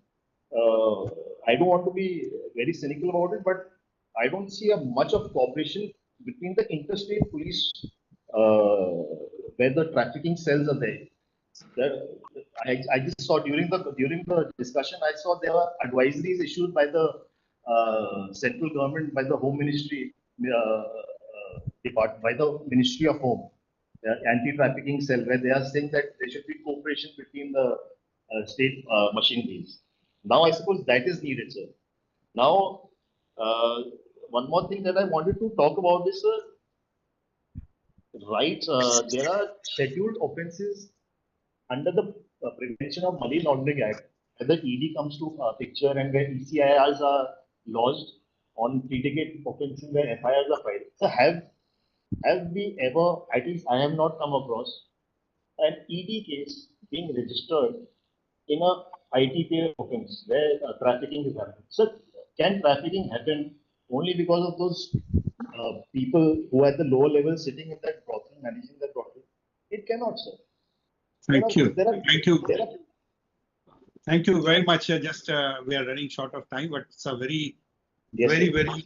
I don't want to be very cynical about it, but I don't see much of cooperation between the interstate police where the trafficking cells are there. I just saw during the discussion, I saw there were advisories issued by the central government, by the Home Ministry department, by the Ministry of Home, anti-trafficking cell, where they are saying that there should be cooperation between the state machineries. Now, I suppose that is needed, sir. Now, one more thing that I wanted to talk about is, right, there are scheduled offences under the Prevention of Money Laundering Act, where the ED comes to picture and where ECIRs are lodged on predicate offences where FIRs are filed. So have we ever, at least I have not come across, an ED case being registered in a ITPA offence where trafficking is happening? So can trafficking happen only because of those people who are at the lower level sitting in that brothel, managing that brothel? It cannot, sir. Thank you. Thank you very much. We are running short of time, but it's a very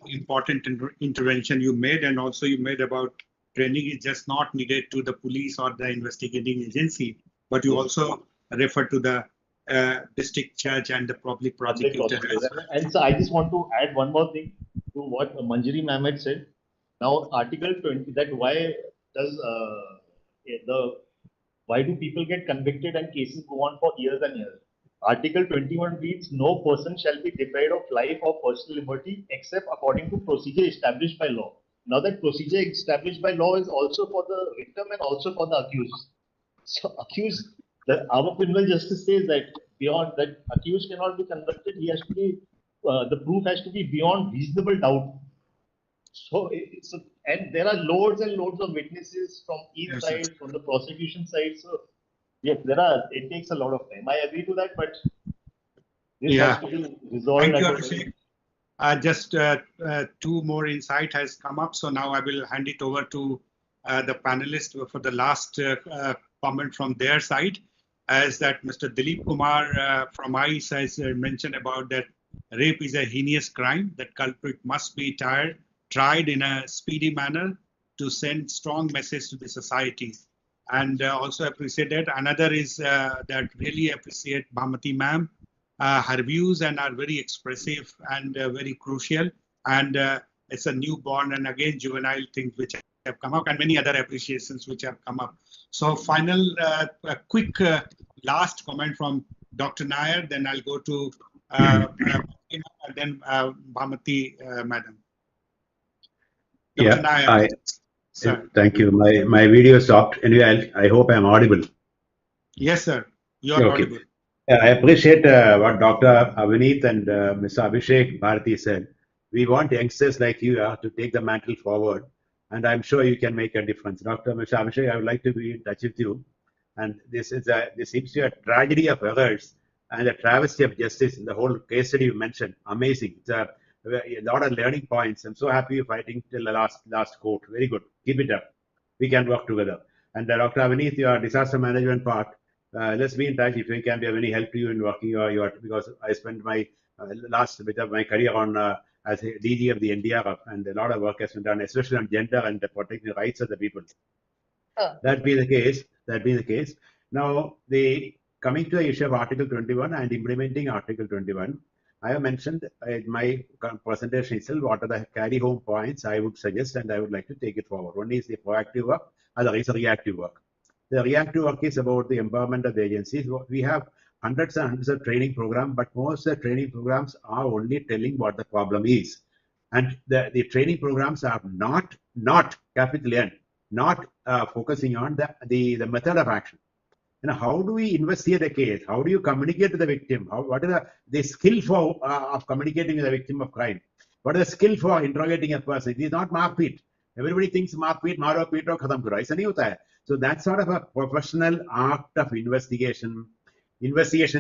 important intervention you made, and also you made about training is just not needed to the police or the investigating agency, but you also refer to the district judge and the public prosecutor. And so I just want to add one more thing to what Manjari ma'am had said. Now, Article 20, that why does why do people get convicted and cases go on for years and years? Article 21 reads, no person shall be deprived of life or personal liberty except according to procedure established by law. Now that procedure established by law is also for the victim and also for the accused. So accused, our criminal justice says that beyond that accused cannot be convicted, he has to be, the proof has to be beyond reasonable doubt. So, and there are loads and loads of witnesses from each side, from the prosecution side. So, yes, it takes a lot of time. I agree to that, but this has to be resolved. Thank you, Abhishek. Just two more insight has come up. So now I will hand it over to the panelists for the last comment from their side, as that Mr. Dilip Kumar from ICE has mentioned about that rape is a heinous crime, that culprit must be tried in a speedy manner to send strong message to the society. And also appreciate that. Another is that really appreciate Bhamati ma'am, her views and are very expressive and very crucial. And it's a newborn and again juvenile things which have come up and many other appreciations which have come up. So final a quick last comment from Dr. Nair, then I'll go to then Bhamati madam. Dr. Nair. Thank you. My video stopped. Anyway, I hope I'm audible. Yes, sir. You are audible. I appreciate what Dr. Avineet and Mr. Abhishek Bharati said. We want youngsters like you to take the mantle forward, and I'm sure you can make a difference. Mr. Abhishek, I would like to be in touch with you. And this seems to be a tragedy of errors and a travesty of justice in the whole case study you mentioned. Amazing. It's a lot of learning points. I'm so happy you're fighting till the last court. Very good. Keep it up. We can work together. And Dr. Avineet, your disaster management part, let's be in touch if we can be of any help to you in working because I spent my last bit of my career on as a DG of the NDRF, and a lot of work has been done, especially on gender and protecting the rights of the people. That being the case. Now, coming to the issue of Article 21 and implementing Article 21, I have mentioned in my presentation itself what are the carry-home points I would suggest, and I would like to take it forward. One is the proactive work, other is the reactive work. The reactive work is about the empowerment of the agencies. We have hundreds and hundreds of training programs, but most of the training programs are only telling what the problem is. And the training programs are not capital N, not focusing on the method of action. How do we investigate a case? How do you communicate to the victim? What is the skill for of communicating with the victim of crime? What is the skill for interrogating a person? It is not markpeat. Everybody thinks markpeat, maro peet, khatam karo. Aisa nahi hota hai. So that's sort of a professional art of investigation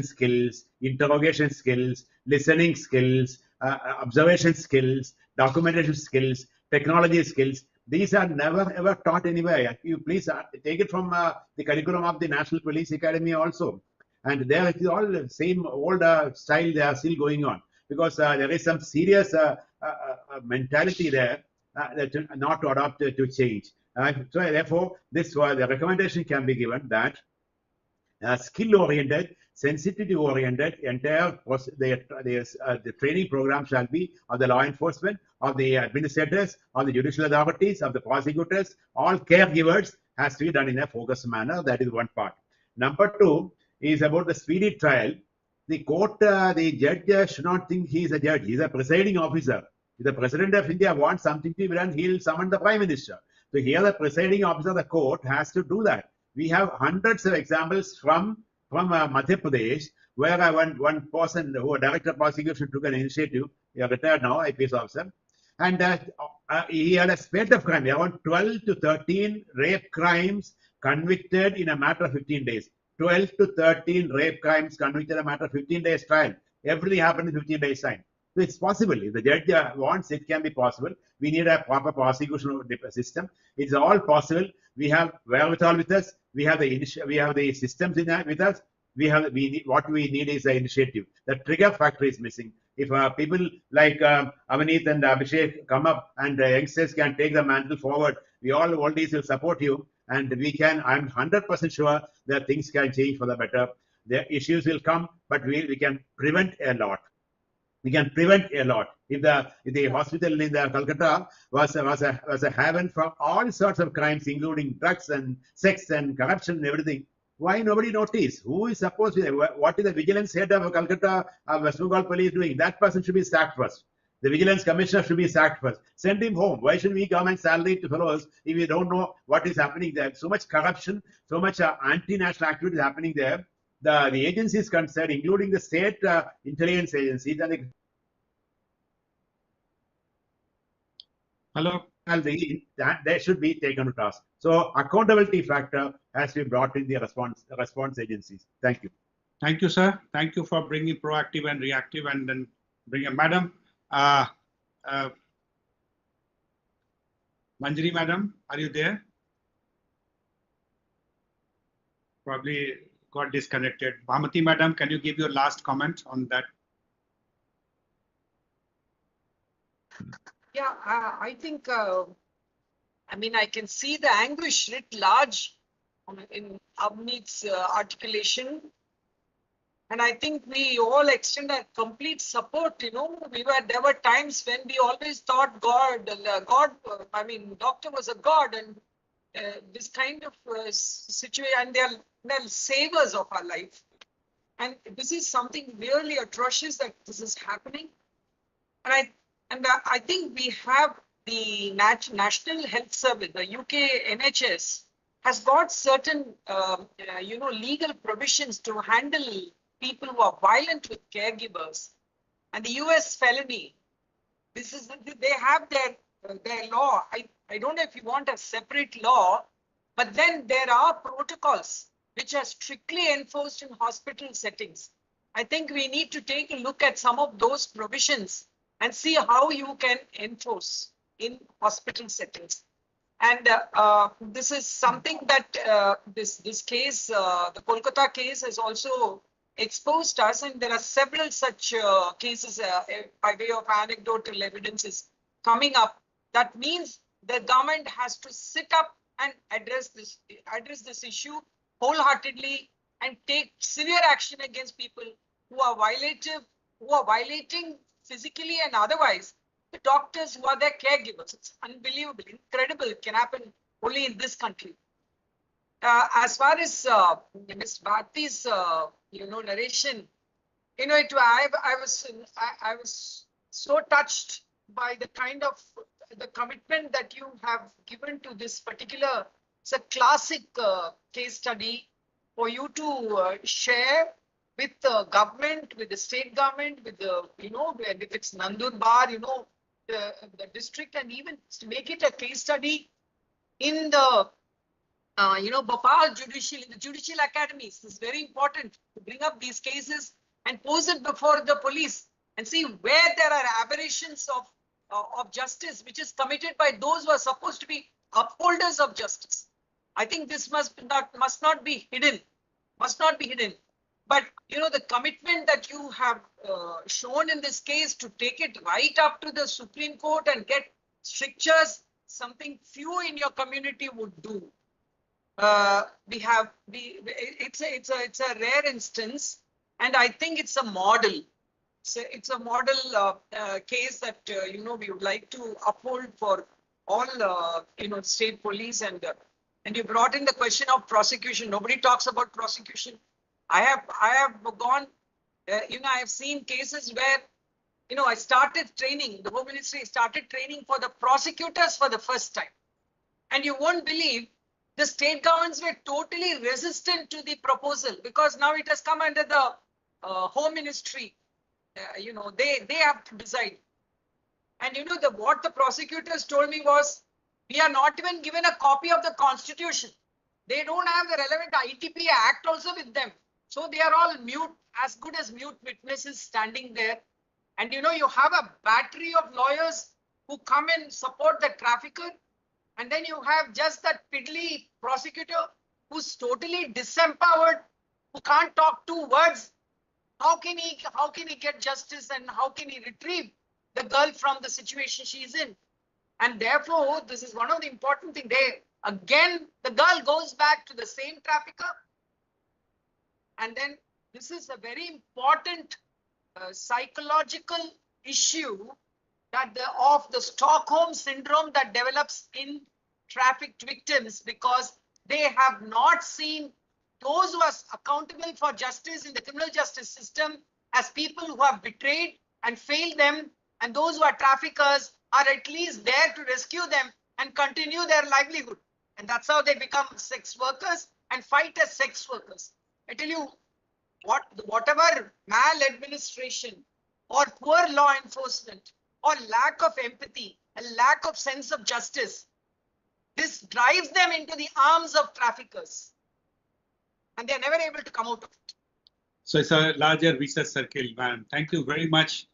skills, interrogation skills, listening skills, observation skills, documentation skills, technology skills. These are never ever taught anywhere. You please take it from the curriculum of the National Police Academy also. And there it is all the same old style they are still going on, because there is some serious mentality there not to adopt to change. So therefore, the recommendation can be given that skill-oriented, sensitivity-oriented, the training program shall be of the law enforcement, of the administrators, of the judicial authorities, of the prosecutors, all caregivers has to be done in a focused manner. That is one part. Number two is about the speedy trial. The court, the judge should not think he is a judge. He is a presiding officer. If the President of India wants something to be done, he will summon the Prime Minister. So here the presiding officer of the court has to do that. We have hundreds of examples from Madhya Pradesh, where one person who, a director of prosecution, took an initiative. He is retired now, IPS officer, and he had a spate of crime. Around 12 to 13 rape crimes convicted in a matter of 15 days. 12 to 13 rape crimes convicted in a matter of 15 days trial. Everything happened in 15 days time. So it's possible. If the judge wants, it can be possible. We need a proper prosecution system. It's all possible. We have wherewithal with us. We have the systems with us. What we need is the initiative. The trigger factor is missing. If people like Avanith and Abhishek come up and youngsters can take the mantle forward, we all oldies will support you, and we can. I'm 100% sure that things can change for the better. The issues will come, but we can prevent a lot. We can prevent a lot. If the hospital in the Calcutta was a haven for all sorts of crimes, including drugs and sex and corruption and everything, why nobody noticed? Who is supposed to? What is the vigilance head of Calcutta West Bengal police doing? That person should be sacked first. The vigilance commissioner should be sacked first. Send him home. Why should we come and salary to fellows if we don't know what is happening there? So much corruption, so much anti-national activity is happening there. The agencies concerned, including the state intelligence agencies, and that they should be taken to task. So accountability factor has to be brought in the response agencies. Thank you. Thank you, sir. Thank you for bringing proactive and reactive, and then bring a madam. Manjari madam, are you there? Probably got disconnected. Bhamati madam, can you give your last comment on that? Yeah, I think, I mean, I can see the anguish writ large in Avneeth's articulation. And I think we all extend our complete support. You know, there were times when we always thought doctor was a god, and this kind of situation, and they're savers of our life. And this is something really atrocious that this is happening. And I think we have the National Health Service, the UK NHS, has got certain, legal provisions to handle people who are violent with caregivers. And the US felony, they have their law. I don't know if you want a separate law, but then there are protocols which are strictly enforced in hospital settings. I think we need to take a look at some of those provisions and see how you can enforce in hospital settings. And this is something that this case, the Kolkata case, has also exposed us, and there are several such cases by way of anecdotal evidences coming up. That means the government has to sit up and address this issue wholeheartedly and take severe action against people who are violating physically and otherwise the doctors who are their caregivers. It's unbelievable, incredible. It can happen only in this country. As far as Ms. Bharti's narration, I was so touched by the kind of the commitment that you have given to this particular. It's a classic case study for you to share with the government, with the state government, with the if it's Nandurbar, the district, and even to make it a case study in the Bhopal judicial academies. It's very important to bring up these cases and pose it before the police and see where there are aberrations of justice, which is committed by those who are supposed to be upholders of justice. I think this must not be hidden. But the commitment that you have shown in this case to take it right up to the Supreme Court and get strictures, something few in your community would do. It's a rare instance, and I think it's a model. It's a model case that we would like to uphold for all state police, and you brought in the question of prosecution. Nobody talks about prosecution. I have gone, I have seen cases where, I started training, the Home Ministry started training for the prosecutors for the first time. And you won't believe the state governments were totally resistant to the proposal, because now it has come under the Home Ministry. They have to decide. And what the prosecutors told me was, we are not even given a copy of the Constitution. They don't have the relevant ITP Act also with them. So they are all mute, as good as mute witnesses standing there. And you have a battery of lawyers who come and support the trafficker. And then you have just that piddly prosecutor who's totally disempowered, who can't talk two words. How can he get justice, and how can he retrieve the girl from the situation she is in? And therefore, this is one of the important things. Again, the girl goes back to the same trafficker. And then this is a very important psychological issue that of the Stockholm syndrome that develops in trafficked victims, because they have not seen those who are accountable for justice in the criminal justice system as people who have betrayed and failed them, and those who are traffickers are at least there to rescue them and continue their livelihood. And that's how they become sex workers and fight as sex workers. I tell you, whatever maladministration or poor law enforcement or lack of empathy, a lack of sense of justice, this drives them into the arms of traffickers, and they're never able to come out of it. So it's a larger vicious circle, man. Thank you very much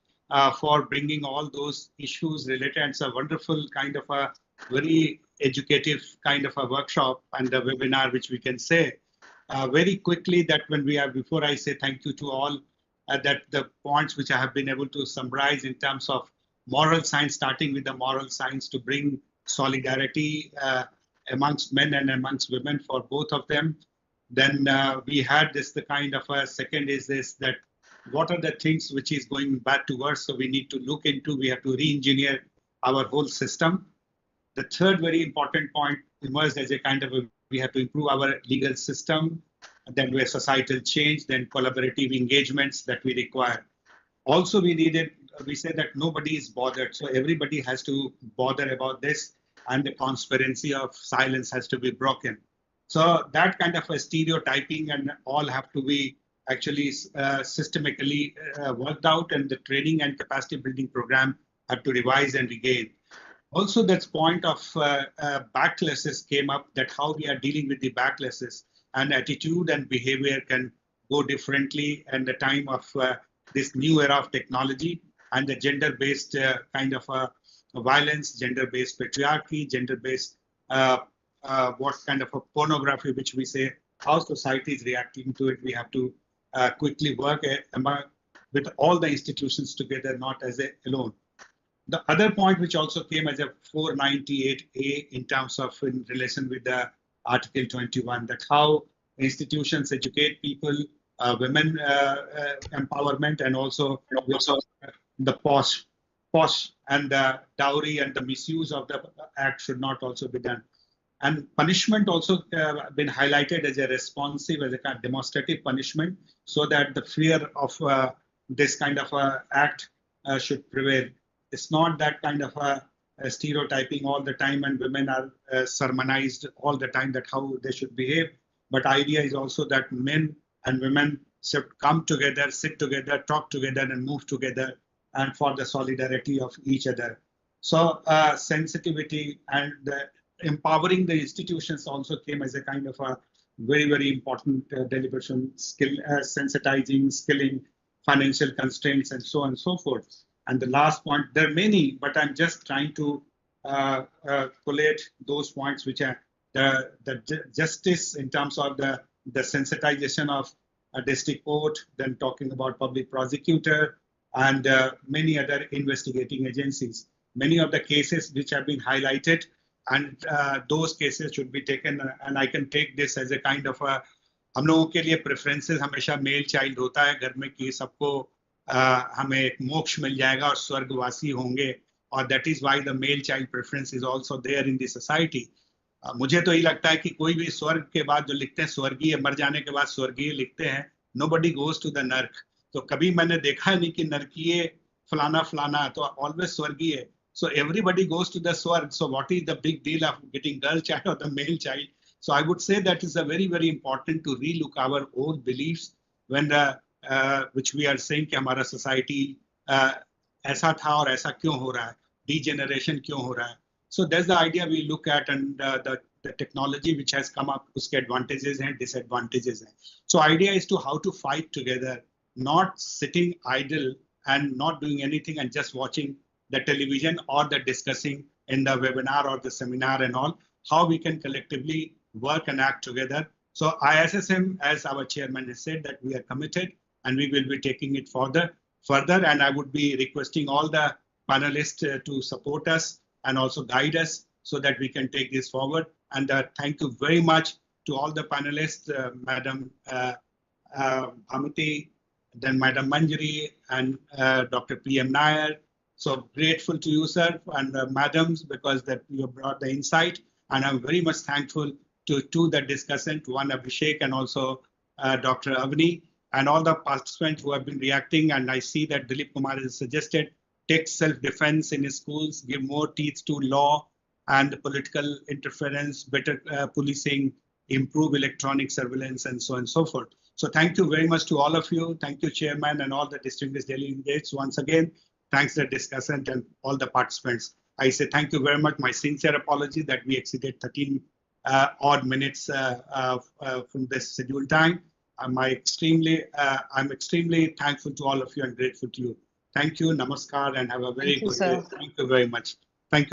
for bringing all those issues related. It's a wonderful kind of a very educative kind of a workshop and a webinar, which we can say very quickly that when we are, before I say thank you to all, that the points which I have been able to summarize in terms of moral science, starting with the moral science to bring solidarity amongst men and amongst women for both of them. Then we had this, the kind of a second is this, that what are the things which is going bad to worse, so we need to look into, we have to re-engineer our whole system. The third very important point emerged as a kind of we have to improve our legal system, then we have societal change, then collaborative engagements that we require. Also we said that nobody is bothered, so everybody has to bother about this, and the conspiracy of silence has to be broken. So that kind of a stereotyping and all have to be actually systematically worked out, and the training and capacity building program have to revise and regain. Also, that point of backlashes came up, that how we are dealing with the backlashes, and attitude and behavior can go differently, and the time of this new era of technology and the gender-based kind of violence, gender-based patriarchy, gender-based what kind of a pornography, which we say, how society is reacting to it. We have to quickly work with all the institutions together, not as alone. The other point which also came as a 498A in terms of in relation with the Article 21, that how institutions educate people, women empowerment, and also the POSH and the dowry and the misuse of the act should not also be done. And punishment also been highlighted as a responsive, as a kind of demonstrative punishment, so that the fear of this kind of act should prevail. It's not that kind of a stereotyping all the time, and women are sermonized all the time that how they should behave. But idea is also that men and women should come together, sit together, talk together, and move together, and for the solidarity of each other. So sensitivity and empowering the institutions also came as a kind of a very, very important deliberation skill, sensitizing, skilling, financial constraints, and so on and so forth. And the last point, there are many, but I'm just trying to collate those points which are the justice in terms of the sensitization of a district court, then talking about public prosecutor, and many other investigating agencies. Many of the cases which have been highlighted, and those cases should be taken, and I can take this as a kind of a, हम लोगों के लिए preferences हमेशा male child होता है घर में कि सबको हमें एक मोक्ष मिल जाएगा और स्वर्गवासी होंगे, और that is why the male child preference is also there in the society. मुझे तो ये लगता है कि कोई भी स्वर्ग के बाद जो लिखते हैं स्वर्गीय, मर जाने के बाद स्वर्गीय लिखते हैं, nobody goes to the नर्क. तो कभी मैंने देखा नहीं कि नरकीय फलाना फलाना, तो ऑलवेज स्वर्गीय. So everybody goes to the swarg. So what is the big deal of getting girl child or the male child? So I would say that is a very, very important to relook our own beliefs when the which we are saying कि हमारा society ऐसा था और ऐसा क्यों हो रहा है, degeneration क्यों हो रहा है. So that's the idea we look at, and the technology which has come up, उसके advantages and disadvantages हैं. So idea is to how to fight together, not sitting idle and not doing anything and just watching the television or the discussing in the webinar or the seminar and all, how we can collectively work and act together. So ISSM, as our chairman has said, that we are committed and we will be taking it further. And I would be requesting all the panelists to support us and also guide us so that we can take this forward. And thank you very much to all the panelists, Madam Bhamati, then Madam Manjari, and Dr. P.M. Nair. So grateful to you, sir, and madams, because that you brought the insight. And I'm very much thankful to the discussant, one Abhishek and also Dr. Avni, and all the participants who have been reacting. And I see that Dilip Kumar has suggested take self-defense in his schools, give more teeth to law and political interference, better policing, improve electronic surveillance, and so on and so forth. So thank you very much to all of you. Thank you, Chairman, and all the distinguished delegates. Once again, thanks to the discussant and all the participants. I say thank you very much. My sincere apology that we exceeded 13 odd minutes from this scheduled time. I'm extremely thankful to all of you and grateful to you. Thank you, namaskar, and have a very good day. Thank you very much.